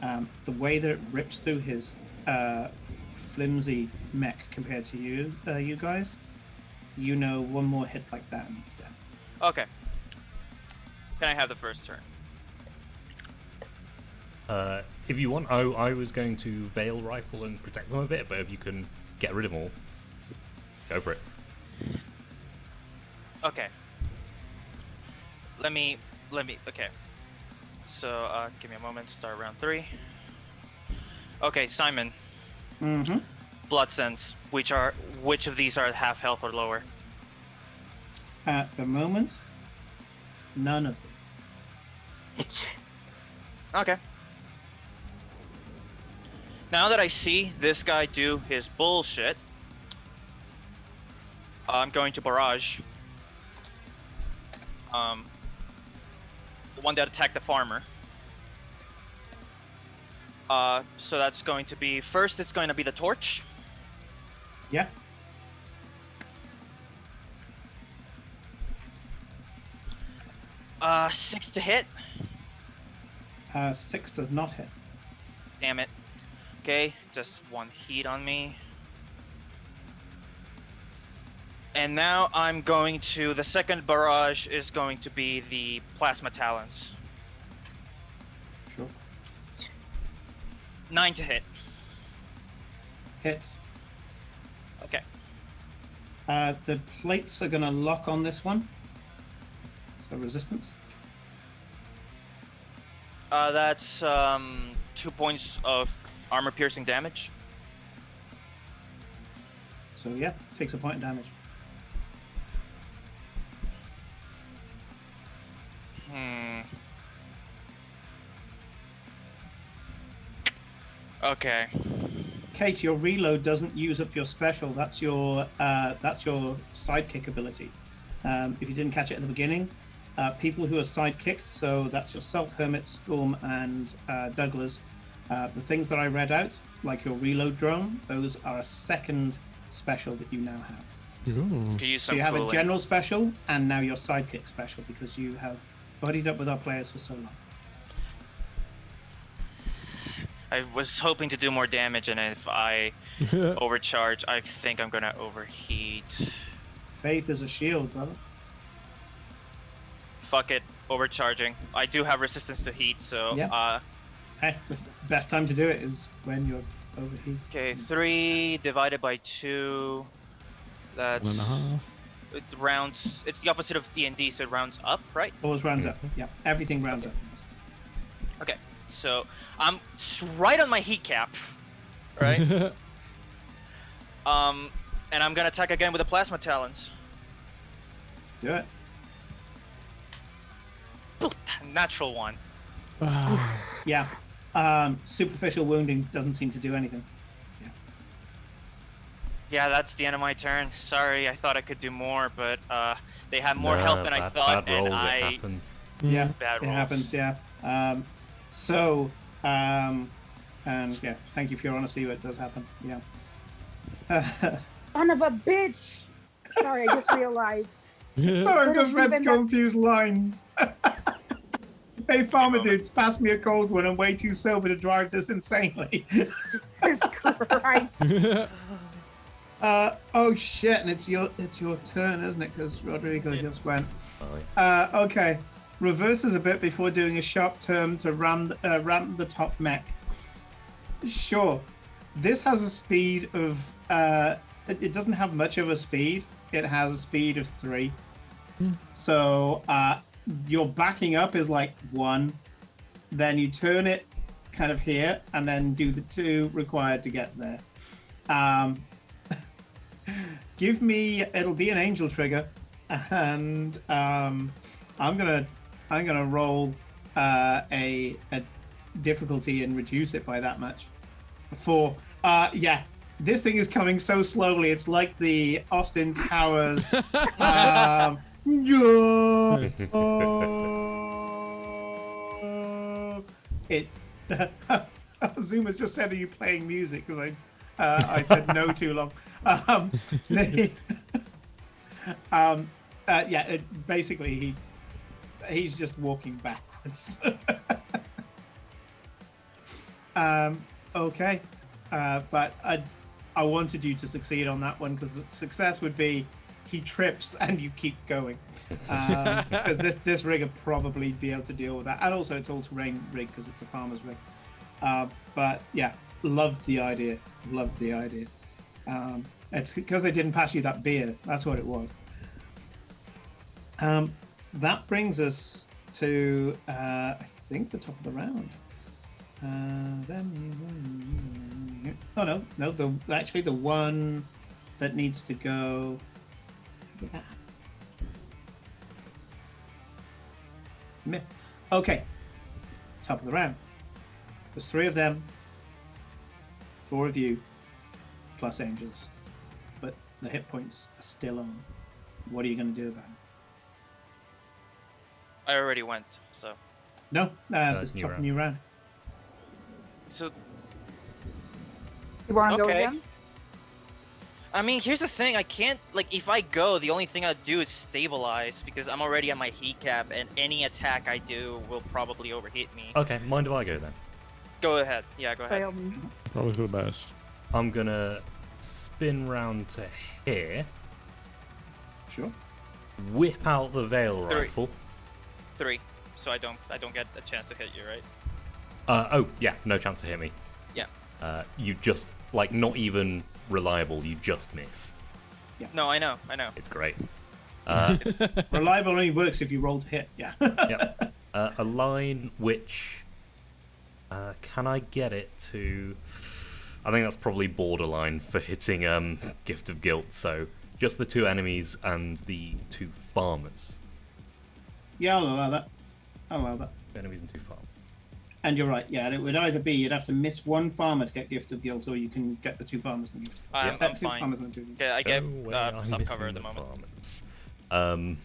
A: The way that it rips through his flimsy mech compared to you, you guys, you know, one more hit like that and he's dead.
B: Okay. Can I have the first turn?
C: If you want, I was going to Veil Rifle and protect them a bit, but if you can get rid of them all, go for it.
B: Okay. Let me. Okay. So, give me a moment. Start round 3. Okay, Simon.
A: Mm-hmm.
B: Blood Sense. Which of these are at half health or lower?
A: At the moment, none of them.
B: Okay. Now that I see this guy do his bullshit, I'm going to barrage. The one that attacked the farmer. So that's going to be first. It's going to be the torch.
A: Yeah.
B: 6 to hit.
A: 6 does not hit.
B: Damn it. Okay, just 1 heat on me. And now I'm going to, the second barrage is going to be the Plasma Talons.
A: Sure.
B: 9 to hit.
A: Hits.
B: Okay.
A: The plates are going to lock on this one. So resistance.
B: That's 2 points of armor piercing damage.
A: So yeah, takes a point of damage.
B: Okay.
A: Kate, your reload doesn't use up your special. That's your sidekick ability. If you didn't catch it at the beginning, people who are sidekicked, so that's yourself, Hermit, Storm, and Douglas. The things that I read out, like your reload drone, those are a second special that you now have.
E: Ooh.
B: Could use
A: So
B: some
A: you have a
B: cooling.
A: general special and now your sidekick special because you have buddied up with our players for so long.
B: I was hoping to do more damage, and if I overcharge, I think I'm gonna overheat.
A: Faith is a shield, brother.
B: Fuck it, overcharging. I do have resistance to heat, so
A: Yeah. Hey, the best time to do it is when you're overheat.
B: okay, 3 divided by 2. That's
E: 1.5.
B: it rounds. It's the opposite of D&D, so it rounds up, right?
A: Always rounds up. Yeah, everything rounds up.
B: Okay, so I'm right on my heat cap, right? And I'm gonna attack again with the Plasma Talons.
A: Do it.
B: Puta, natural 1.
E: Ah,
A: Yeah. Superficial wounding doesn't seem to do anything.
B: Yeah, that's the end of my turn. Sorry, I thought I could do more, but they have more health than I thought,
C: bad rolls,
B: and
C: it
B: I
C: happened.
A: Yeah,
B: bad
A: it
B: rolls.
A: happens. Yeah. And yeah, thank you for your honesty. It does happen. Yeah.
D: Son of a bitch! Sorry, I just realized.
A: I just read
D: Even that-
A: Scornfew's line. Hey, farmer dudes, pass me a cold one. I'm way too sober to drive this insanely.
D: Jesus Christ.
A: Oh shit! And it's your turn, isn't it? Because Rodrigo just went.
C: Oh,
A: Okay. Reverses a bit before doing a sharp turn to ram the top mech. Sure. This has a speed of. It doesn't have much of a speed. It has a speed of 3. So your backing up is like 1. Then you turn it kind of here, and then do the 2 required to get there. Give me. It'll be an angel trigger, and I'm gonna roll a difficulty and reduce it by that much. 4. Yeah, this thing is coming so slowly. It's like the Austin Powers. It. Zuma's just said, "Are you playing music?" Because I said no too long. Basically, he's just walking backwards. Okay, but I wanted you to succeed on that one because success would be he trips and you keep going. Because this rig would probably be able to deal with that, and also it's all-terrain rig because it's a farmer's rig. But yeah, loved the idea. It's because they didn't pass you that beer. That's what it was. That brings us to I think the top of the round. Actually the one that needs to go. Look at that. Okay. Top of the round. There's 3 of them, 4 of you, plus angels. But the hit points are still on. What are you going to do about it?
B: I already went, so.
A: No, this is
C: new
A: top
C: round.
A: new round.
B: So,
D: You want to go
B: Okay.
D: again?
B: I mean, here's the thing. I can't, like, if I go, the only thing I'd do is stabilize because I'm already at my heat cap, and any attack I do will probably overheat me.
C: Okay, mind if I go then?
B: Go ahead. Yeah, go
D: By
B: ahead.
D: all means.
E: Probably for the best.
C: I'm gonna spin round to here,
A: Sure.
C: whip out the Veil
B: 3.
C: rifle.
B: 3. So I don't get a chance to hit you, right?
C: Oh yeah, no chance to hit me.
B: Yeah.
C: You just like not even reliable. You just miss.
B: No, I know.
C: It's great.
A: Reliable only works if you roll to hit. Yeah.
C: Yep. A line which can I get it to? I think that's probably borderline for hitting Gift of Guilt. So just the 2 enemies and the 2 farmers.
A: Yeah, I'll allow that.
C: 2 enemies and 2 farmers.
A: And you're right. Yeah, it would either be you'd have to miss 1 farmer to get Gift of Guilt, or you can get the 2 farmers and the Gift.
B: I'm
A: 2
B: fine.
A: farmers and 2 Gift.
B: Yeah, I get
C: No way, I'm
B: some
C: missing
B: cover at the moment.
C: farmers.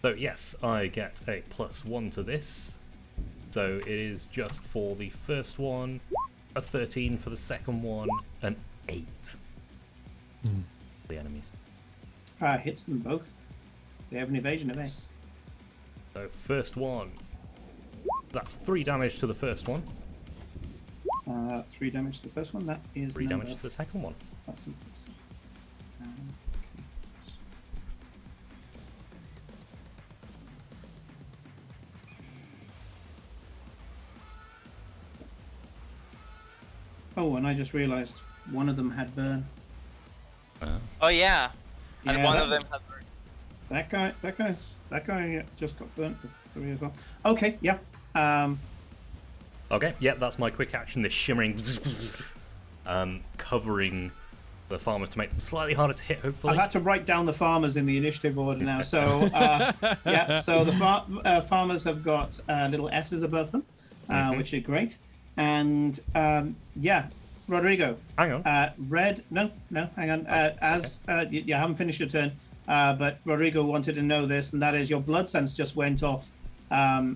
C: So yes, I get a +1 to this. So it is just for the first one, a 13 for the second one, an 8. The enemies.
A: Hits them both. They have an evasion of 8.
C: So first one, that's 3 damage to the first one,
A: 3 damage to the first one. That is
C: 3
A: number
C: damage to the second one.
A: That's impressive. Okay. Oh, and I just realised one of them had burn.
B: Oh yeah. And
A: Yeah,
B: one
A: that-
B: of them has.
A: That guy just got burnt for 3 as well. Okay, yeah.
C: Okay, yeah, that's my quick action. This shimmering, covering the farmers to make them slightly harder to hit. Hopefully.
A: I've had to write down the farmers in the initiative order now. So yeah, so the farmers have got little S's above them, which are great. And yeah, Rodrigo.
C: Hang on.
A: Red. No, hang on. You haven't finished your turn. But Rodrigo wanted to know this, and that is your blood sense just went off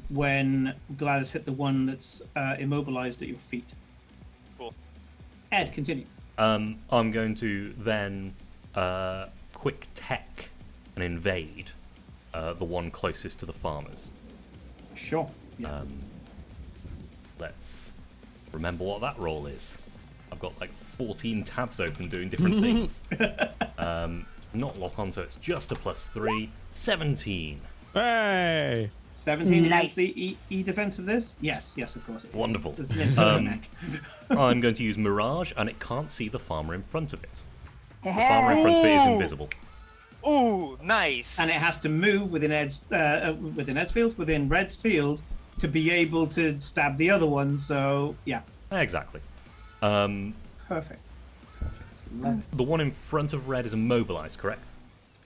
A: when Gladys hit the one that's immobilized at your feet.
B: Cool.
A: Ed, continue.
C: I'm going to then quick tech and invade the one closest to the farmers.
A: Sure. Yeah.
C: Let's remember what that roll is. I've got like 14 tabs open doing different things. Not lock on, so it's just a +3. 17.
E: Hey!
A: 17
D: Nice.
A: against the E defense of this? Yes, of course. It is.
C: Wonderful.
A: This is Nintendo's neck.
C: I'm going to use Mirage, and it can't see the farmer in front of it. The farmer in front of it is invisible.
B: Ooh, nice.
A: And it has to move within Ed's field, within Red's field, to be able to stab the other one. So yeah,
C: Exactly.
A: perfect. Love it.
C: The one in front of Red is immobilized, correct?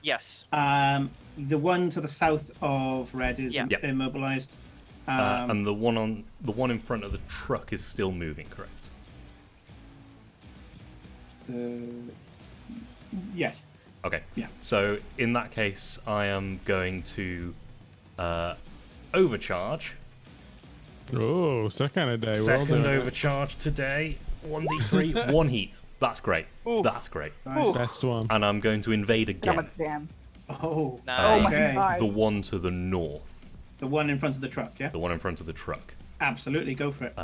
B: Yes.
A: The one to the south of Red is
B: Yeah.
C: Yep.
A: immobilized.
C: And the one in front of the truck is still moving, correct?
A: Yes.
C: Okay.
A: Yeah.
C: So in that case, I am going to overcharge.
E: Oh, it's that kind of day. We're all
C: Second
E: doing it.
C: overcharge today. 1d3, 1 heat. That's great.
B: Ooh.
C: That's great.
A: Nice.
E: Best one.
C: And I'm going to invade
D: How
C: again.
D: much damn?
A: Oh,
B: Nice.
D: Oh my
A: okay.
D: god.
C: The one to the north.
A: The one in front of the truck, yeah?
C: The one in front of the truck.
A: Absolutely, go for it.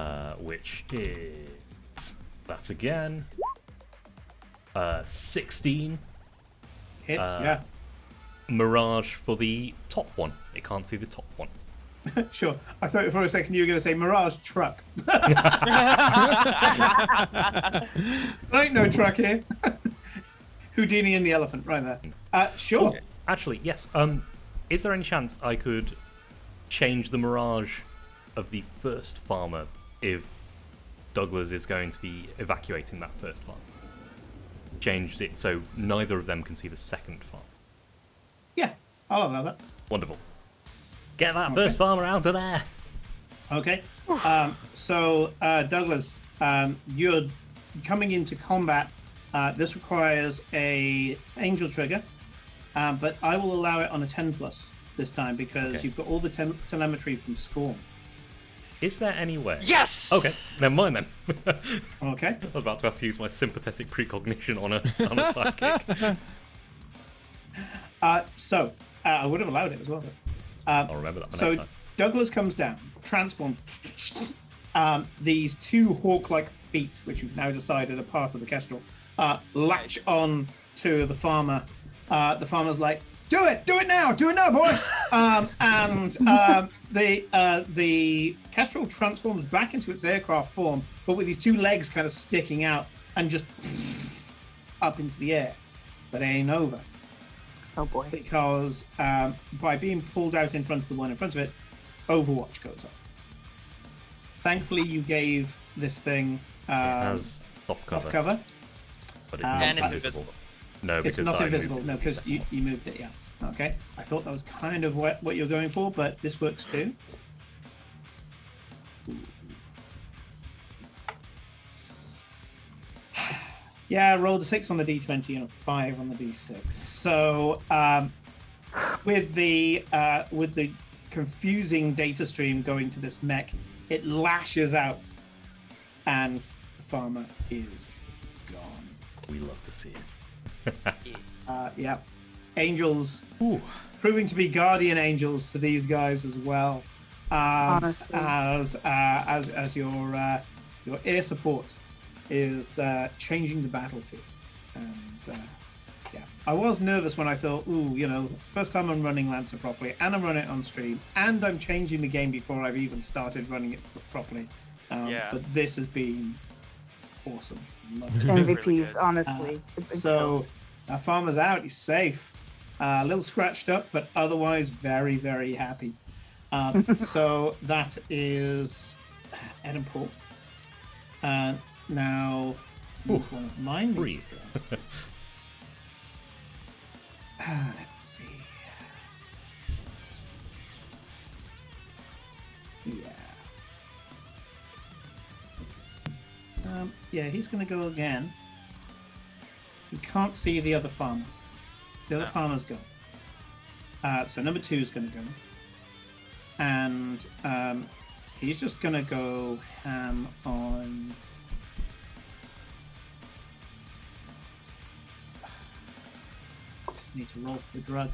C: Which is that again. 16.
A: Hits, yeah.
C: Mirage for the top one. It can't see the top one.
A: Sure. I thought for a second you were going to say Mirage truck. Right, no truck here. Houdini and the elephant, right there. Sure.
C: Actually, yes. Is there any chance I could change the Mirage of the first farmer if Douglas is going to be evacuating that first farm? Changed it so neither of them can see the second farm.
A: Yeah, I'll allow that.
C: Wonderful. Get that first farmer out of there.
A: Okay. So, Douglas, you're coming into combat. This requires a angel trigger, but I will allow it on a 10 plus this time because
C: Okay.
A: you've got all the telemetry from Scorn.
C: Is there any way?
B: Yes.
C: Okay, never mind then.
A: Okay.
C: I was about to have to use my sympathetic precognition on a sidekick.
A: So, I would have allowed it as well.
C: I'll remember that for
A: So
C: next time.
A: Douglas comes down, transforms. These two hawk-like feet, which you've now decided are part of the kestrel, latch on to the farmer. The farmer's like, "Do it now, boy!" The kestrel transforms back into its aircraft form, but with these two legs kind of sticking out and just up into the air. But it ain't over.
D: Oh boy.
A: Because by being pulled out in front of the one in front of it, Overwatch goes off. Thankfully, you gave this thing
C: It has soft cover,
A: off cover.
C: but it's
A: And
C: not
B: it's
C: invisible.
B: invisible.
C: No,
A: It's
C: because
A: not
C: I
A: invisible.
C: moved
A: No,
C: it.
A: because you moved it, yeah. Okay. I thought that was kind of what you're going for, but this works too. Yeah, I rolled a 6 on the d20 and a 5 on the d6. So with the confusing data stream going to this mech, it lashes out, and the farmer is gone.
C: We love to see it.
A: Yeah, angels
C: Ooh.
A: proving to be guardian angels to these guys as well.
D: Honestly.
A: As your air support is changing the battlefield, and yeah, I was nervous when I thought, ooh, it's the first time I'm running Lancer properly, and I'm running it on stream, and I'm changing the game before I've even started running it properly.
B: Yeah.
A: But this has been awesome. Love it.
B: Really
D: MVPs,
B: good.
D: honestly. It's
A: So our farmer's out. He's safe. A little scratched up, but otherwise very, very happy. So that is Ed and Paul. Now,
C: Ooh,
A: one of mine needs
C: breathe.
A: to go. Let's see. Yeah, he's going to go again. You can't see the other farmer. The other
B: No.
A: farmer's gone. So number 2 is going to go. And he's just going to go ham on... Need to roll for the drug.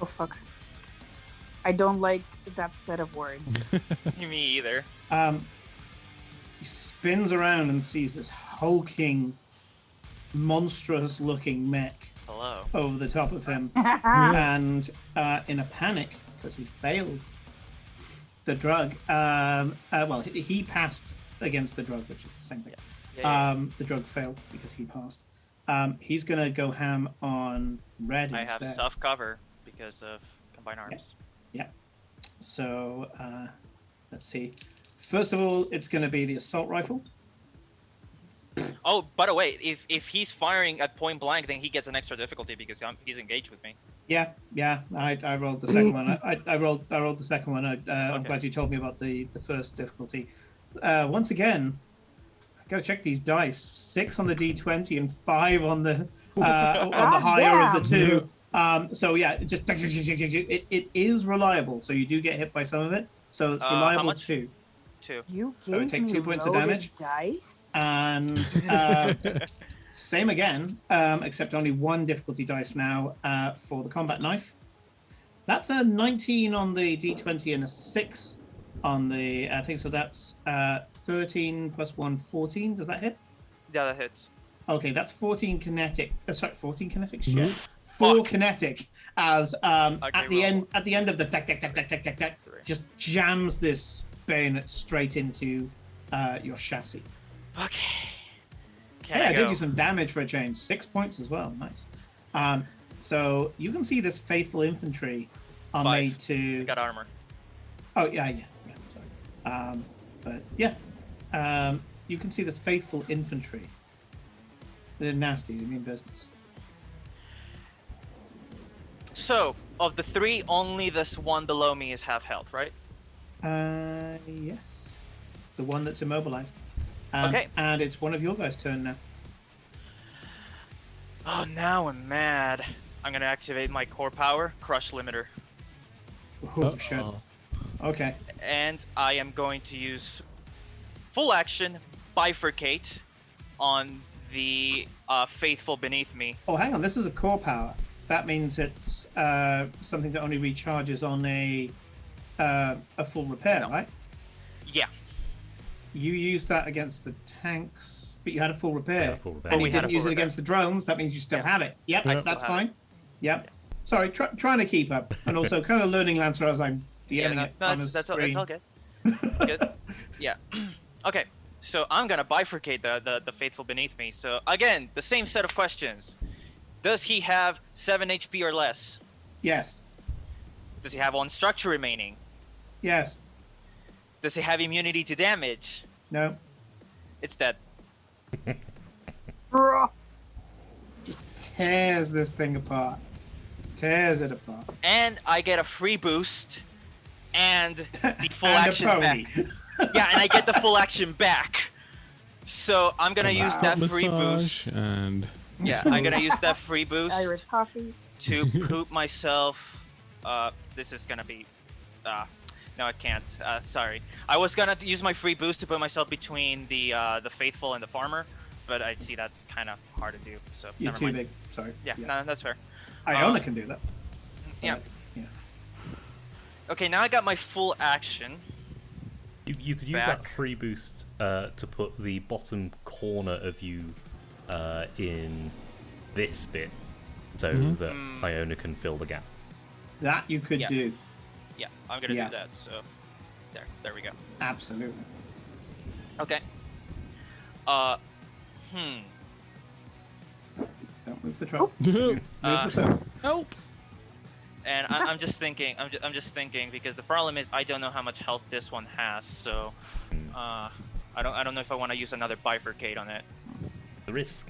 D: Oh fuck. I don't like that set of words.
B: Me either.
A: He spins around and sees this hulking, monstrous-looking mech
B: Hello.
A: over the top of him, and in a panic because he failed the drug. Well, he passed against the drug, which is the same thing.
B: Yeah.
A: The drug failed because he passed. He's gonna go ham on red
B: I have
A: instead.
B: soft cover because of combined arms.
A: Yeah. So let's see. First of all, it's going to be the assault rifle.
B: Oh, by the way, if he's firing at point blank, then he gets an extra difficulty because he's engaged with me.
A: Yeah. I rolled the second one. I rolled the second one. I'm
B: Okay.
A: glad you told me about the first difficulty. Once again, I got to check these dice. 6 on the d20 and 5 on the higher of the two. So yeah, it is reliable. So you do get hit by some of it. So it's
B: How
A: reliable
B: much?
A: too.
B: 2.
D: You
A: So it
D: gave
A: take
D: me
A: 2 points of
D: loaded
A: damage.
D: dice?
A: And same again, except only one difficulty dice now for the combat knife. That's a 19 on the d20 and a 6 on the thing. So that's 13 plus 1, 14. Does that hit?
B: Yeah, that hits.
A: Okay, that's 14 kinetic. Sorry, 14 kinetic. Shit.
E: Nope.
A: 4
B: Fuck.
A: kinetic as at the
B: roll.
A: end of the tack, just jams this bayonet straight into your chassis.
B: Okay.
A: Hey, I did you some damage for a change. 6 points as well. Nice. So you can see this faithful infantry are
B: 5.
A: made to.
B: I got armor.
A: Oh yeah. Sorry. But yeah, you can see this faithful infantry. They're nasty. They mean business.
B: So, of the 3, only this one below me is half health, right?
A: Yes. The one that's immobilized.
B: Okay.
A: And it's one of your guys' turn now.
B: Oh, now I'm mad. I'm gonna activate my core power, Crush Limiter.
A: Oh shit. Okay.
B: And I am going to use full action, Bifurcate, on the Faithful beneath me.
A: Oh, hang on. This is a core power. That means it's something that only recharges on a full repair,
B: No.
A: right?
B: Yeah.
A: You used that against the tanks, but you had a full repair.
C: Yeah, full repair.
A: And
B: We
A: you
B: had a
A: didn't use
B: full
A: it
B: repair.
A: against the drones. That means you still
B: Yeah.
A: have it. Yep,
E: I
B: still
A: that's
B: have it.
A: fine. Yep. Sorry, trying to keep up, and also kind of learning Lancer as I'm DMing
B: Yeah,
A: it on the
B: that's all,
A: screen.
B: it's all good. Good. Yeah. Okay. So I'm gonna bifurcate the Faithful beneath me. So again, the same set of questions. Does he have 7 HP or less?
A: Yes.
B: Does he have 1 structure remaining?
A: Yes.
B: Does he have immunity to damage?
A: No.
B: It's dead.
D: Bruh.
A: Tears this thing apart. Tears it apart.
B: And I get a free boost and the full
A: And a
B: action
A: pony.
B: back. Yeah, and I get the full action back. So I'm gonna use
A: Wow.
B: that free
E: Massage
B: boost.
E: and
B: Yeah, I'm gonna use that free boost
D: Irish coffee.
B: to poop myself. This is gonna be. No, I can't. Sorry. I was gonna use my free boost to put myself between the Faithful and the Farmer, but I see that's kind of hard to do. So
A: You're
B: never
A: too
B: mind.
A: big. Sorry.
B: Yeah, no, that's fair.
A: Iona can do that.
B: Yeah.
A: But, yeah.
B: Okay, now I got my full action.
C: You could use
B: Back.
C: that free boost to put the bottom corner of you in this bit, so that Iona can fill the gap.
A: That you could
B: Yeah.
A: do.
B: Yeah, I'm gonna
A: Yeah.
B: do that. So, there we go.
A: Absolutely.
B: Okay.
A: Don't move the truck.
E: help.
A: Move the circle.
B: And I'm just thinking. I'm just thinking because the problem is I don't know how much health this one has. So, I don't know if I want to use another bifurcate on it.
C: The risk.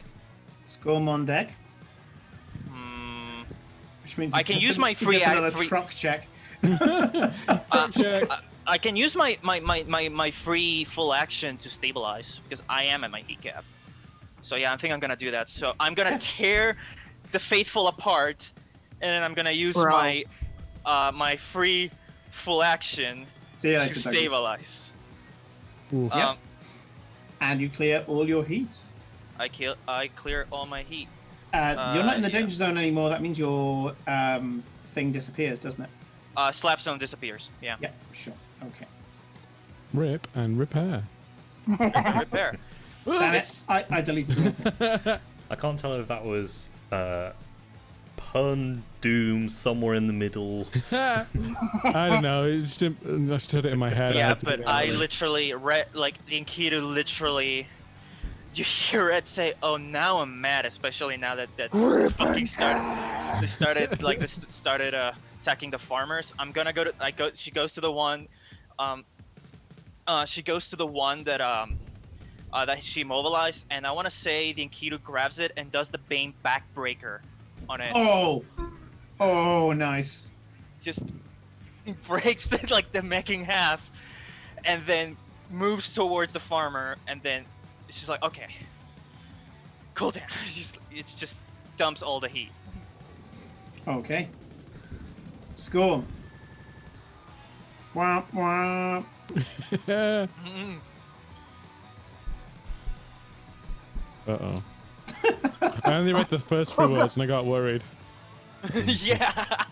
A: Scorm on deck.
B: Hmm.
A: Which means
B: I
A: he
B: can
A: gets
B: use
A: an-
B: my
A: he
B: free
A: gets
B: act-
A: another
B: free-
A: truck check.
B: I can use my free full action to stabilize because I am at my heat cap. So yeah, I think I'm gonna do that. So I'm gonna tear the Faithful apart, and then I'm gonna use
D: Bro.
B: my my free full action
A: See you
B: to
A: later, Douglas.
B: stabilize.
E: Oof.
A: Yep.
B: Um,
A: And you clear all your heat.
B: I clear all my heat.
A: You're not in the
B: yeah.
A: danger zone anymore. That means your thing disappears, doesn't it?
B: Slap zone disappears. Yeah.
A: Yeah, sure. Okay.
E: Rip and repair.
B: Repair.
A: Damn it.
B: It's-
A: I deleted it.
C: I can't tell if that was pun, doom, somewhere in the middle.
E: I don't know. It's just, I just had it in my head.
B: Yeah,
E: had to
B: but
E: get it out
B: I
E: of there.
B: literally read like Enkidu literally. You hear it say, "Oh, now I'm mad," especially now that fucking started. They started like this started attacking the farmers. I'm gonna go to. She goes to the one. She goes to the one that that she mobilized, and I want to say the Enkidu grabs it and does the Bane backbreaker on it.
A: Oh, nice.
B: Just breaks the mech in half, and then moves towards the farmer, and then she's like, okay, cool down. It just dumps all the heat.
A: Okay. Scorn. Womp womp.
B: Mm-mm.
E: Uh-oh. I only read the first few words and I got worried.
B: Yeah.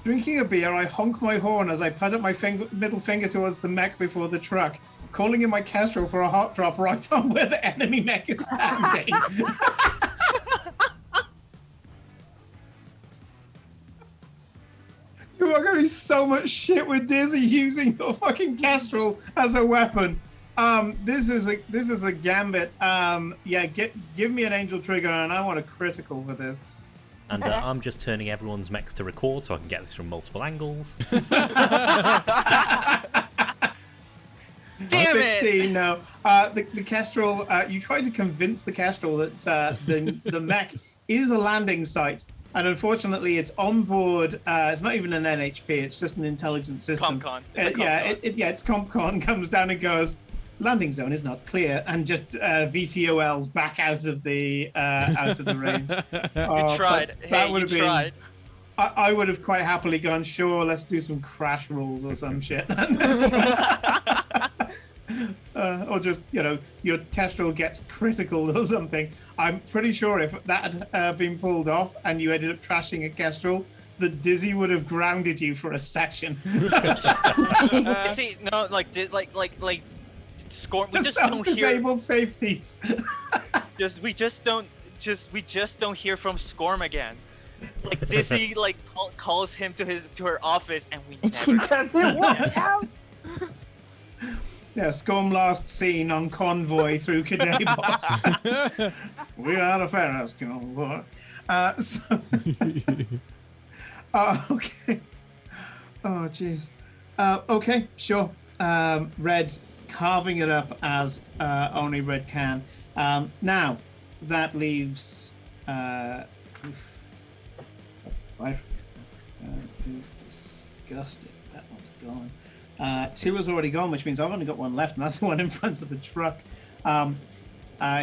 A: Drinking a beer, I honk my horn as I put up my middle finger towards the mech before the truck, calling in my Kestrel for a hot drop right on where the enemy mech is standing. You are going to so much shit with Dizzy using your fucking Kestrel as a weapon. This is a gambit. Yeah, give me an angel trigger, and I want a critical for this.
C: And I'm just turning everyone's mechs to record so I can get this from multiple angles.
B: Damn
A: 16,
B: it!
A: no. The Kestrel, you try to convince the Kestrel that the mech is a landing site, and unfortunately it's on board. It's not even an NHP, it's just an intelligence system.
B: CompCon. It's a
A: Yeah,
B: CompCon.
A: it's CompCon, comes down and goes, landing zone is not clear, and just VTOLs back out of the range.
B: You tried. Hey, you tried.
A: I would have quite happily gone, sure, let's do some crash rules or some shit. Or just, your Kestrel gets critical or something. I'm pretty sure if that had been pulled off and you ended up trashing a Kestrel, the Dizzy would have grounded you for a session.
B: You see, no, like Scorn. We just don't hear.
A: Self-disable safeties.
B: We just don't hear from Scorm again. Like Dizzy calls him to her office, and we
D: She
B: never.
D: doesn't work out.
A: Yeah, Scorm last seen on convoy through Kadabos. We are a Ferris convoy. Okay. Oh, jeez. Okay, sure. Red carving it up as only Red can. Now, that leaves... Life is disgusting. That one's gone. 2 has already gone, which means I've only got one left, and that's the one in front of the truck.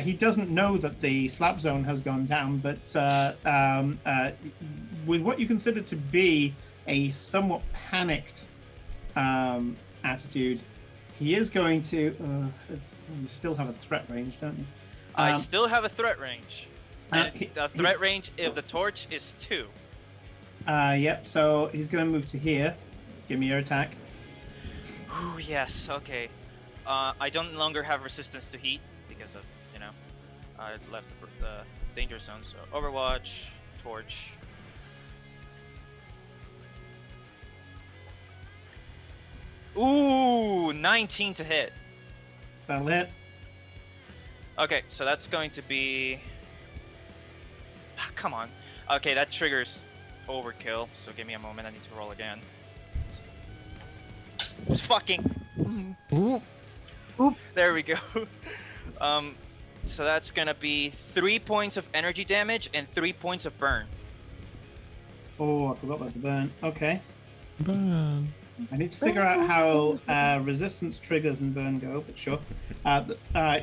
A: He doesn't know that the slap zone has gone down, but with what you consider to be a somewhat panicked attitude, he is going to... you still have a threat range, don't you?
B: I still have a threat range. And the threat
A: he's-
B: range of the torch is 2.
A: Yep, so he's going to move to here. Give me your attack.
B: Ooh, yes. Okay. I don't longer have resistance to heat because of I left the danger zone. So Overwatch, torch. Ooh, 19 to hit.
A: That'll hit.
B: Okay, so that's going to be. Come on. Okay, that triggers overkill. So give me a moment. I need to roll again. Fucking.
E: Ooh.
B: There we go. So that's gonna be 3 points of energy damage and 3 points of burn.
A: Oh, I forgot about the burn. Okay.
E: Burn.
A: I need to figure out how resistance triggers and burn go, but sure.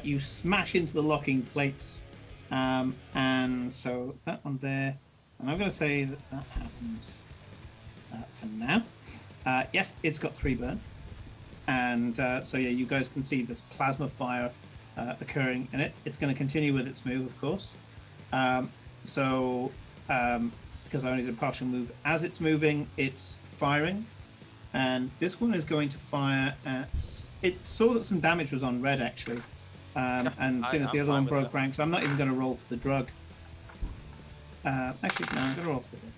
A: You smash into the locking plates, and so that one there. And I'm going to say that happens for now. Yes, it's got 3 burn. And so yeah, you guys can see this plasma fire occurring in it. It's going to continue with its move, of course. Because I only did a partial move. As it's moving, it's firing. And this one is going to fire at... It saw that some damage was on red, actually. And as soon as the
B: I'm
A: other one
B: fine with
A: broke
B: that.
A: rank, so I'm not even going to roll for the drug. Actually, no, I'm going to roll for the drug.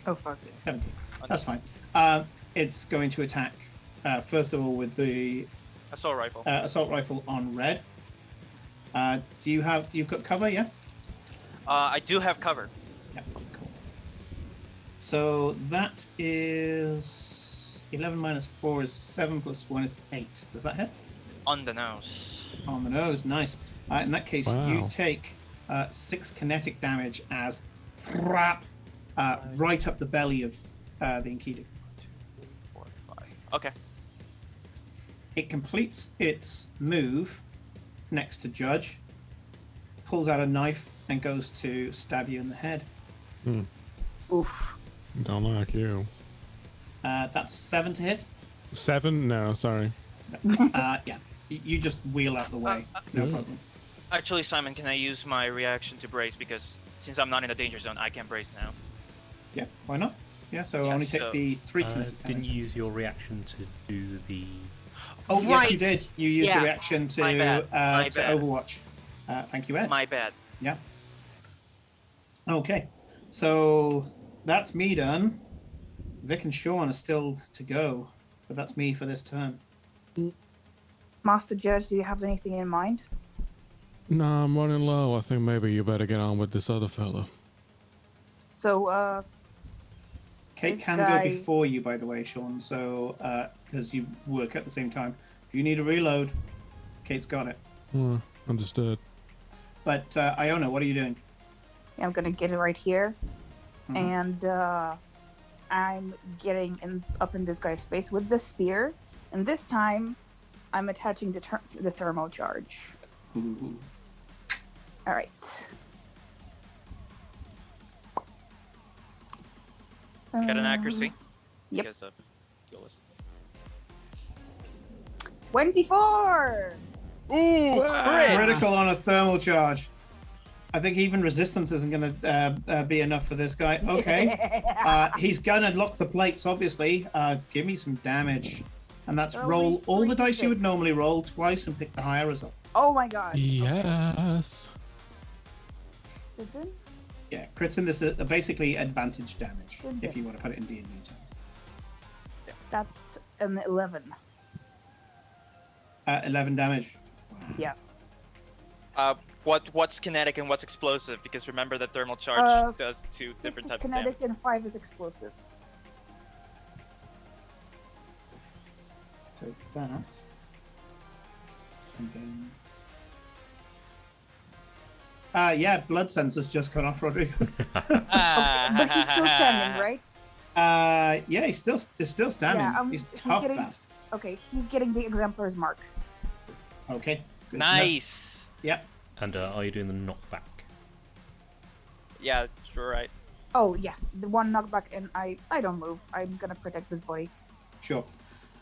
D: Oh fuck.
A: 17. That's fine. It's going to attack, first of all, with the
B: Assault rifle.
A: assault rifle on red. You've got cover, yeah?
B: I do have cover.
A: Yeah, cool. So that is 11 minus 4 is 7 plus 1 is 8. Does that hit?
B: On the nose.
A: On the nose, nice. In that case, you
E: Wow.
A: take 6 kinetic damage as thrap right up the belly of the Enkidu.
B: 4, 5. Okay.
A: It completes its move next to Judge, pulls out a knife, and goes to stab you in the head.
D: Oof.
E: Don't like you.
A: That's 7 to hit.
E: 7? No, sorry.
A: Yeah, you just wheel out the way, no
E: Yeah.
A: problem.
B: Actually, Simon, can I use my reaction to brace? Because since I'm not in the danger zone, I can brace now.
A: Yeah, why not? Yeah, so
B: Yeah,
A: only take
B: so-
A: the 3 kinetic
C: Didn't
A: damage.
C: you use your reaction to do the?
A: Oh, yes, you
B: Right.
A: did. You used
B: Yeah,
A: the reaction to,
B: my bad, my
A: to
B: bad.
A: Overwatch. Thank you, Ed.
B: My bad.
A: Yeah. Okay, so that's me done. Vic and Sean are still to go, but that's me for this turn.
D: Master Judge, do you have anything in mind?
E: Nah, I'm running low. I think maybe you better get on with this other fella.
D: So,
A: Kate
D: This
A: can
D: guy-
A: go before you, by the way, Sean. So because you work at the same time, if you need a reload, Kate's got it.
E: Understood.
A: But Iona, what are you doing?
D: I'm gonna get it right here,
A: Mhm.
D: and I'm getting up in this guy's face with the spear, and this time, I'm attaching the thermal charge.
A: Ooh.
D: All right.
B: Get an accuracy.
D: Yep.
B: Because of skill list.
D: 24.
B: Ooh,
A: Critical on a thermal charge. I think even resistance isn't going to be enough for this guy. Okay. He's going to lock the plates, obviously. Give me some damage. And that's
D: Only
A: roll all the dice you
D: 3d6.
A: would normally roll twice and pick the higher result.
D: Oh my god.
E: Yes.
D: Is it?
A: Yeah, crits in this are basically advantage damage,
D: Okay.
A: if you want to put it in D&D terms.
D: That's an 11.
A: 11 damage.
D: Yeah.
B: What's kinetic and what's explosive? Because remember that thermal charge does 2
D: 6
B: different
D: is
B: types of damage.
D: kinetic and 5 is explosive.
A: So it's that. And then... yeah, blood sensor's just gone off, Rodrigo.
D: But he's still standing, right?
A: Yeah, he's still standing.
D: Yeah,
A: he's
D: he's
A: tough
D: getting-
A: bastards.
D: Okay, he's getting the exemplar's mark.
A: Okay. good to know.
B: Nice.
A: Yep.
C: And are you doing the knockback?
B: Yeah, you're right.
D: Oh yes, the one knockback, and I don't move. I'm gonna protect this boy.
A: Sure.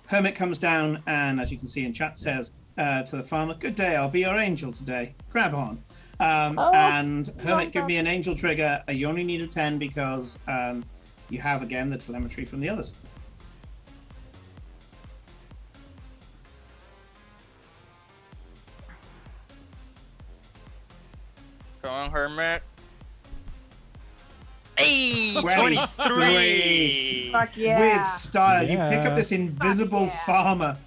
A: Hermit comes down and, as you can see in chat, says to the farmer, "Good day, I'll be your angel today. Grab on." And Hermit, give me an angel trigger. You only need a 10 because you have, again, the telemetry from the others.
B: Come on, Hermit. Hey,
A: 23.
B: 23.
D: Fuck yeah!
A: With style. You pick up
E: Yeah.
A: this invisible
D: Fuck yeah.
A: farmer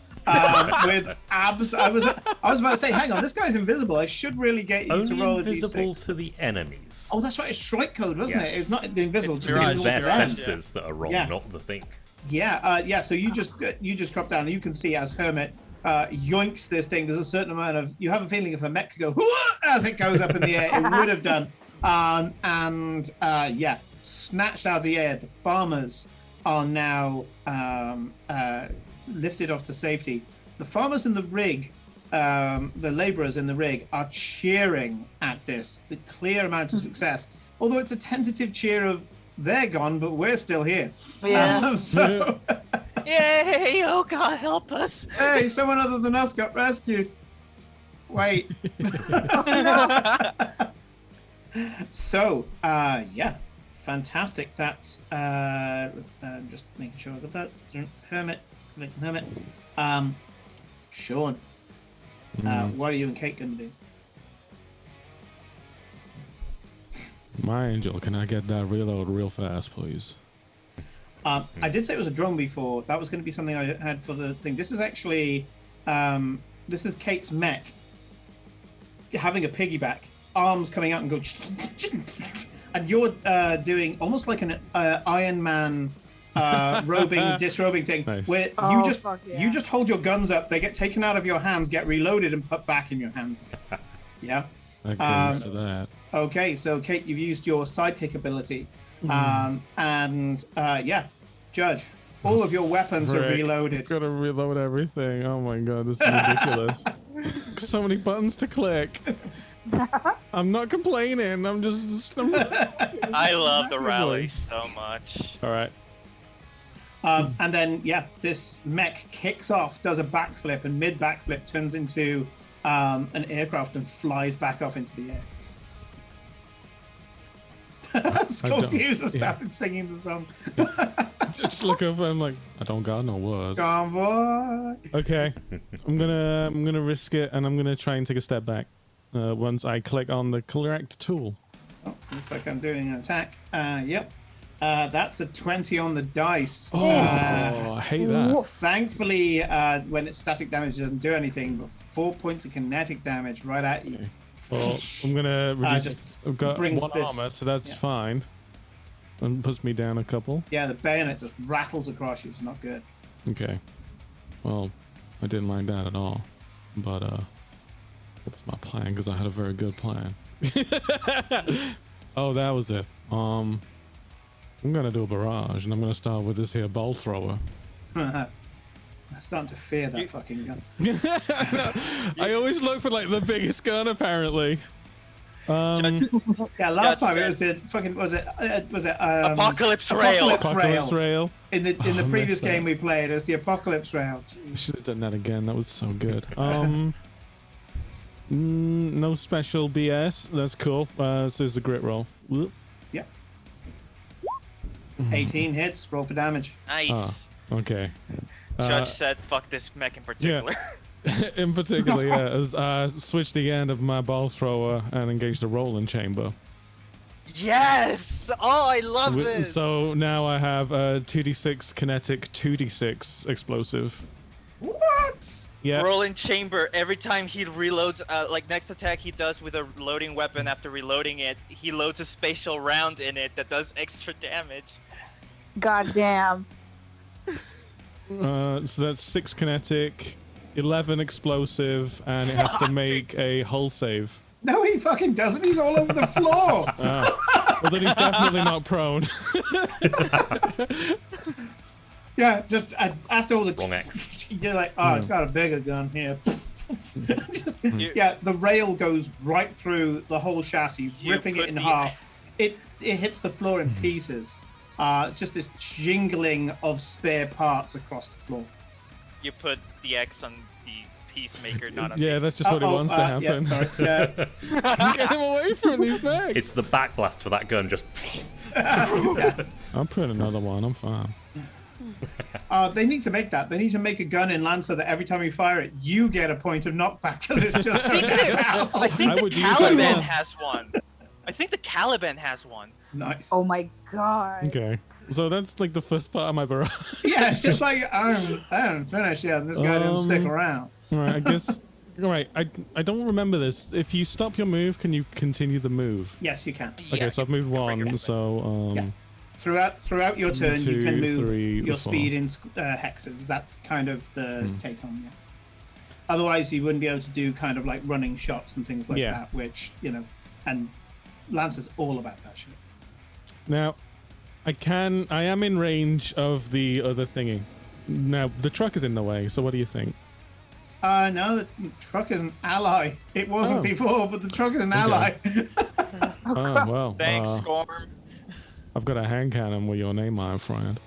A: with abs. I was about to say, hang on, this guy's invisible. I should really get you
C: Only
A: to roll a
C: invisible
A: d6.
C: to the enemies.
A: Oh, that's right. It's strike code, wasn't it?
C: Yes.
A: It's not the invisible,
B: It's
A: just
B: mirage,
A: invisible
C: Their
A: to them.
B: mirage.
C: sensors that are wrong,
A: Yeah.
C: not the thing.
A: Yeah. So you just drop down, and you can see as Hermit yoinks this thing. There's a certain amount of. You have a feeling if a mech could go "Hooah!" as it goes up in the air, it would have done. Yeah, snatched out of the air. The farmers are now lifted off to safety. The farmers in the rig, the laborers in the rig, are cheering at this. The clear amount of success. Although it's a tentative cheer of they're gone, but we're still here.
B: Yeah.
A: So,
B: Yay! Oh God, help us!
A: hey, someone other than us got rescued. Wait. So, yeah, fantastic. That's just making sure I got that. Hermit. Sean, what are you and Kate going to do?
E: My angel, can I get that reload real fast, please?
A: I did say it was a drone before. That was going to be something I had for the thing. This is actually, this is Kate's mech having a piggyback, arms coming out and go, and you're doing almost like an Iron Man disrobing thing,
E: Nice.
A: where
D: Oh,
A: you
D: fuck yeah.
A: you just hold your guns up, they get taken out of your hands, get reloaded, and put back in your hands. Yeah.
E: I get used to that.
A: Okay, so Kate, you've used your sidekick ability, yeah, Judge, all of your weapons are
E: Frick.
A: reloaded.
E: Gotta reload everything. Oh my god, this is ridiculous. So many buttons to click. I'm not complaining. I'm just.
B: I love the rally so much.
E: All right.
A: And then, yeah, this mech kicks off, does a backflip, and mid backflip turns into an aircraft and flies back off into the air. Scorpius has started singing the song.
E: Just look up and I'm like, I don't got no words.
A: Convoy.
E: Okay, I'm gonna risk it, and I'm gonna try and take a step back once I click on the correct tool.
A: Oh, looks like I'm doing an attack. Yep. That's a 20 on the dice.
E: Oh, I hate that.
A: Thankfully, when it's static damage, it doesn't do anything, but 4 points of kinetic damage right at you.
E: Well, I'm gonna reduce.
A: just
E: I've got
A: brings
E: one
A: this-
E: armor, so that's
A: yeah.
E: fine. And puts me down a couple.
A: Yeah, the bayonet just rattles across you. It's not good.
E: Okay. Well, I didn't like that at all. But what was my plan? Because I had a very good plan. Oh, that was it. I'm gonna do a barrage, and I'm gonna start with this here bolt thrower.
A: I'm starting to fear that fucking gun.
E: I always look for like the biggest gun, apparently.
A: Yeah, last time it
B: Judge
A: was the fucking
B: Apocalypse Rail.
E: Apocalypse Rail.
A: In the
E: Oh,
A: previous
E: missed that.
A: game we played, it was the Apocalypse Rail.
E: I should have done that again. That was so good. No special BS. That's cool. So it's a grit roll. Whoop.
A: Yep. 18 hits. Roll for damage.
B: Nice.
E: Okay.
B: Judge said, "Fuck this mech in particular."
E: In particular, yeah, as switch the end of my ball thrower and engage the rolling chamber.
B: Yes! Oh, I love this.
E: So now I have a 2d6 kinetic, 2d6 explosive.
A: What?
E: Yeah.
B: Rolling chamber. Every time he reloads, like next attack he does with a loading weapon. After reloading it, he loads a spatial round in it that does extra damage.
D: God damn.
E: So that's 6 kinetic, 11 explosive, and it has to make a hull save.
A: No, he fucking doesn't. He's all over the floor.
E: Well, then he's definitely not prone.
A: Yeah, just after all the
C: Wrong X.
A: you're like, oh, it's got a bigger gun here. Yeah, the rail goes right through the whole chassis,
B: You
A: ripping it
B: put
A: in
B: the-
A: half. It hits the floor in pieces. Just this jingling of spare parts across the floor.
B: You put the X on the Peacemaker, not on
E: Yeah,
B: me.
E: that's just what he wants to happen.
A: Yeah, sorry. Yeah.
E: Get him away from these bags.
C: It's the backblast for that gun. Just
E: I'll print another one. I'm fine.
A: They need to make that. They need to make a gun in Lancer that every time you fire it, you get a point of knockback because it's just so damn powerful.
B: I think
E: I
B: the
E: would use that
B: Caliban
E: one.
B: has one. I think the Caliban has one.
A: Nice.
D: Oh my god.
E: Okay. So that's like the first part of my barrage.
A: Yeah, it's just like I haven't finished yet, and this guy didn't stick around.
E: Alright, I guess. Alright, I don't remember this. If you stop your move, can you continue the move?
A: Yes, you can.
E: Okay,
B: Yeah,
E: so I've moved
B: bring it
E: one,
B: up.
E: so
A: Yeah. Throughout your turn, you can
E: 2,
A: move
E: 3,
A: your
E: 4.
A: speed in hexes. That's kind of the take on it. Otherwise, you wouldn't be able to do kind of like running shots and things like
E: Yeah.
A: that, which and Lance is all about that shit.
E: Now, I am in range of the other thingy. Now, the truck is in the way, so what do you think?
A: No, the truck is an ally. It wasn't
E: Oh.
A: before, but the truck is an ally.
E: Oh, well.
B: Thanks, Storm.
E: I've got a hand cannon with your name, my friend.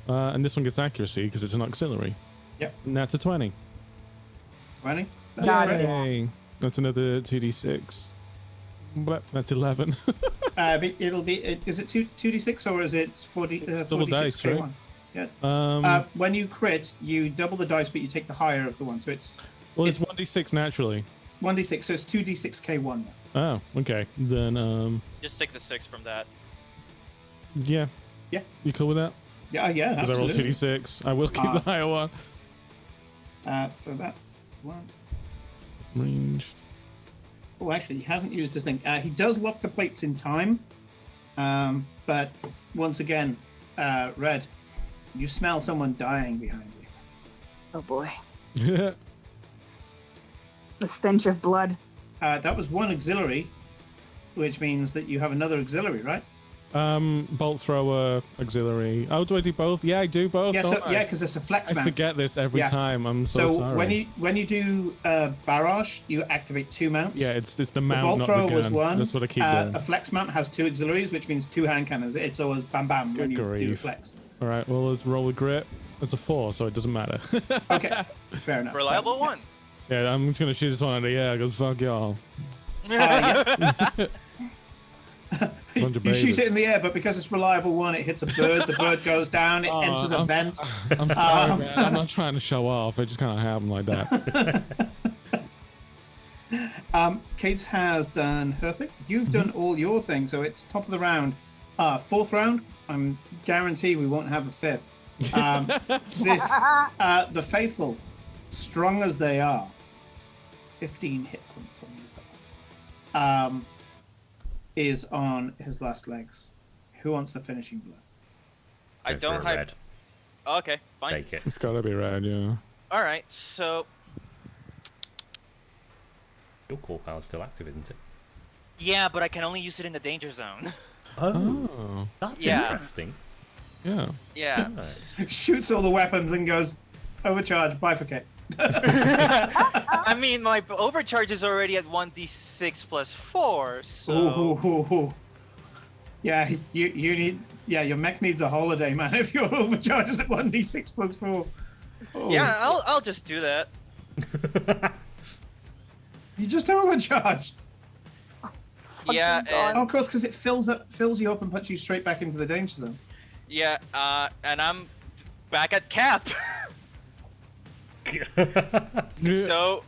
E: And this one gets accuracy because it's an auxiliary.
A: Yep.
E: And that's a 20.
A: 20?
D: Got
A: great.
D: it.
E: Yay. That's another 2d6. But that's 11.
A: But it'll be. Is it 2d6 or is it 40?
E: It's double
A: 46
E: dice, right?
A: K1? Yeah. When you crit, you double the dice, but you take the higher of the one. So it's
E: well, it's
A: it's-
E: 1d6 naturally.
A: 1d6. So it's 2d6 K1.
E: Oh, okay. Then,
B: Just take the 6 from that.
E: yeah.
A: Yeah.
E: You cool with that?
A: Yeah,
E: Because I rolled
A: absolutely.
E: 2d6. I will keep the higher one.
A: So that's one.
E: Range.
A: Oh, actually, he hasn't used his thing. He does lock the plates in time, but once again, Red, you smell someone dying behind you.
D: Oh boy.
E: Yeah.
D: The stench of blood.
A: That was one auxiliary, which means that you have another auxiliary, right?
E: Bolt thrower, auxiliary. Oh, do I do both? Yeah, I do both.
A: Yeah,
E: don't I?
A: yeah, because it's a flex
E: I
A: mount.
E: forget this every
A: Yeah.
E: time. I'm so,
A: So
E: sorry.
A: when you do barrage, you activate 2 mounts.
E: Yeah, it's the
A: the
E: mount,
A: bolt
E: not
A: thrower
E: the gun.
A: was one.
E: That's what I keep doing.
A: A flex mount has 2 auxiliaries, which means 2 hand cannons. It's always bam bam when
E: Good
A: you do
E: grief.
A: flex.
E: All right, well, let's roll a grit. That's a 4, so it doesn't matter.
A: Okay, fair enough.
B: Reliable
A: Yeah.
B: one.
E: Yeah, I'm just gonna shoot this one out of the air because fuck y'all. Bunch of
A: You shoot it
E: babies.
A: in the air, but because it's reliable one, it hits a bird. The bird goes down. It
E: Oh,
A: enters a vent.
E: I'm sorry, man. I'm not trying to show off. It just kind of happened like that.
A: Kate has done her thing. You've done all your thing, so it's top of the round. Fourth round, I'm guarantee we won't have a fifth. The faithful, strong as they are, 15 hit points on you. Is on his last legs. Who wants the finishing blow?
B: I
C: Go for
B: don't
C: a
B: have.
C: red.
B: Okay, fine.
C: Take it.
E: It's gotta be red, yeah.
B: All right, so
C: Your core power's still active, isn't it?
B: yeah, but I can only use it in the danger zone.
E: Oh,
C: That's
B: Yeah.
C: interesting.
E: yeah.
B: Yeah.
A: Shoots all the weapons and goes, overcharge, bifurcate.
B: I mean, my overcharge is already at 1d6 plus 4, so
A: Ooh. Yeah, you need. Yeah, your mech needs a holiday, man. If your overcharge is at 1d6 plus 4. Oh,
B: yeah, I'll just do that.
A: You just overcharged.
B: Yeah,
D: God.
A: Oh, of course, because it fills you up and puts you straight back into the danger zone.
B: yeah, and I'm back at cap. So,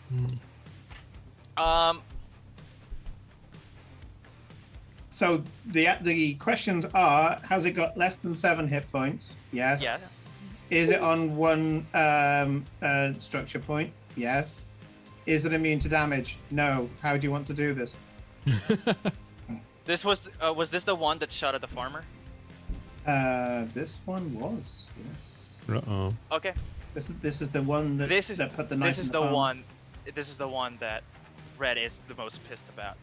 A: So the questions are: has it got less than 7 hit points? Yes.
B: yeah,
A: Is it on one structure point? Yes. Is it immune to damage? No. How do you want to do this?
B: this was this the one that shot at the farmer?
A: This one was. Yeah.
E: Uh-oh.
B: Okay,
A: This is the one that that put the knife.
B: this is
A: in
B: the
A: farm.
B: one. This is the one that Red is the most pissed about.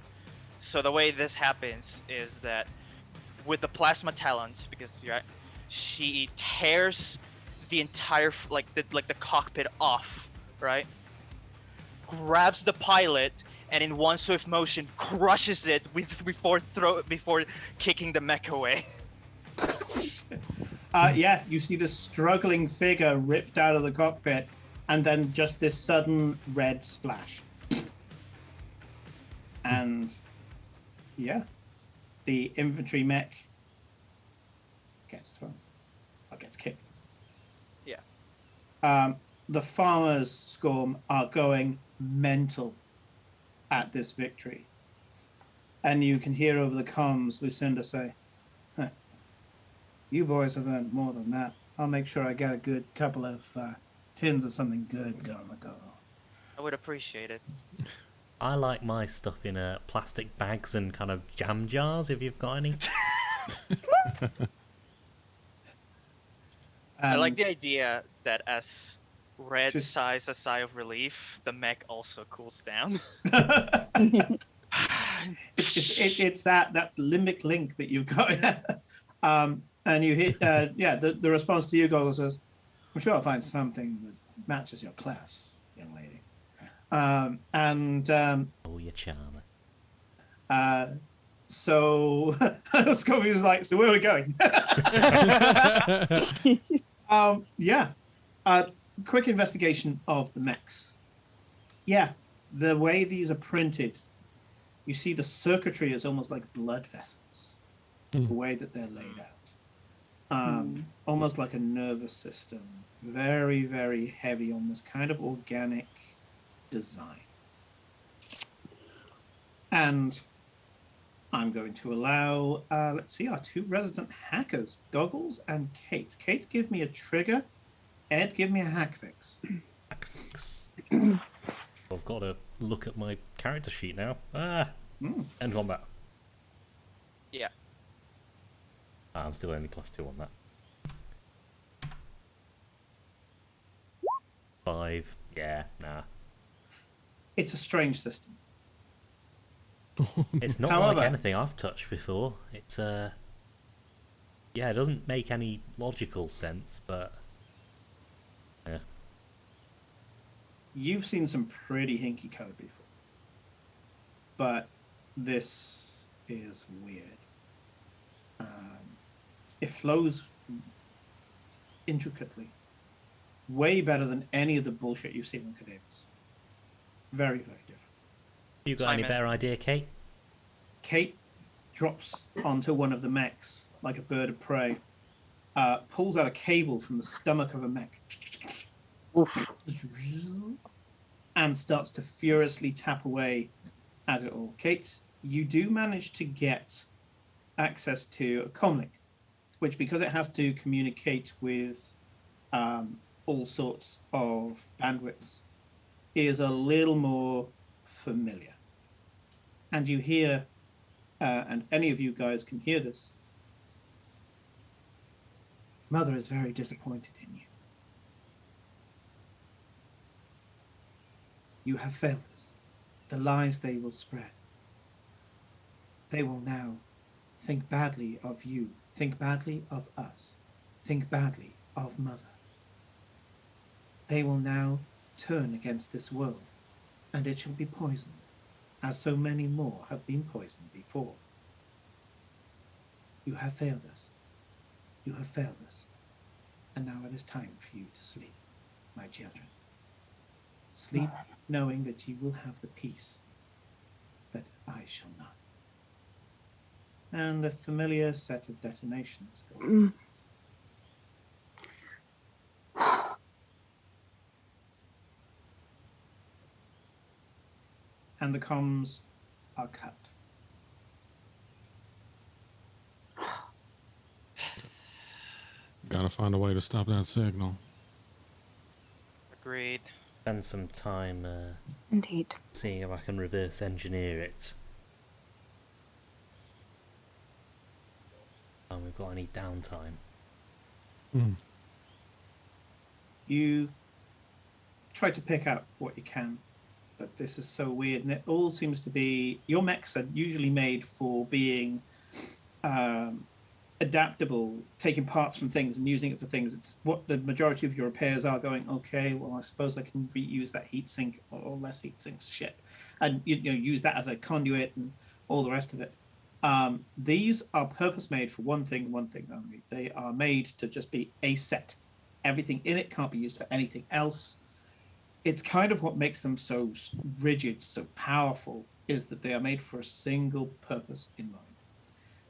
B: So the way this happens is that with the plasma talons, because she tears the entire the cockpit off, right? Grabs the pilot and in one swift motion crushes it before kicking the mech away.
A: Yeah, you see this struggling figure ripped out of the cockpit, and then just this sudden red splash. And yeah, the infantry mech gets thrown, or gets kicked.
B: Yeah.
A: The farmers, Scorm, are going mental at this victory. And you can hear over the comms Lucinda say, you boys have earned more than that. I'll make sure I get a good couple of tins of something good going to go.
B: I would appreciate it.
C: I like my stuff in plastic bags and kind of jam jars, if you've got any.
B: I like the idea that as Red
A: Just-
B: sighs a sigh of relief, the mech also cools down.
A: It's that limbic link that you've got. And you hit, the response to you, Goggles, was, I'm sure I'll find something that matches your class, young lady.
C: Oh, you charmer.
A: So Scotty was like, so where are we going? Quick investigation of the mechs. Yeah, the way these are printed, you see the circuitry is almost like blood vessels, the way that they're laid out. Almost like a nervous system. Very, very heavy on this kind of organic design. And I'm going to allow, let's see, our 2 resident hackers, Goggles and Kate. Kate, give me a trigger. Ed, give me a hack fix.
C: Hack fix. I've got to look at my character sheet now. End combat.
B: Yeah.
C: I'm still only +2 on that. 5. Yeah, nah.
A: It's a strange system.
C: It's not
A: However-
C: like anything I've touched before. It's yeah, it doesn't make any logical sense, but yeah.
A: You've seen some pretty hinky code before. But this is weird. It flows intricately. Way better than any of the bullshit you've seen in Cadavers. Very, very different.
C: You got any
B: Simon.
C: better idea, Kate?
A: Kate drops onto one of the mechs like a bird of prey, pulls out a cable from the stomach of a mech, and starts to furiously tap away at it all. Kate, you do manage to get access to a comlink, which, because it has to communicate with all sorts of bandwidths, is a little more familiar. And you hear, and any of you guys can hear this, Mother is very disappointed in you. You have failed us. The lies they will spread. They will now think badly of you, think badly of us, think badly of Mother. They will now turn against this world, and it shall be poisoned, as so many more have been poisoned before. You have failed us. You have failed us. And now it is time for you to sleep, my children. Sleep knowing that you will have the peace that I shall not. And a familiar set of detonations go off. And the comms are cut.
E: Gotta find a way to stop that signal.
B: Agreed.
C: Spend some time
D: Indeed.
C: seeing if I can reverse engineer it. And we've got any downtime.
A: You try to pick out what you can, but this is so weird, and it all seems to be, your mechs are usually made for being adaptable, taking parts from things and using it for things. It's what the majority of your repairs are, going, okay, well, I suppose I can reuse that heatsink or less heatsink shit, and you know, use that as a conduit and all the rest of it. These are purpose made for one thing only. They are made to just be a set. Everything in it can't be used for anything else. It's kind of what makes them so rigid, so powerful, is that they are made for a single purpose in mind.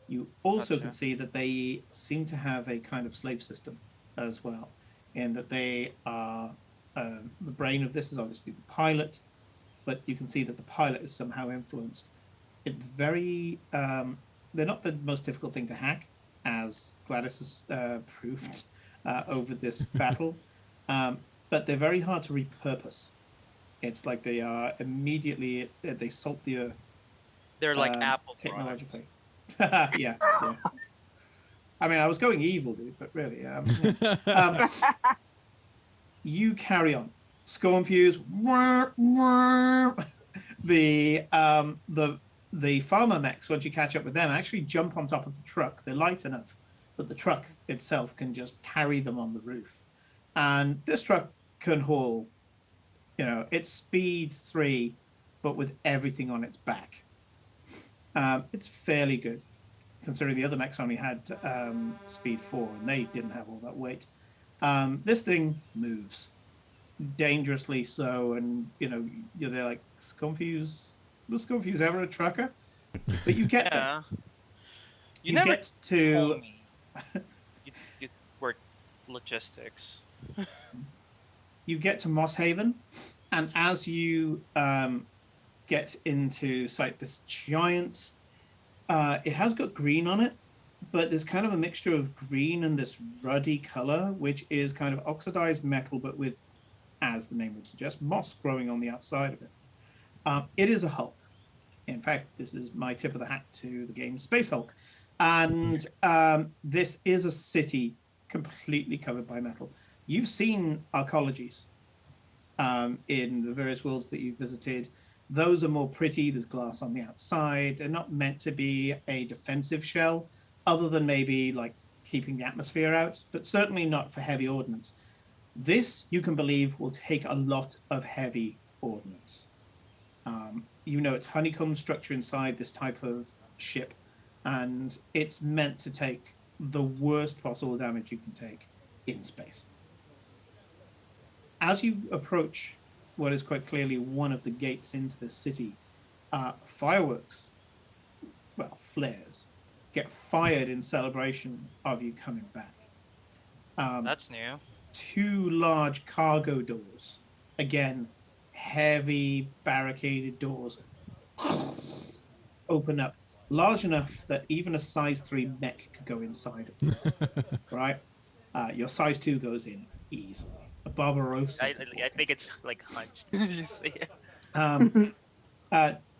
A: You also
B: Gotcha.
A: can see that they seem to have a kind of slave system as well, in that they are, the brain of this is obviously the pilot, but you can see that the pilot is somehow influenced. It's very, they're not the most difficult thing to hack, as Gladys has proved over this battle, but they're very hard to repurpose. It's like they are immediately, they salt the earth.
B: They're like Apple
A: technologically. Yeah. I mean, I was going evil, dude, but really, you carry on. Scornfuse. The farmer mechs, once you catch up with them, actually jump on top of the truck. They're light enough that the truck itself can just carry them on the roof. And this truck can haul, you know, it's speed 3, but with everything on its back. It's fairly good, considering the other mechs only had speed 4, and they didn't have all that weight. This thing moves dangerously so, and you know, you're there like, Scornfuse, was Scornfuse ever a trucker? But you get there.
B: Yeah. You
A: You
B: never
A: get to
B: told me you work logistics.
A: you get to Moss Haven, and as you get into sight, this giant, it has got green on it, but there's kind of a mixture of green and this ruddy color, which is kind of oxidized metal, but with, as the name would suggest, moss growing on the outside of it. It is a Hulk. In fact, this is my tip of the hat to the game Space Hulk. And this is a city completely covered by metal. You've seen arcologies in the various worlds that you've visited. Those are more pretty. There's glass on the outside. They're not meant to be a defensive shell, other than maybe like keeping the atmosphere out, but certainly not for heavy ordnance. This, you can believe, will take a lot of heavy ordnance. You know, it's honeycomb structure inside this type of ship, and it's meant to take the worst possible damage you can take in space. As you approach what is quite clearly one of the gates into the city, fireworks, well, flares, get fired in celebration of you coming back.
B: That's new.
A: 2 large cargo doors, again, heavy barricaded doors, open up, large enough that even a size 3 mech could go inside of this, right? Your size 2 goes in easily. A Barbarossa.
B: I think it's like hunched. You see it?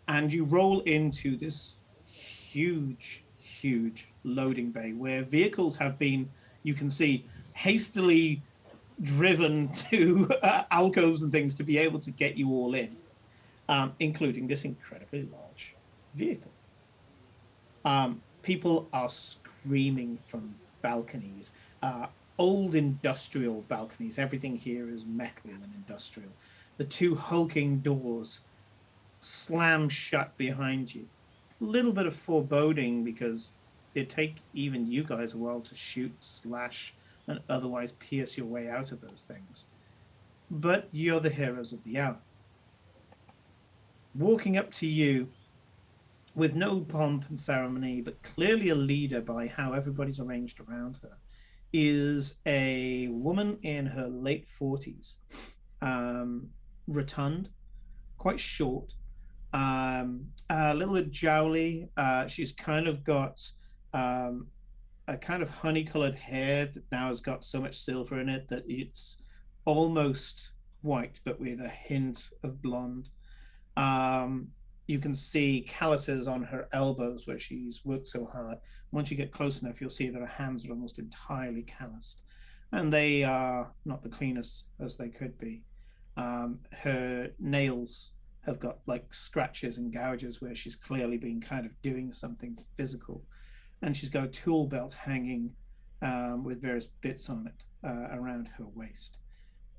A: And you roll into this huge loading bay where vehicles have been, you can see, hastily driven to alcoves and things to be able to get you all in, including this incredibly large vehicle. People are screaming from balconies, old industrial balconies. Everything here is metal and industrial. The 2 hulking doors slam shut behind you. A little bit of foreboding because it'd take even you guys a while to shoot, slash, and otherwise pierce your way out of those things. But you're the heroes of the hour. Walking up to you with no pomp and ceremony, but clearly a leader by how everybody's arranged around her, is a woman in her late 40s, rotund, quite short, a little bit jowly. She's kind of got a kind of honey-colored hair that now has got so much silver in it that it's almost white, but with a hint of blonde. You can see calluses on her elbows where she's worked so hard. Once you get close enough, you'll see that her hands are almost entirely calloused, and they are not the cleanest as they could be. Her nails have got like scratches and gouges where she's clearly been kind of doing something physical, and she's got a tool belt hanging with various bits on it around her waist.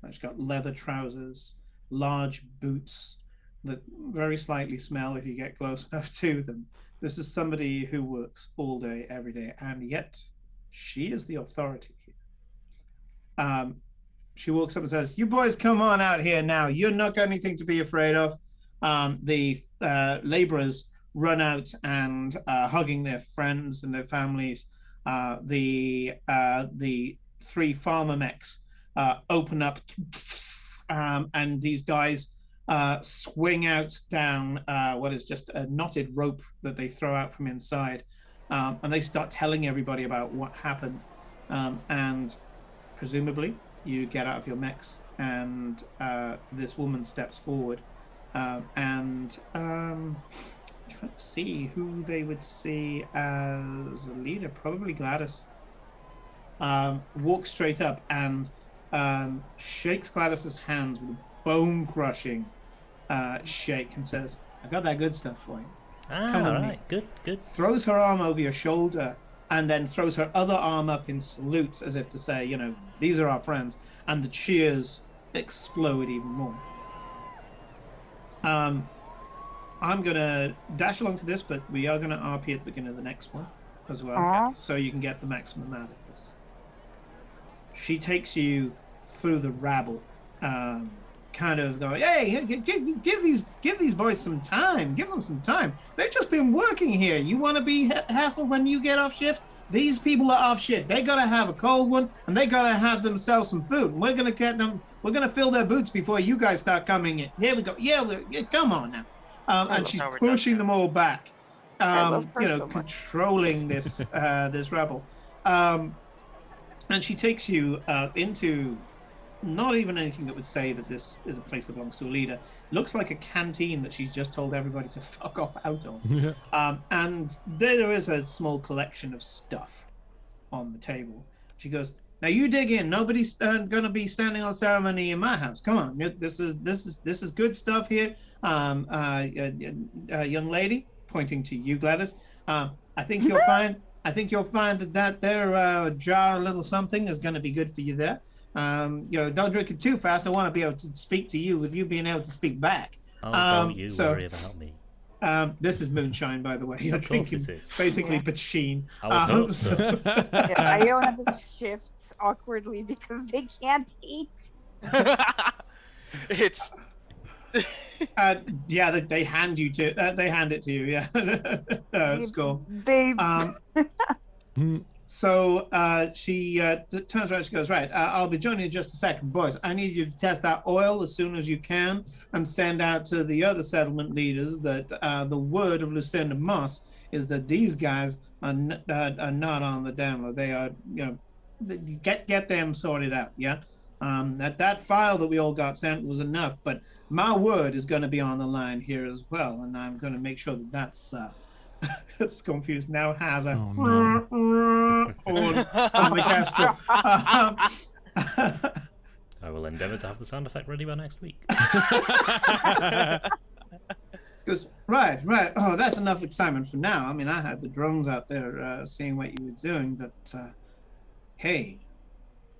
A: She's got leather trousers, large boots that very slightly smell if you get close enough to them. This is somebody who works all day, every day, and yet she is the authority here. She walks up and says, "You boys come on out here now. You're not got anything to be afraid of." The laborers run out and hugging their friends and their families. The 3 farmer mechs open up, and these guys swing out down what is just a knotted rope that they throw out from inside, and they start telling everybody about what happened, and presumably you get out of your mechs, and this woman steps forward, and trying to see who they would see as a leader. Probably Gladys. Walks straight up and shakes Gladys's hands with a bone-crushing shake and says, "I got that good stuff for you. Come with me."
C: Good.
A: Throws her arm over your shoulder and then throws her other arm up in salute as if to say, you know, these are our friends. And the cheers explode even more. I'm going to dash along to this, but we are going to RP at the beginning of the next one as well, so you can get the maximum out of this. She takes you through the rabble, kind of going, "Hey, give these boys some time. Give them some time. They've just been working here. You want to be hassled when you get off shift? These people are off shift. They gotta have a cold one, and they gotta have themselves some food. And we're gonna get them. We're gonna fill their boots before you guys start coming in. Here we go. Yeah, come on now." And she's pushing them all back. Controlling this this rebel. And she takes you into not even anything that would say that this is a place that belongs to a leader. Looks like a canteen that she's just told everybody to fuck off out of. Yeah. And there is a small collection of stuff on the table. She goes, "Now you dig in. Nobody's going to be standing on ceremony in my house. Come on, this is good stuff here." Young lady, pointing to you, Gladys. I think you'll find that there jar, a little something, is going to be good for you there. Don't drink it too fast. I want to be able to speak to you with you being able to speak back.
C: Don't you worry about me.
A: This is moonshine, by the way. You're drinking basically Pachin.
C: I would hope so.
D: Iona just shifts awkwardly because they can't eat.
A: Yeah, they hand you to. They hand it to you. Yeah, score.
D: They
E: Hmm.
A: So she turns around. She goes, "Right, I'll be joining you in just a second, boys. I need you to test that oil as soon as you can, and send out to the other settlement leaders that the word of Lucinda Moss is that these guys are not on the download. They are, get them sorted out. Yeah, that file that we all got sent was enough, but my word is going to be on the line here as well, and I'm going to make sure that that's." It's confused now has a
E: Oh, no.
A: on the Castro.
C: I will endeavour to have the sound effect ready by next week.
A: Goes, right. Oh, that's enough excitement for now. I mean, I had the drones out there seeing what you were doing, but hey,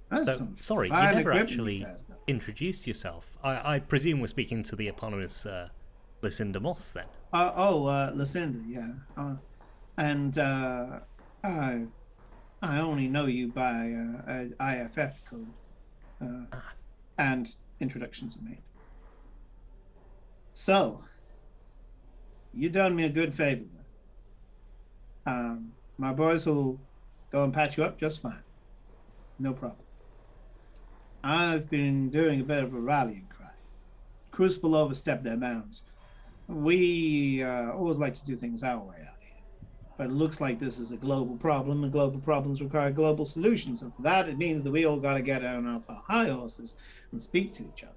A: that's
C: So,
A: some
C: sorry, you
A: fine
C: never
A: equipment
C: actually
A: you guys got.
C: introduced yourself. I presume we're speaking to the eponymous Lucinda Moss then.
A: Lucinda, yeah. And I only know you by IFF code, and introductions are made. So, you done me a good favor there. My boys will go and patch you up just fine. No problem. I've been doing a bit of a rallying cry. Crucible overstepped their bounds. We always like to do things our way out here. But it looks like this is a global problem, and global problems require global solutions. And for that, it means that we all got to get out off our high horses and speak to each other.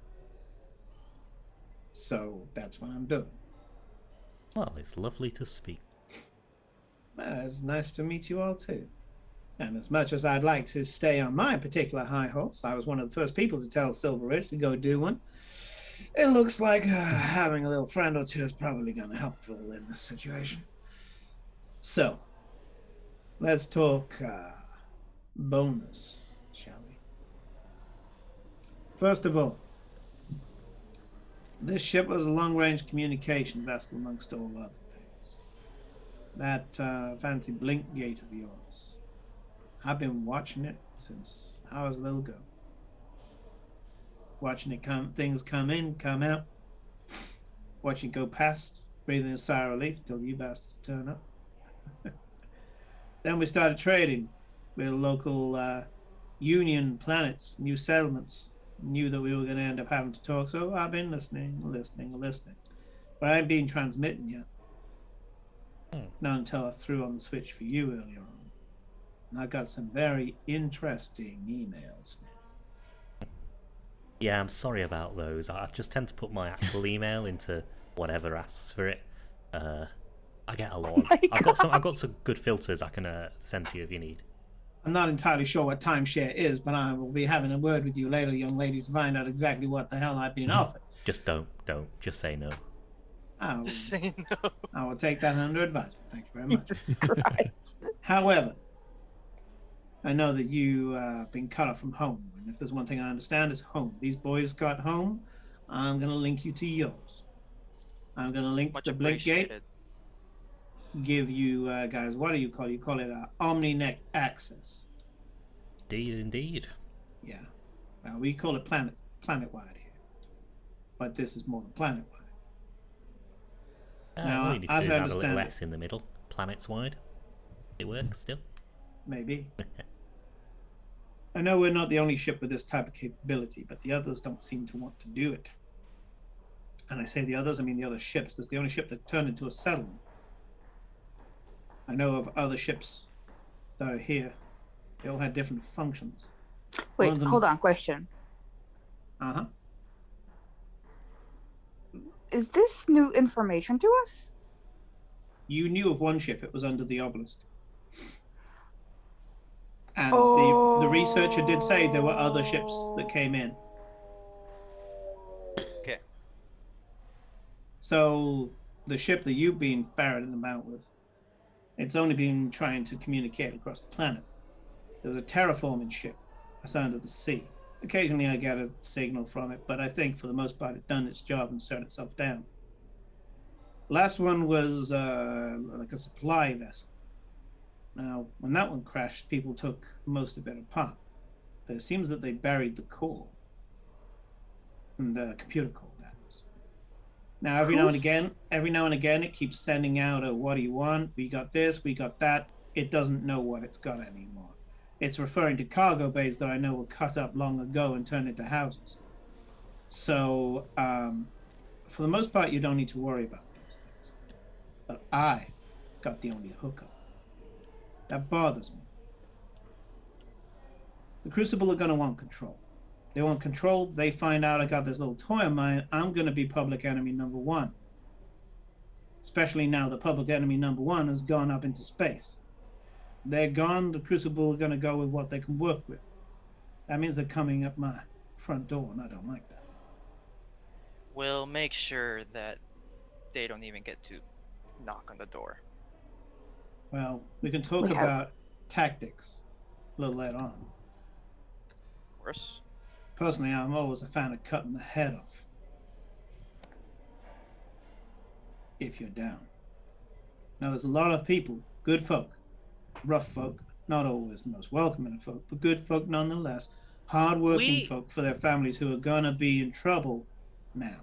A: So that's what I'm doing.
C: Well, it's lovely to speak.
A: Well, it's nice to meet you all too. And as much as I'd like to stay on my particular high horse, I was one of the first people to tell Silver Ridge to go do one. It looks like having a little friend or two is probably going to help Phil in this situation. So, let's talk bonus, shall we? First of all, this ship was a long-range communication vessel amongst all other things. That fancy blink gate of yours. I've been watching it since I was a little girl. Watching it things come in, come out. Watching it go past, breathing a sigh of relief till you bastards turn up. Then we started trading with local union planets, new settlements. Knew that we were going to end up having to talk, so I've been listening. But I ain't been transmitting yet. Not until I threw on the switch for you earlier on. And I got some very interesting emails now.
C: Yeah, I'm sorry about those. I just tend to put my actual email into whatever asks for it. I get a lot. I've got some good filters I can send to you if you need.
A: I'm not entirely sure what timeshare is, but I will be having a word with you later, young lady, to find out exactly what the hell I've been offered.
C: Just don't. Just say no.
B: Just say no.
A: I will take that under advisement. Thank you very much.
D: Christ.
A: However, I know that you've been cut off from home, and if there's one thing I understand, it's home. These boys got home. I'm going to link you to yours. I'm going to link
B: Much
A: to the Blink Gate.
B: appreciated.
A: Give you guys, what do you call it? You call it OmniNet access.
C: Indeed.
A: Yeah. Well, we call it planet-wide here. But this is more than planet-wide. Now,
C: all you need to
A: as
C: do
A: I
C: is add a
A: understand
C: little
A: it-
C: S in the middle. Planets wide. It works still.
A: Maybe. I know we're not the only ship with this type of capability, but the others don't seem to want to do it. And I say the others, I mean the other ships. This is the only ship that turned into a settlement. I know of other ships that are here. They all had different functions.
D: Wait,
A: One of them-
D: hold on. Question:
A: Uh-huh.
D: Is this new information to us?
A: You knew of one ship. It was under the obelisk. And the researcher did say there were other ships that came in.
B: Okay.
A: So the ship that you've been ferreting about with, it's only been trying to communicate across the planet. There was a terraforming ship that's under the sea. Occasionally I get a signal from it, but I think for the most part it done its job and shut itself down. Last one was like a supply vessel. Now, when that one crashed, people took most of it apart. But it seems that they buried the core. And the computer core, that was. Now, every now and again, it keeps sending out a "What do you want? We got this, we got that." It doesn't know what it's got anymore. It's referring to cargo bays that I know were cut up long ago and turned into houses. So, for the most part, you don't need to worry about those things. But I got the only hookup. That bothers me. The Crucible are going to want control. They want control. They find out I got this little toy of mine. I'm going to be public enemy number one. Especially now that public enemy number one has gone up into space. They're gone. The Crucible are going to go with what they can work with. That means they're coming up my front door, and I don't like that.
B: We'll make sure that they don't even get to knock on the door.
A: Well, we can talk about tactics a little later on.
B: Of course.
A: Personally, I'm always a fan of cutting the head off. If you're down. Now, there's a lot of people, good folk, rough folk, not always the most welcoming of folk, but good folk nonetheless, hard-working folk for their families who are gonna be in trouble now.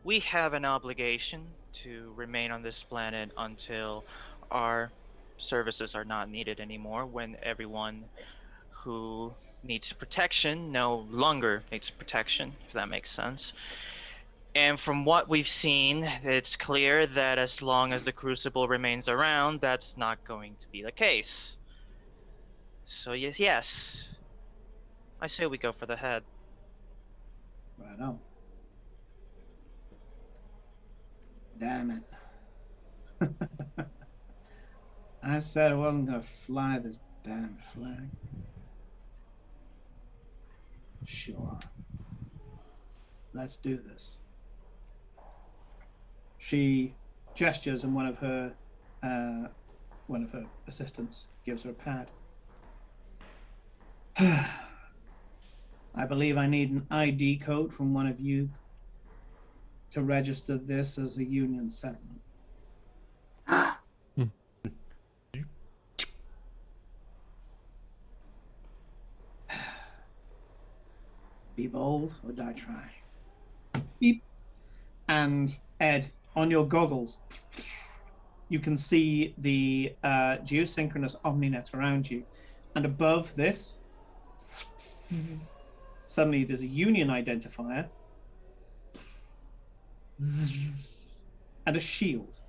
B: We have an obligation to remain on this planet until our services are not needed anymore, when everyone who needs protection no longer needs protection, if that makes sense. And from what we've seen, it's clear that as long as the Crucible remains around, that's not going to be the case. So yes, I say we go for the head.
A: Right on. Damn it. I said I wasn't gonna fly this damn flag. Sure. Let's do this. She gestures and one of her assistants gives her a pad. I believe I need an ID code from one of you to register this as a union settlement. Be bold or die trying. Beep. And Ed, on your goggles, you can see the geosynchronous OmniNet around you. And above this, suddenly there's a union identifier and a shield.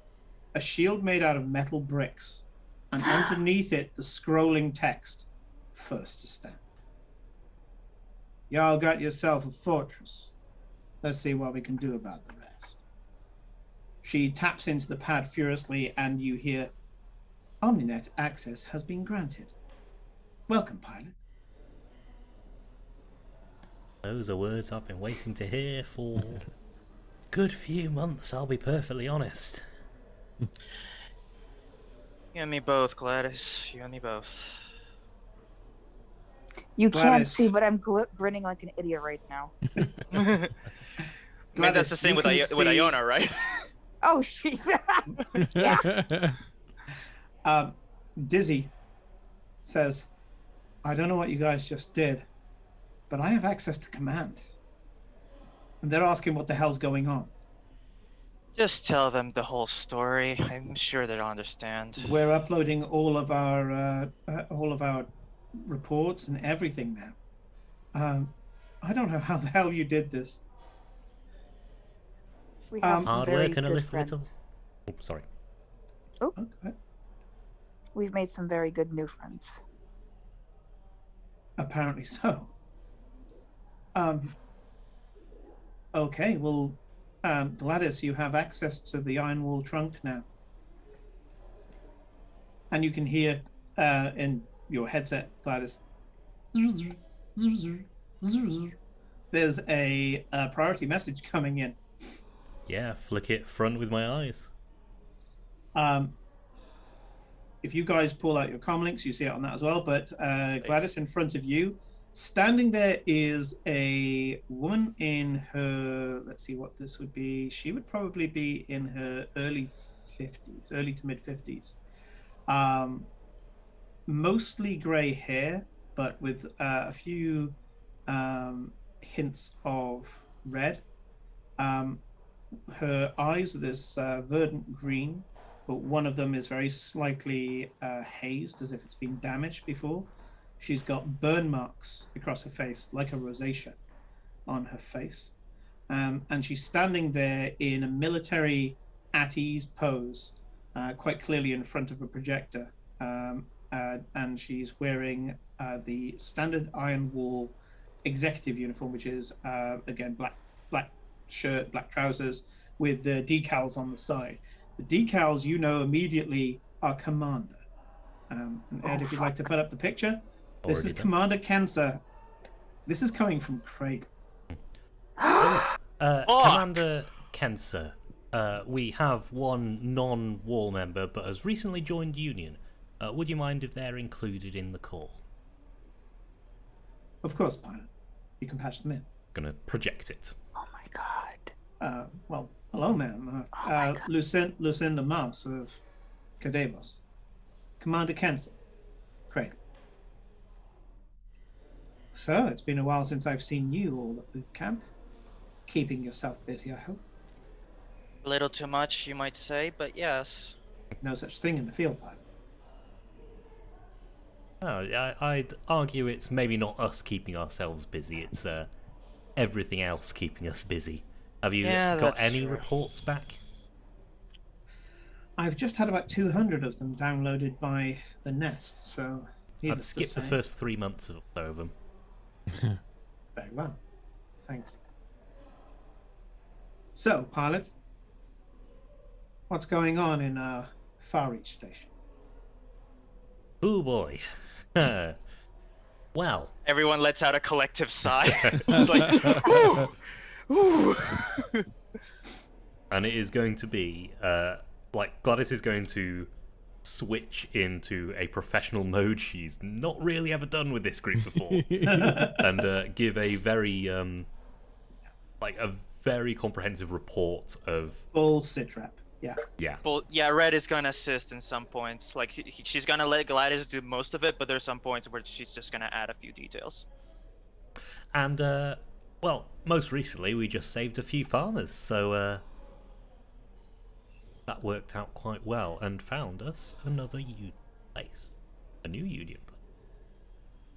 A: A shield made out of metal bricks. And underneath it, the scrolling text, "First to stand." Y'all got yourself a fortress. Let's see what we can do about the rest. She taps into the pad furiously, and you hear, "OmniNet access has been granted. Welcome, pilot."
C: Those are words I've been waiting to hear for a good few months, I'll be perfectly honest.
B: You and me both, Gladys. You and me both.
D: You can't
A: Gladys.
D: see, but I'm grinning like an idiot right now.
B: I mean, that's the same with Iona, right?
D: Oh, shit. Yeah.
A: Dizzy says, "I don't know what you guys just did, but I have access to command." And they're asking what the hell's going on.
B: Just tell them the whole story. I'm sure they'll understand.
A: We're uploading all of our reports and everything now. I don't know how the hell you did this.
D: We have some
C: Hard
D: very
C: work and a
D: good
C: little
D: friends.
C: Oh, sorry.
A: Okay.
D: We've made some very good new friends.
A: Apparently so. Okay, well, Gladys, you have access to the Iron Wall trunk now. And you can hear in your headset, Gladys, there's a priority message coming in.
C: Yeah, flick it front with my eyes.
A: If you guys pull out your comlinks, you see it on that as well. But Gladys, in front of you, standing there is a woman in her, let's see what this would be. She would probably be in her early to mid 50s. Mostly gray hair, but with a few hints of red. her eyes are this verdant green, but one of them is very slightly hazed, as if it's been damaged before. She's got burn marks across her face, like a rosacea on her face. And she's standing there in a military at ease pose, quite clearly in front of a projector. And she's wearing the standard Iron Wall executive uniform, which is, again, black shirt, black trousers, with the decals on the side. The decals, you know immediately, are Commander. And Ed, if you'd like to put up the picture, this
C: Already
A: is
C: done.
A: Commander Cancer. This is coming from Craig.
C: Commander Kenser, we have one non-wall member, but has recently joined Union. Would you mind if they're included in the call?
A: Of course, pilot. You can patch them in.
C: Gonna project it.
D: Oh my god.
A: Well, hello, ma'am.
D: God.
A: Lucinda Mouse of Cadebos. Commander Kenser. Craig. So, it's been a while since I've seen you all at boot camp. Keeping yourself busy, I hope.
B: A little too much, you might say, but yes.
A: No such thing in the field, pilot.
C: Oh, I'd argue it's maybe not us keeping ourselves busy, it's everything else keeping us busy. Have you
B: Yeah,
C: got
B: that's
C: any
B: true.
C: reports back?
A: I've just had about 200 of them downloaded by the Nest, so...
C: I'd
A: needless to
C: skip the
A: say-
C: first 3 months or so of them.
A: Very well. Thank you. So, pilot, what's going on in Far Reach Station?
C: Oh boy. Well,
B: Everyone lets out a collective sigh. It's like, ooh, ooh.
C: and it is going to be, like, Gladys is going to switch into a professional mode she's not really ever done with this group before. And give a very, like, a very comprehensive report of,
A: Full sitrep. Yeah.
C: yeah.
B: Well, yeah, Red is gonna assist in some points. Like, she's gonna let Gladys do most of it, but there's some points where she's just gonna add a few details.
C: And, well, most recently we just saved a few farmers, so that worked out quite well and found us another place. A new union place.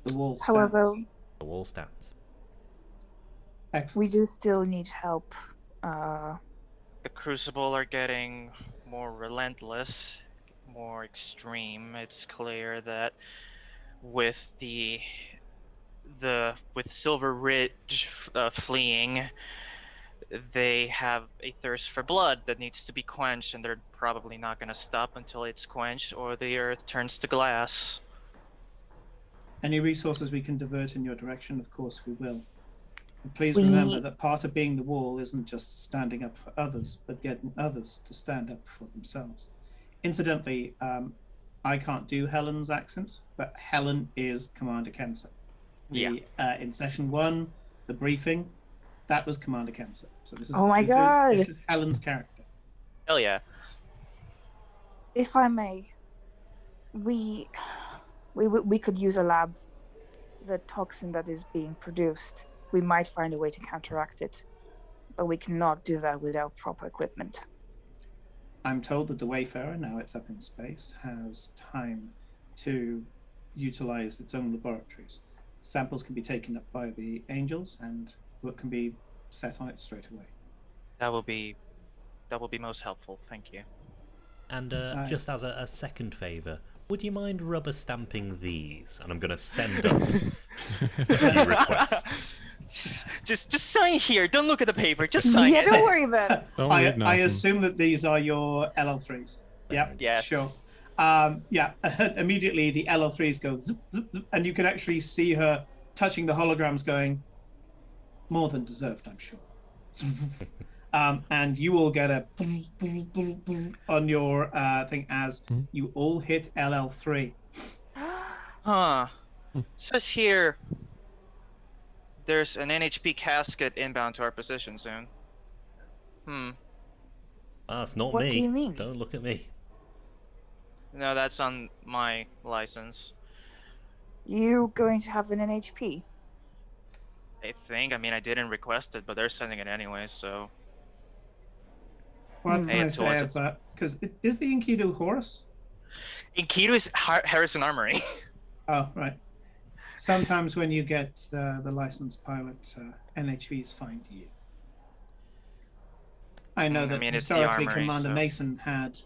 A: The wall stands.
D: However,
C: The wall stands.
A: Excellent.
D: we do still need help.
B: The Crucible are getting more relentless, more extreme. It's clear that with with Silver Ridge fleeing, they have a thirst for blood that needs to be quenched, and they're probably not going to stop until it's quenched or the earth turns to glass.
A: Any resources we can divert in your direction, of course we will. And please
D: We-
A: remember that part of being the wall isn't just standing up for others, but getting others to stand up for themselves. Incidentally, I can't do Helen's accent, but Helen is Commander Kenser. In session 1, the briefing, that was Commander Kenser. So this is
D: Oh my God.
A: This is Helen's character.
B: Hell yeah.
D: If I may, we could use a lab. The toxin that is being produced, we might find a way to counteract it, but we cannot do that without proper equipment.
A: I'm told that the Wayfarer, now it's up in space, has time to utilize its own laboratories. Samples can be taken up by the Angels, and work can be set on it straight away.
B: That will be most helpful. Thank you.
C: And just as a second favour, would you mind rubber stamping these? And I'm going to send up a few requests.
B: Just sign here. Don't look at the paper. Just sign
D: Yeah,
B: it.
D: don't worry about it.
E: Don't
A: I
E: read nothing.
A: assume that these are your LL3s. Yeah.
B: Yes.
A: Sure. Yeah. Immediately the LL3s go zip, zip, zip, and you can actually see her touching the holograms, going, more than deserved, I'm sure. And you all get a on your thing as you all hit LL3.
B: Huh. Says here there's an NHP casket inbound to our position soon.
C: That's not
D: What
C: me.
D: do you mean?
C: Don't look at me.
B: No, that's on my license.
D: You going to have an NHP?
B: I think. I mean, I didn't request it, but they're sending it anyway, so.
A: What
D: Hmm.
A: can I
B: It's
A: say
B: horses.
A: about, because is the Enkidu Horus?
B: Enkidu is Harrison Armory.
A: Oh, right. Sometimes when you get the licensed pilot, NHVs find you. I know
B: I
A: that
B: mean, it's the
A: historically
B: armory,
A: Commander
B: so-
A: Mason had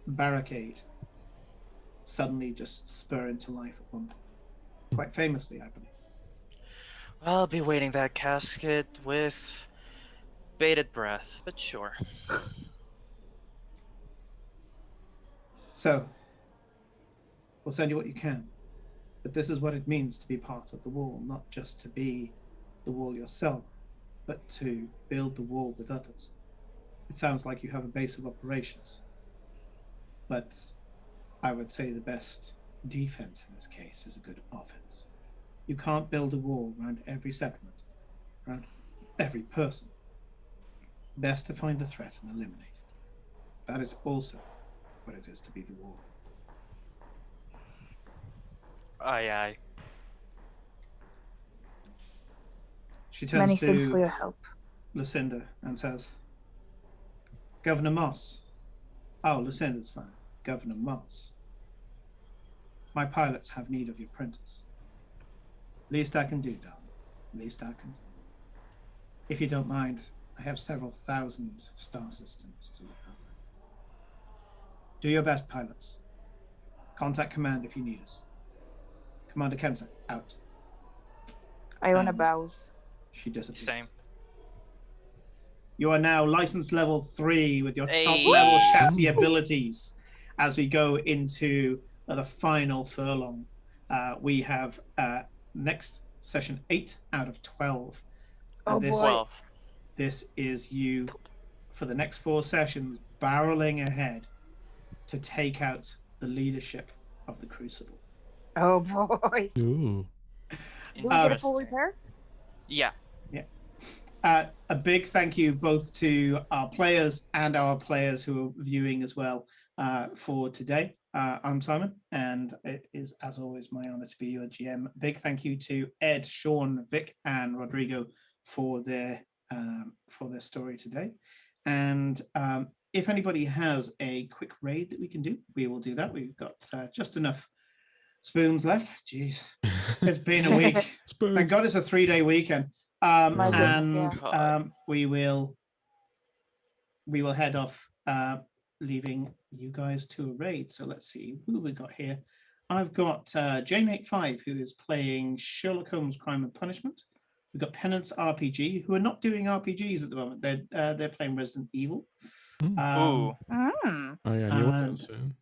A: Barricade suddenly just spur into life at one point. Quite famously, I believe.
B: I'll be waiting that casket with bated breath, but sure.
A: So, we'll send you what you can. But this is what it means to be part of the wall, not just to be the wall yourself, but to build the wall with others. It sounds like you have a base of operations, but I would say the best defense in this case is a good offense. You can't build a wall around every settlement, around every person. Best to find the threat and eliminate it. That is also what it is to be the wall.
B: Aye, aye.
A: She turns
D: Many
A: to
D: thanks for your help.
A: Lucinda and says, Governor Moss. Oh, Lucinda's fine. Governor Moss. My pilots have need of your printers. Least I can do, darling. Least I can do. If you don't mind, I have several thousand star systems to look over. Do your best, pilots. Contact command if you need us. Commander Kensa, out.
D: Iona
A: And-
D: bows.
A: She disappears.
B: Same.
A: You are now license level 3 with your top
B: Hey.
A: level
B: Woo!
A: chassis abilities. As we go into the final furlong, we have next session 8 out of 12.
D: Oh,
A: this,
D: boy.
B: 12.
A: this is you for the next 4 sessions barreling ahead to take out the leadership of the Crucible.
D: Oh boy.
E: Ooh.
D: Do we get a full
B: Interesting.
D: repair?
B: Yeah.
A: A big thank you both to our players and our players who are viewing as well for today. I'm Simon, and it is, as always, my honor to be your GM. Big thank you to Ed, Sean, Vic, and Rodrigo for their story today. And if anybody has a quick raid that we can do, we will do that. We've got just enough spoons left. Jeez, it's been a week.
E: Spoons.
A: Thank God it's a 3-day weekend.
D: My
A: And
D: goodness,
A: we will head off, leaving you guys to a raid. So let's see who we got here. I've got Jane85, who is playing Sherlock Holmes Crime and Punishment. We've got Penance RPG, who are not doing RPGs at the moment. They're playing Resident Evil.
B: Ooh.
D: Mm.
E: Oh yeah, you want
A: and-
E: that soon.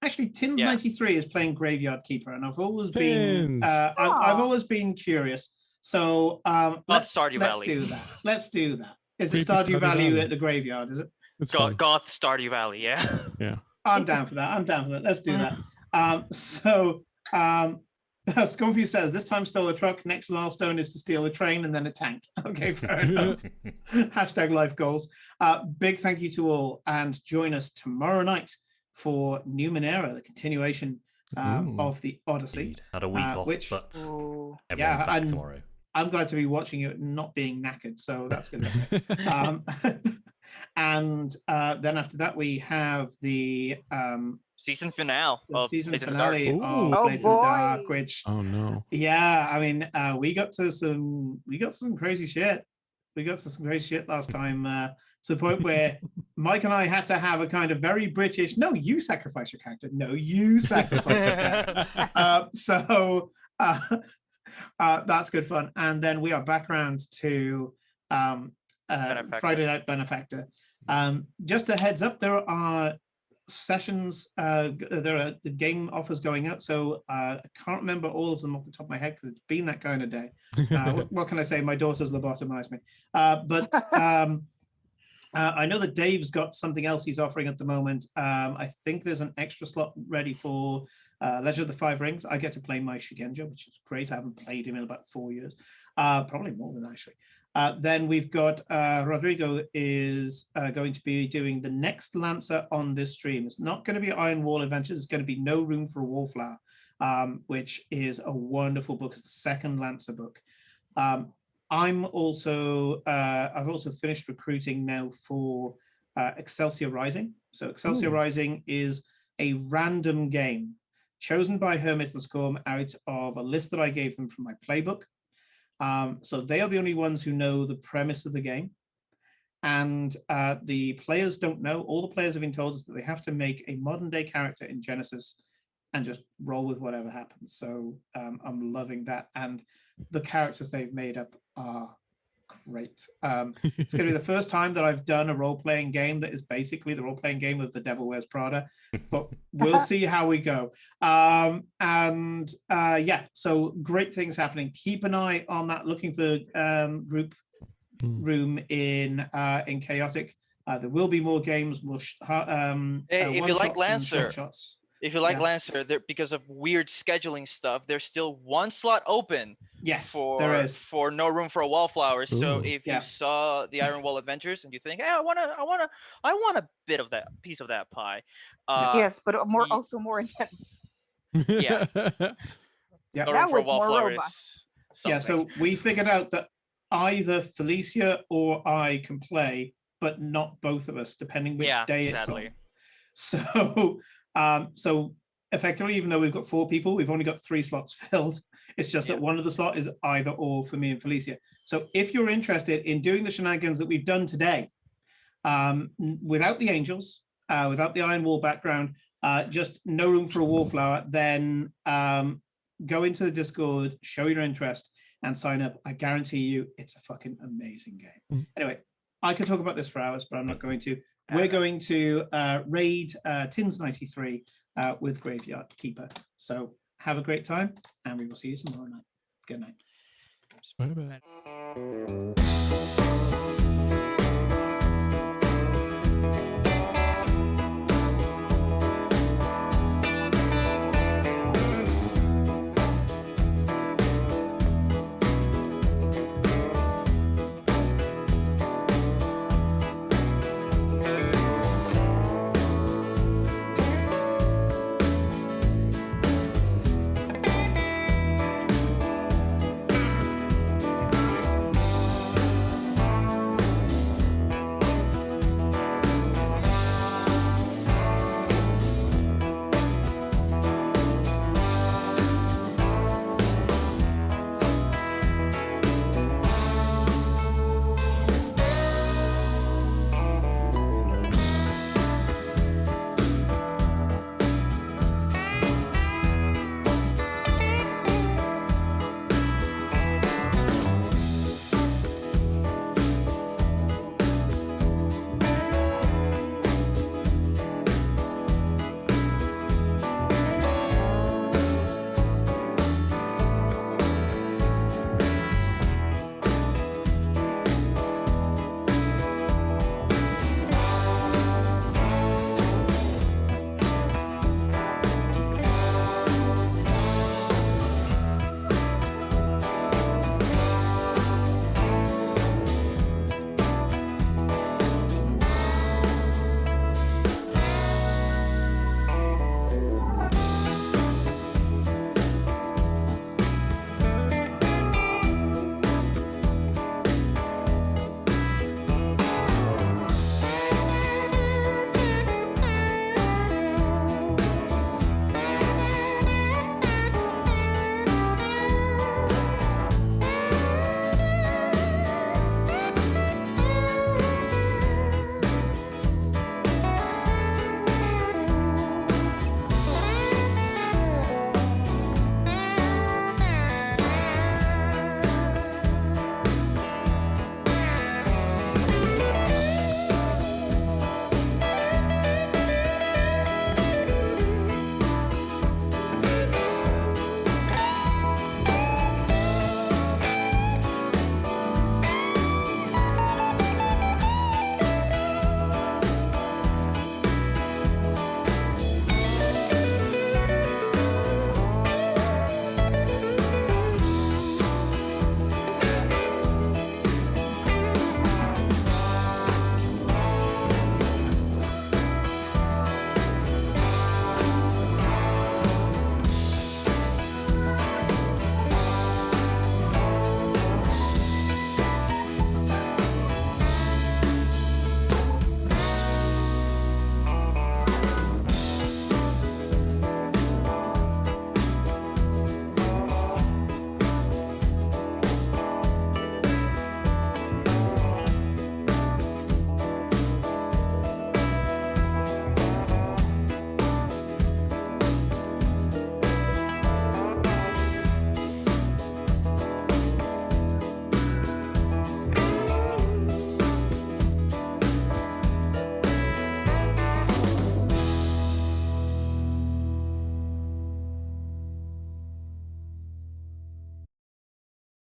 A: Actually, Tins
B: Yeah.
A: 93 is playing Graveyard Keeper, and I've always been
E: Tins!
A: I've
D: Aw.
A: always been curious. So let's
B: Stardew Valley.
A: do that. Let's do that. Is it
E: Creepy
A: Stardew
E: Stardew
A: Valley
E: Valley.
A: at the graveyard? Is it?
E: It's fun.
B: Goth Stardew Valley, yeah.
E: Yeah.
A: I'm down for that. Let's do that. Scumfew says this time stole a truck. Next milestone is to steal a train and then a tank. Okay, fair enough. Hashtag life goals. Big thank you to all, and join us tomorrow night for Numenera, the continuation
E: Ooh.
A: of the Odyssey.
C: Indeed. Had a week off,
A: which-
C: but
D: Ooh.
C: everyone's
A: Yeah,
C: back
A: and-
C: tomorrow.
A: I'm glad to be watching it not being knackered, so that's good. And then after that, we have the
B: Season finale of
A: season
B: Blades in the Dark.
A: finale
E: Ooh.
A: of
D: Oh,
A: Blades in the Dark,
D: boy.
A: which
E: Oh no.
A: yeah, I mean, we got to some crazy shit. We got to some crazy shit last time, to the point where Mike and I had to have a kind of very British. No, you sacrifice your character. No, you sacrifice your character. So that's good fun. And then we are back around to
B: Benefactor.
A: Friday Night Benefactor. Just a heads up, there are sessions, there are the game offers going out. So I can't remember all of them off the top of my head because it's been that kind of day. What can I say? My daughter's lobotomized me. But I know that Dave's got something else he's offering at the moment. I think there's an extra slot ready for Legend of the Five Rings. I get to play my Shigenja, which is great. I haven't played him in about 4 years, probably more than that, actually. Then we've got Rodrigo is going to be doing the next Lancer on this stream. It's not going to be Iron Wall Adventures. It's going to be No Room for a Wallflower, which is a wonderful book. It's the second Lancer book. I've also finished recruiting now for Excelsior Rising. So Excelsior
E: Ooh.
A: Rising is a random game chosen by Hermitelscorn out of a list that I gave them from my playbook. So they are the only ones who know the premise of the game. And the players don't know. All the players have been told is that they have to make a modern day character in Genesis and just roll with whatever happens. So I'm loving that. And the characters they've made up are great. It's going to be the first time that I've done a role-playing game that is basically the role-playing game of The Devil Wears Prada, but we'll see how we go. Yeah, so great things happening. Keep an eye on that, looking for group room in Chaotic. There will be more games.
B: If you like
A: one-shots and
B: Lancer,
A: short-shots.
B: If you like
A: Yeah.
B: Lancer, there because of weird scheduling stuff, there's still one slot open
A: Yes, there is.
B: for No Room for Wallflowers. So
E: Ooh.
B: if
A: Yeah.
B: you saw the Iron Wall Adventures and you think, hey, I want a bit of that piece of that pie.
D: Yes, but more
B: ye-
D: also more intense.
B: Yeah.
A: Yeah.
B: No
D: Now
B: Room for
D: with more
B: Wallflowers.
D: robots.
A: Yeah,
B: something.
A: so we figured out that either Felicia or I can play, but not both of us, depending which
B: Yeah,
A: day it's
B: sadly.
A: on. So, so effectively, even though we've got 4 people, we've only got 3 slots filled. It's just
B: Yeah.
A: that one of the slot is either or for me and Felicia. So if you're interested in doing the shenanigans that we've done today, without the angels, without the Iron Wall background, just No Room for a Wallflower, then go into the Discord, show your interest, and sign up. I guarantee you it's a fucking amazing game. Anyway, I could talk about this for hours, but I'm not going to. We're going to raid Tins 93 with Graveyard Keeper. So have a great time, and we will see you tomorrow night. Good night.
E: Bye-bye.